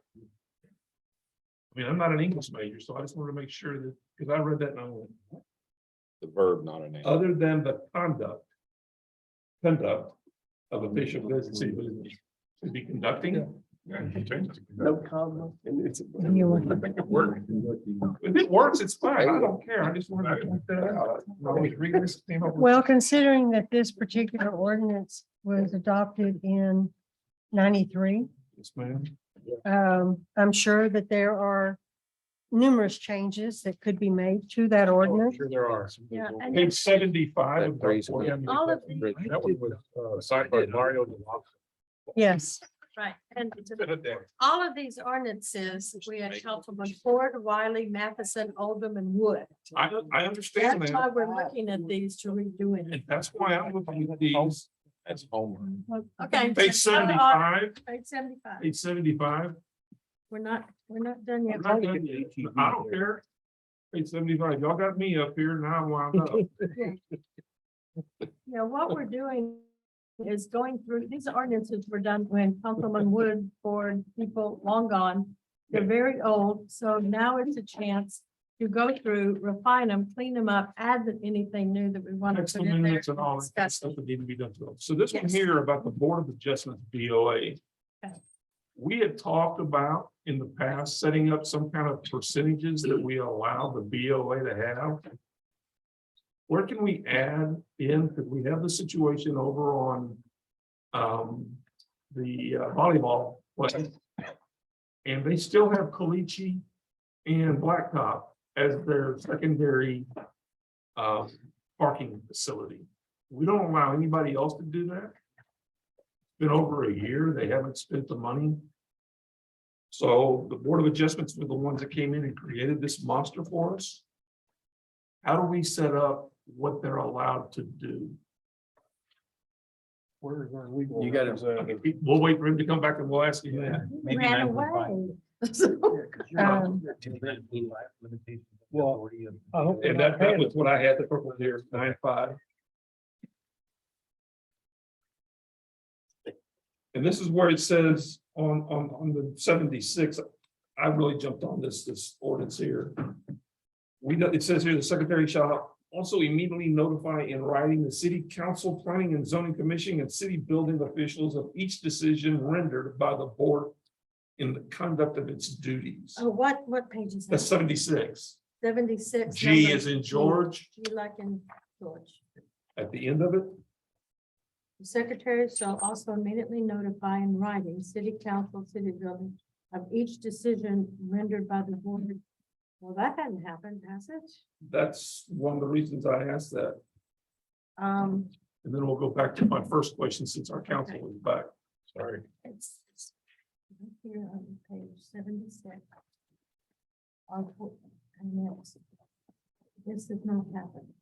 I mean, I'm not an English major, so I just wanted to make sure that, because I read that and I went, The verb, not a name. other than the conduct of official business, city business, to be conducting. Yeah, you change it to No conduct. comment. And it's. You want- I think it works. If it works, it's fine. I don't care. I just wanted to point that out. I was reading this, came up with- Well, considering that this particular ordinance was adopted in 93, Yes, ma'am. I'm sure that there are numerous changes that could be made to that ordinance. Sure there are. Yeah, and Page 75. of That phrase- the- all of these, That one was signed by Mario. Yes, right, and There. all of these ordinances, we had Councilman Ford, Wiley, Matheson, Oldham, and Wood. I understand That's why that. we're looking at these to redo it. And that's why I'm looking at these. That's Homer. Okay. Page 75, Page 75. page 75. We're not done yet. I'm not done yet. I don't care. Page 75, y'all got me up here, now I'm wound up. Yeah, what we're doing is going through, these ordinances were done when Councilman Wood, Ford, people long gone. They're very old, so now it's a chance to go through, refine them, clean them up, add anything new that we want to Next put in there. amendments and all that discuss. stuff that need to be done to them. So this one Yes. here about the Board of Adjustments BOA. Okay. We had talked about in the past, setting up some kind of percentages that we allow the BOA to have. Where can we add in, because we have the situation over on the volleyball play. And they still have Caliche and Blacktop as their secondary parking facility. We don't allow anybody else to do that. It's been over a year, they haven't spent the money. So the Board of Adjustments were the ones that came in and created this monster for us. How do we set up what they're allowed to do? Where is our legal? You gotta- representative? We'll wait for him to come back and we'll ask him that. Maybe Ran 9.5. away. Well, I hope they're And not that paying was what I had the purple here, 9.5. And this is where it says on the 76, I really jumped on this ordinance here. It says here, the secretary shall also immediately notify in writing the city council, planning and zoning commission, and city building officials of each decision rendered by the board in the conduct of its duties. Oh, what page is that? That's 76. 76. G number is in George, G like in George. at the end of it. The secretary shall also immediately notify in writing city council, city building of each decision rendered by the board. Well, that hadn't happened, has it? That's one of the reasons I asked that. Um, And then we'll go back to my first question since our council is back. Sorry. it's right here on page 76. And that's- this did not happen.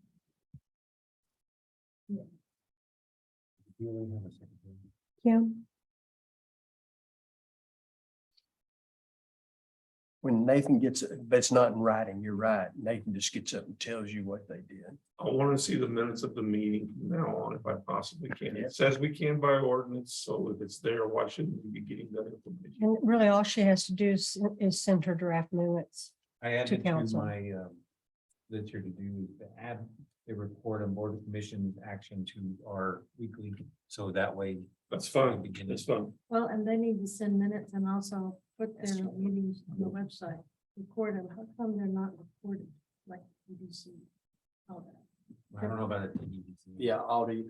Kim, When Nathan gets, that's not in writing, you're right. Nathan just gets up and tells you what they did. I want to see the minutes of the meeting from now on if I possibly can. It says we can by ordinance, so if it's there, why shouldn't we be getting that information? and really all she has to do is send her draft minutes. I added to council. my list here to do, to add a report on board of commission's action to our weekly, so that way. That's fine. That's fine. Well, and they need to send minutes and also put their meetings on the website, record them. How come they're not recorded like BBC? All that. I don't know about it. Yeah, Audie,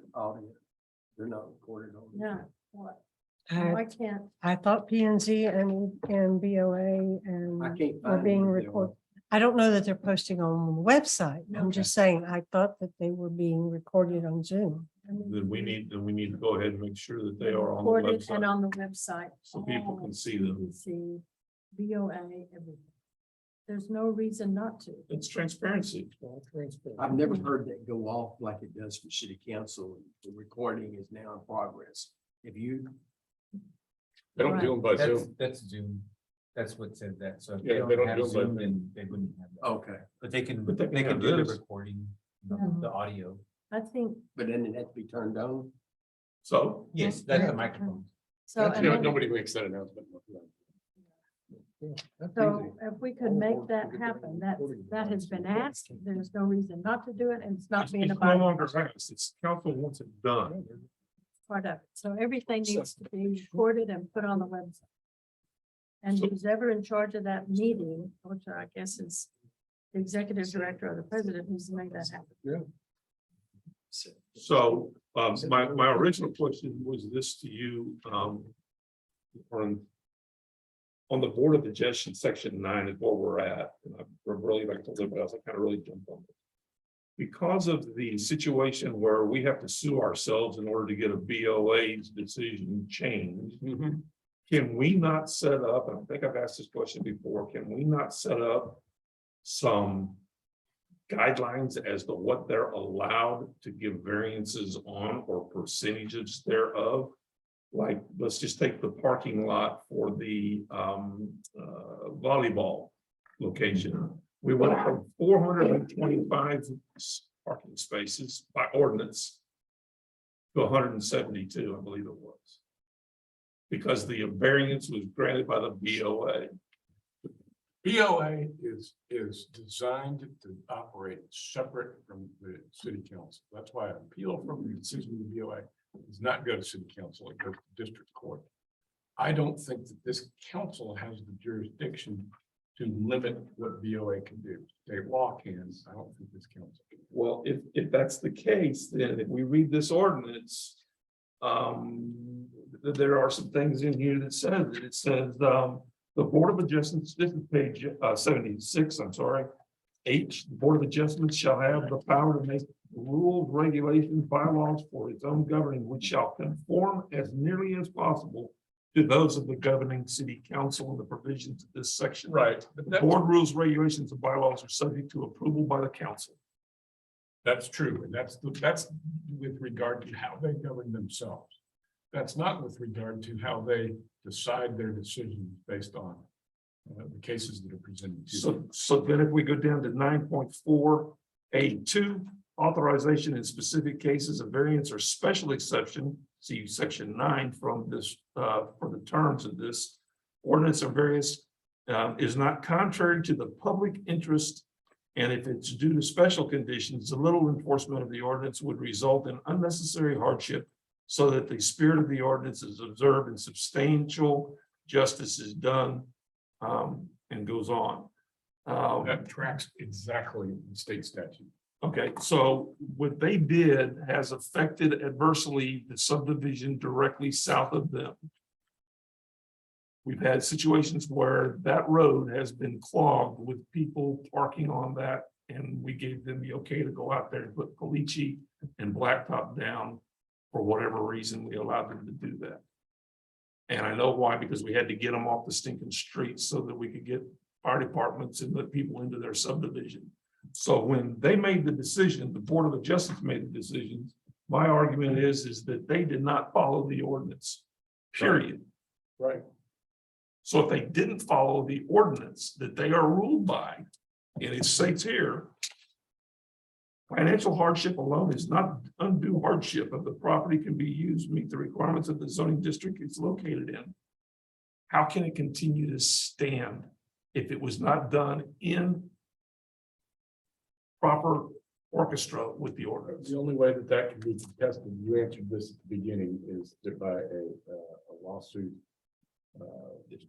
they're not recorded on. Yeah, what? I, Why can't, I thought P and Z and BOA I and can't. were find being them. recorded. I don't know that they're posting on the website. I'm just saying, I thought that they were being recorded on Zoom. Then we need to go ahead and make sure that they are on the recorded and website on the website. so people can see them. See, BOA, everything. There's no reason not to. It's transparency. I've never heard that go off like it does for city council. The recording is now in progress. If you, They don't do them by That's, Zoom. that's Zoom. That's what said that. So if Yeah, they they don't don't have do it by Zoom, Zoom. then they wouldn't have that. okay, But they can, But they can they can have do the this. recording, Yeah. the audio. I think but then it had to be turned on. So Yes, that's the microphone. so. and then- Nobody makes that announcement. So if we could make that happen, that has been asked, there's no reason not to do it, and it's not it's being no about longer asked. It's council wants it done. part of it. So everything needs to be recorded and put on the website. And who's ever in charge of that meeting, which I guess is the executive director or the president, needs to make that happen. So, my original question was this to you, on the Board of Adjustment, section 9 is where we're at, and I really like to live, else I kind of really jumped on it. Because of the situation where we have to sue ourselves in order to get a BOA's decision changed. Can we not set up, and I think I've asked this question before, can we not set up some guidelines as to what they're allowed to give variances on or percentages thereof? Like, let's just take the parking lot for the volleyball location. We went from 425 parking spaces by ordinance to 172, I believe it was. Because the variance was granted by the BOA. BOA is designed to operate separate from the city council. That's why an appeal from the decision of the BOA does not go to city council, it goes to district court. I don't think that this council has the jurisdiction to limit what BOA can do. State law can, I don't think this council can. Well, if that's the case, then if we read this ordinance, there are some things in here that says, it says, the Board of Adjustments, this is page 76, I'm sorry. H, the Board of Adjustments shall have the power to make rules, regulations, bylaws for its own governing, which shall conform as nearly as possible to those of the governing city council and the provisions of this section. Right. The board rules, regulations, and bylaws are subject to approval by the council. That's true, and that's with regard to how they govern themselves. That's not with regard to how they decide their decisions based on the cases that are presented to them. So then if we go down to 9.4A2, authorization in specific cases of variance or special exception, see section 9 from this, for the terms of this ordinance of variance, is not contrary to the public interest. And if it's due to special conditions, the little enforcement of the ordinance would result in unnecessary hardship, so that the spirit of the ordinance is observed and substantial justice is done, and goes on. That tracks exactly the state statute. Okay, so what they did has affected adversely the subdivision directly south of them. We've had situations where that road has been clogged with people parking on that, and we gave them the okay to go out there and put caliche and blacktop down. For whatever reason, we allowed them to do that. And I know why, because we had to get them off the stinking streets so that we could get fire departments and let people into their subdivision. So when they made the decision, the Board of Adjustments made the decisions, my argument is that they did not follow the ordinance, period. Right. So if they didn't follow the ordinance that they are ruled by, and it states here, financial hardship alone is not undue hardship of the property can be used to meet the requirements of the zoning district it's located in. How can it continue to stand if it was not done in proper orchestra with the ordinance? The only way that that can be contested, you answered this at the beginning, is that by a lawsuit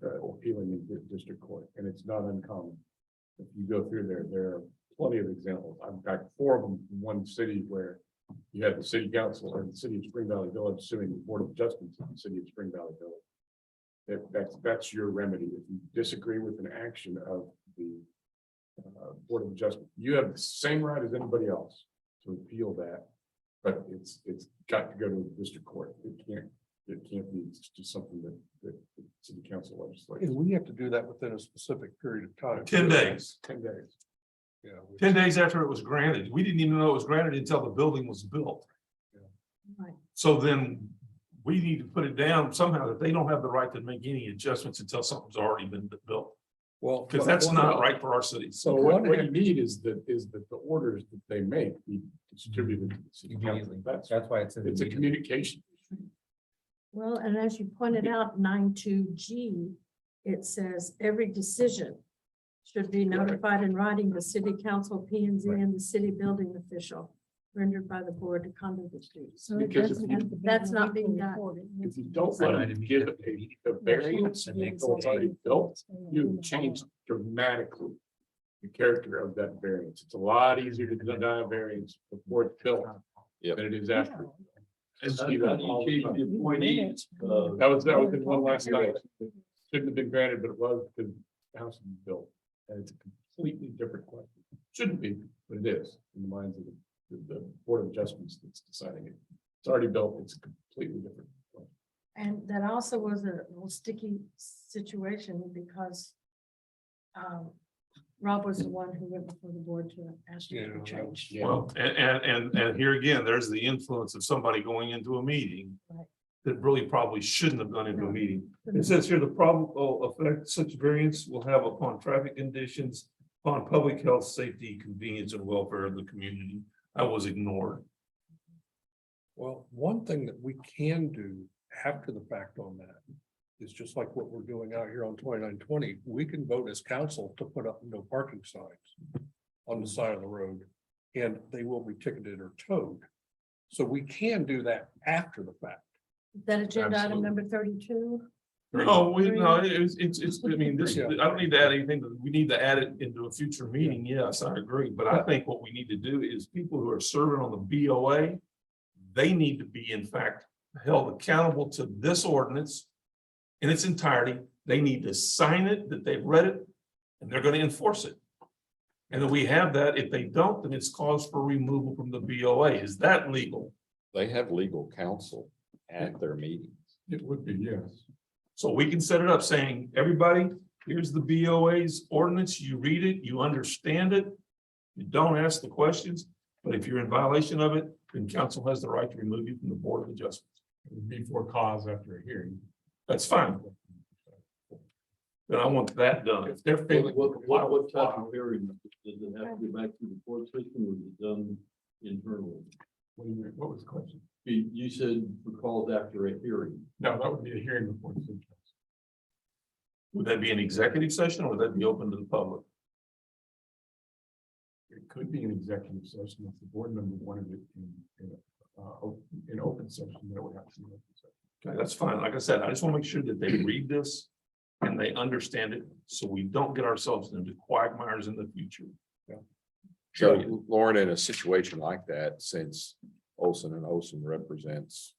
appealing in district court, and it's not uncommon. If you go through there are plenty of examples. I've got 4 of them in one city where you had the city council or the city of Spring Valley Village suing the Board of Adjustments in the city of Spring Valley Village. That's your remedy. If you disagree with an action of the Board of Adjustment, you have the same right as anybody else to appeal that, but it's got to go to the district court. It can't be just something that the city council legislates. And we have to do that within a specific period of time. 10 days. 10 days. Yeah. 10 days after it was granted. We didn't even know it was granted until the building was built. Right. So then we need to put it down somehow that they don't have the right to make any adjustments until something's already been built. Well, Because that's not right for our cities. So what you need is that the orders that they make be distributed to the city council. Immediately. That's That's why it's. it's a communication. Well, and as you pointed out, 9.2G, it says every decision should be notified in writing the city council, P and Z, and the city building official rendered by the board to conduct the streets. So it Because if doesn't you- have to be That's not being done. If you don't let them give a variance and it's already built, you change dramatically the character of that variance. It's a lot easier to deny a variance before it's built Yep. than it is after. And See that all the time. the appointees, That was in one last night. Shouldn't have been granted, but it was because the house was built. And it's a completely different question. Shouldn't be, but it is in the minds of the Board of Adjustments that's deciding it. It's already built. It's a completely different question. And that also was a little sticky situation because Rob was the one who went before the board to ask you to change. Yeah. Well, and here again, there's the influence of somebody going into a meeting Right. that really probably shouldn't have gone into a meeting. It says here, the probable effect such variance will have upon traffic conditions, upon public health, safety, convenience, and welfare of the community. I was ignored. Well, one thing that we can do after the fact on that is just like what we're doing out here on 2920. We can vote as council to put up no parking signs on the side of the road, and they will be ticketed or towed. So we can do that after the fact. That agenda item Absolutely. number 32. No, it's, I mean, this, I don't need to add anything, we need to add it into a future meeting, yes, I agree, but I think what we need to do is people who are serving on the BOA, they need to be in fact held accountable to this ordinance in its entirety. They need to sign it, that they've read it, and they're gonna enforce it. And then we have that. If they don't, then it's cause for removal from the BOA. Is that legal? They have legal counsel at their meetings. It would be, yes. So we can set it up saying, everybody, here's the BOA's ordinance. You read it, you understand it. You don't ask the questions, but if you're in violation of it, then council has the right to remove you from the Board of Adjustments. It would be for cause after a hearing. That's fine. Then I want that done. If they're failing. What type of hearing, does it have to go back to the court system or is it done internally? What do you mean? What was the question? You said for calls after a hearing. No, that would be a hearing before the city council. Would that be an executive session or would that be open to the public? It could be an executive session if the board member wanted it in open session, then it would have to be. Open session. Okay, that's fine. Like I said, I just want to make sure that they read this and they understand it, so we don't get ourselves into quagmires in the future. So Lauren, in a situation like that, since Olson and Olson represents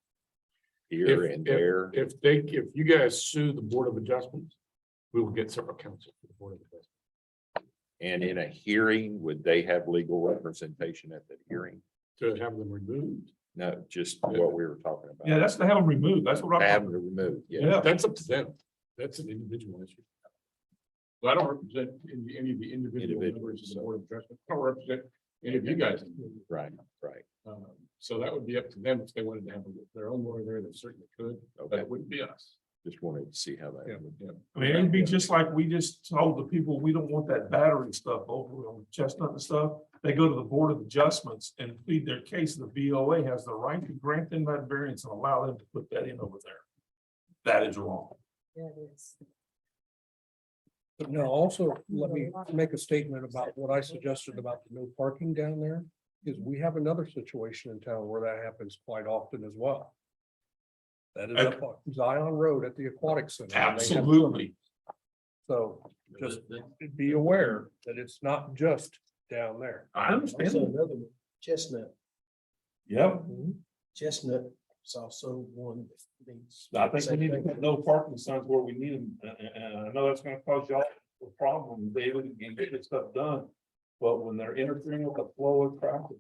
here and there, If you guys sue the Board of Adjustments, we will get separate counsel for the Board of Adjustments. and in a hearing, would they have legal representation at the hearing? To have them removed. No, just what we were talking about. Yeah, that's to have them removed. That's what Have I'm. them removed, yeah. Yeah. That's up to them. That's an individual issue. So I don't represent any of the individual members of the Board of Adjustment. I don't represent any of you guys. Right, right. So that would be up to them if they wanted to have their own lawyer there, they certainly could, but Okay, it wouldn't be us. just wanted to see how that Yeah, would. yeah. I mean, it'd be just like we just told the people, we don't want that battery stuff over on Chestnut and stuff. They go to the Board of Adjustments and plead their case. The BOA has the right to grant them that variance and allow them to put that in over there. That is wrong. Yeah, it is. But no, also, let me make a statement about what I suggested about the no parking down there. Is we have another situation in town where that happens quite often as well. That is up on Zion Road at the Aquatic Center. and they have- Absolutely. So just be aware that it's not just down there. I understand. Also another one, Chestnut. Yep. Chestnut is also one that needs. I think we need to put no parking signs where we need them, and I know that's gonna cause y'all a problem, David, and get this stuff done. But when they're interfering with the flow of traffic,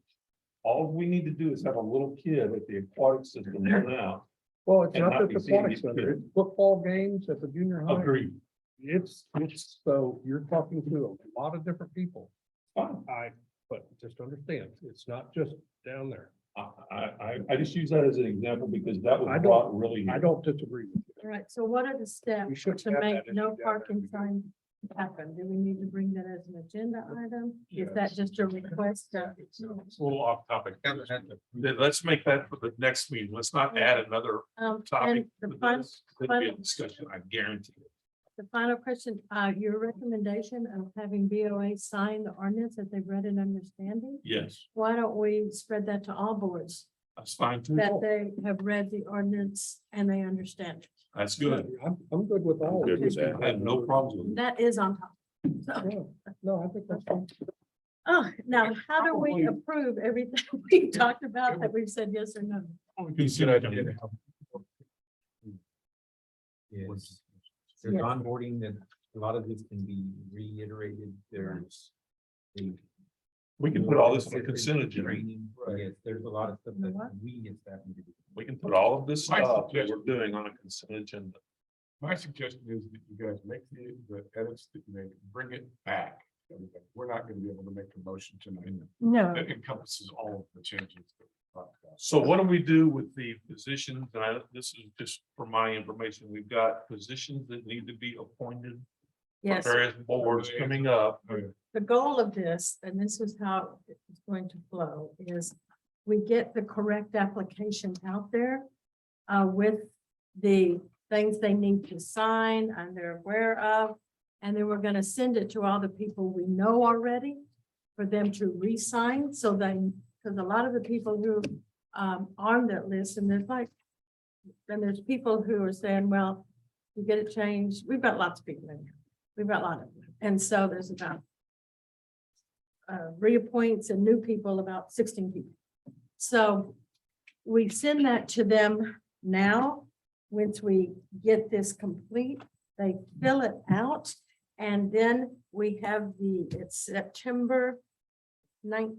all we need to do is have a little kid at the aquatic system run out. Well, it's And not not just be the seeing Aquatic these Center, kids. it's football games at the junior high. Agreed. It's, so you're talking to a lot of different people. Fine. But just understand, it's not just down there. I just use that as an example because that I was don't- brought really. I don't disagree with you. All right, so what are the We steps should to have make that no issue down parking there. sign happen? Do we need to bring that as an agenda item? Is that Yes. just a request? It's a little off topic. Then let's make that for the next meeting. Let's not add another topic And the to final, this. It'll be a discussion, I guarantee it. the final question, your recommendation of having BOA sign the ordinance that they've read and understanding? Yes, Why don't we spread that to all boards, that's fine too. that they have read the ordinance and they understand it? That's good. I'm good with all. Good of with it. that. I have no problems with it. That is on top. So, Yeah, no, I think that's fine. oh, now, how do we approve everything we talked about that we've said yes or no? Consider it. Yes. There's Yes. onboarding that a lot of this can be reiterated. There's. the- We can put all this on a consent agenda. Training. Yes, there's a lot of stuff You know that what? we as staff need to do. We can put all of this My stuff that suggestion- we're doing on a consent agenda. My suggestion is that you guys make the edits that you make, bring it back. We're not gonna be able to make a motion tonight No, that encompasses all of the changes. that we talked about. So what do we do with the positions? And this is just for my information. We've got positions that need to be appointed. for Yes, Various boards coming up. the goal of this, and this is how it's going to flow, is we get the correct application out there with the things they need to sign and they're aware of. And then we're gonna send it to all the people we know already for them to re-sign, so then, because a lot of the people who on that list, and there's like, then there's people who are saying, well, you get it changed. We've got lots of people in here. We've got a lot of them. And so there's about reappoints and new people, about 16 people. So we send that to them now. Once we get this complete, they fill it out And then we have it's September 19th.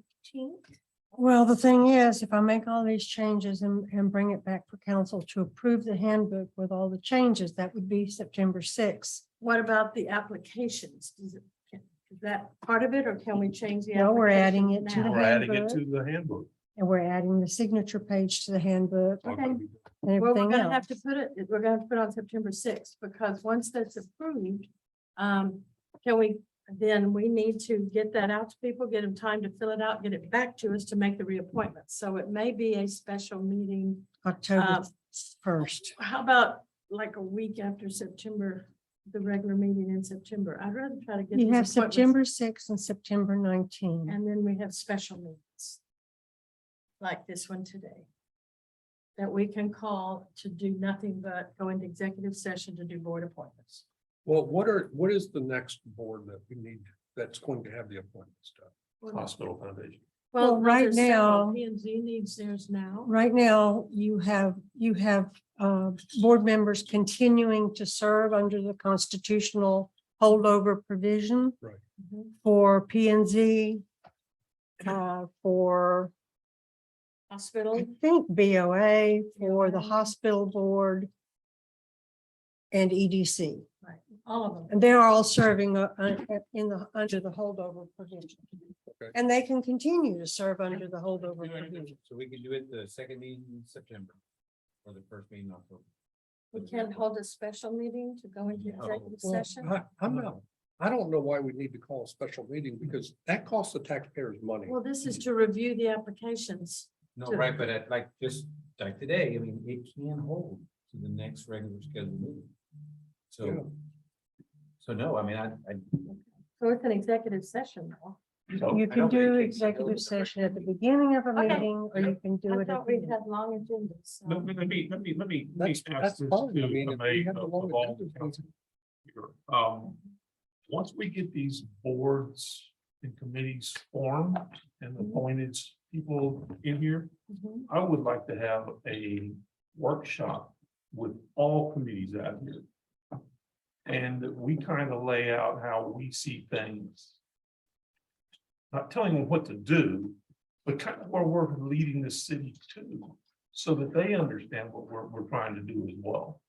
Well, the thing is, if I make all these changes and bring it back for council to approve the handbook with all the changes, that would be September 6th. What about the applications? Is that part of it, or can we change the? No, we're adding it to applications the now? We're adding it handbook. to the handbook. And we're adding the signature page to the handbook Okay. and Well, we're everything gonna have to else. put it, we're gonna have to put it on September 6th, because once that's approved, can we, then we need to get that out to people, get them time to fill it out, get it back to us to make the reappointments. So it may be a special meeting. October 1st. How about like a week after September, the regular meeting in September? I'd rather try to get. You these have appointments, September 6th and September 19th. And then we have special meetings. Like this one today. That we can call to do nothing but go into executive session to do board appointments. Well, what is the next board that we need, that's going to have the appointments done? Hospital Foundation. Well, right there's several. now- P and Z needs theirs now. Right now, you have board members continuing to serve under the constitutional holdover provision. Mhm. For P and Z. For, Hospital. I think BOA, for the hospital board. And EDC, Right, all of them. and they're all serving under the holdover provision. Okay. And they can continue to serve under the holdover provision. So we can do it the second meeting in September. Or the first meeting in October. We can't hold a special meeting to go into executive Well, session. I don't know why we need to call a special meeting because that costs the taxpayers money. Well, this is to review the applications. No, To- right, but like, just like today, I mean, it can hold to the next regular scheduled meeting. Yeah. So no, I mean, So it's an executive session now. So You can do executive session at the beginning of a Okay. meeting, or you can do I it at thought the we end. had long agendas. so- Let me That's ask this fine. I to mean, if we May have the of long all agendas, council here. Once we get these boards and committees formed and appointed people in here, Mhm. I would like to have a workshop with all committees out here. And that we kind of lay out how we see things. Not telling them what to do, but kind of where we're leading the city to, so that they understand what we're trying to do as well.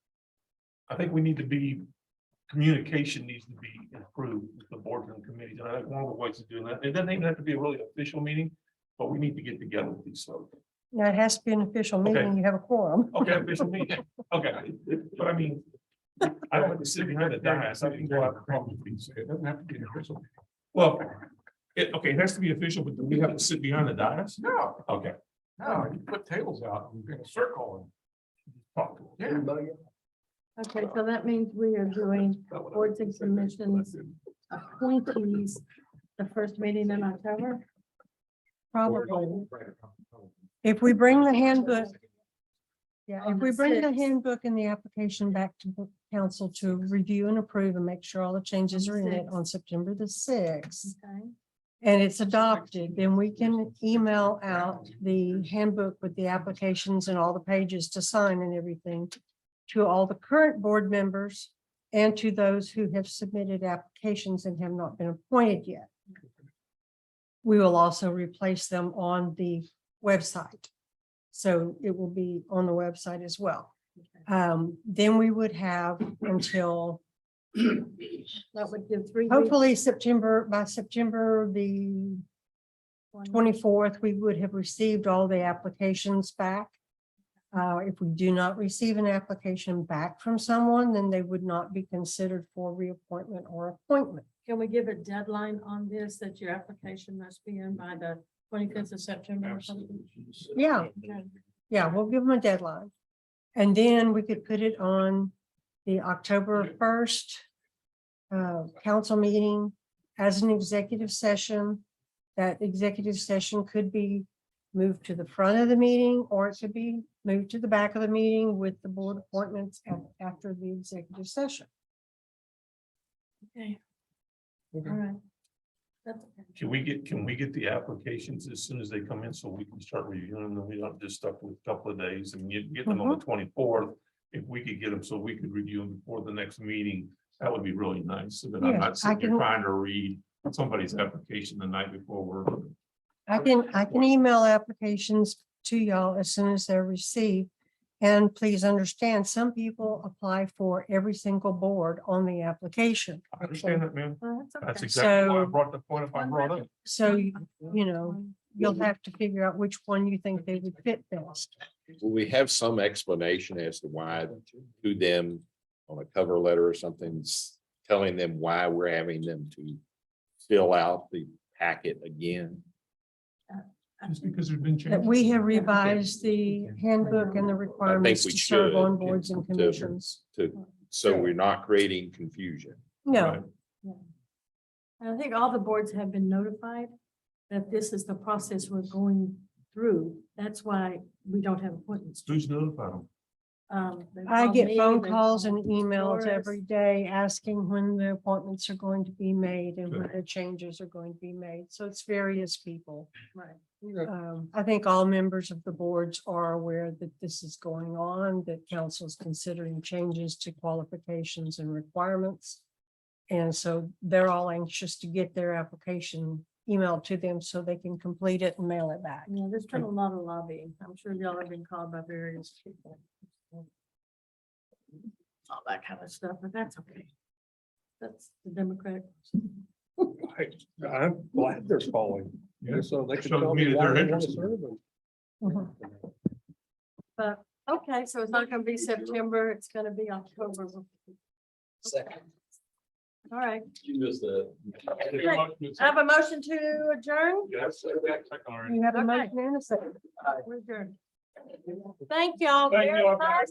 I think we need to be, communication needs to be improved with the boards and committees, and I think one of the ways of doing that, it doesn't even have to be a really official meeting, but we need to get together with these folks. Now, it has to be an official Okay. meeting, you have a quorum. Okay, official meeting, okay, but I mean, I don't have to sit behind the dais, I can go out and talk to these. It doesn't have to be an official. Well, it has to be official, but do we have to sit behind the dais? No, Okay. no, you put tables out and in a circle and. Talk to them. Yeah. Everybody Okay, so that means we are doing boards and commissions appointees the first meeting in October. Probably. If we bring the handbook, yeah, On if the we bring the 6th. handbook and the application back to the council to review and approve and make sure all the changes are in it 6th. on September the 6th. Okay. And it's adopted, then we can email out the handbook with the applications and all the pages to sign and everything to all the current board members and to those who have submitted applications and have not been appointed yet. We will also replace them on the website. So it will be on the website as well. Then we would have until That would give 3 weeks. hopefully by September the 24th, we would have received all the applications back. If we do not receive an application back from someone, then they would not be considered for reappointment or appointment. Can we give a deadline on this, that your application must be in by the 25th of September or something? Yeah, Okay. yeah, we'll give them a deadline. And then we could put it on the October 1st council meeting as an executive session. That executive session could be moved to the front of the meeting, or it could be moved to the back of the meeting with the board appointments after the executive session. Okay. All right. That's okay. Can we get the applications as soon as they come in so we can start reviewing them? We don't just stuck with a couple of days and get them on the 24th. If we could get them so we could review them before the next meeting, That would be really nice, so that I'm Yeah, not sitting I here can- trying to read somebody's application the night before we're. I can email applications to y'all as soon as they're received. And please understand, some people apply for every single board on the application. I understand that, man. Well, that's That's okay. exactly why I So- brought the point if I brought up. So, you know, you'll have to figure out which one you think they would fit best. Will we have some explanation as to why to them on a cover letter or something, telling them why we're having them to fill out the packet again? Just because there's been That changes. we have revised the handbook and the requirements we to serve should, on boards and to- commissions. So we're not creating confusion. No, And I think all the boards have been notified that this is the process we're going through. That's why we don't have appointments. Who's notified them? They've I called get me, phone they've calls and called emails Doris. every day asking when the appointments are going to be made and when Good. the changes are going to be made. So it's various people. Right. I think all members of the boards are aware that this is going on, that council is considering changes to qualifications and requirements. And so they're all anxious to get their application emailed to them so they can complete it and mail it back. Yeah, there's been a lot of lobbying. I'm sure y'all have been called by various people. All that kind of stuff, but that's okay. That's the Democratic. I'm glad they're calling. Yeah. So they can Shows tell me me that why they're they want to interested. serve them. Mhm. But, okay, so it's not gonna be September, it's gonna be October. Second. All right, You missed that. I have a motion to adjourn. Yes. You have a Okay. motion and a second. We're adjourned. Thank y'all Thank very you all. much.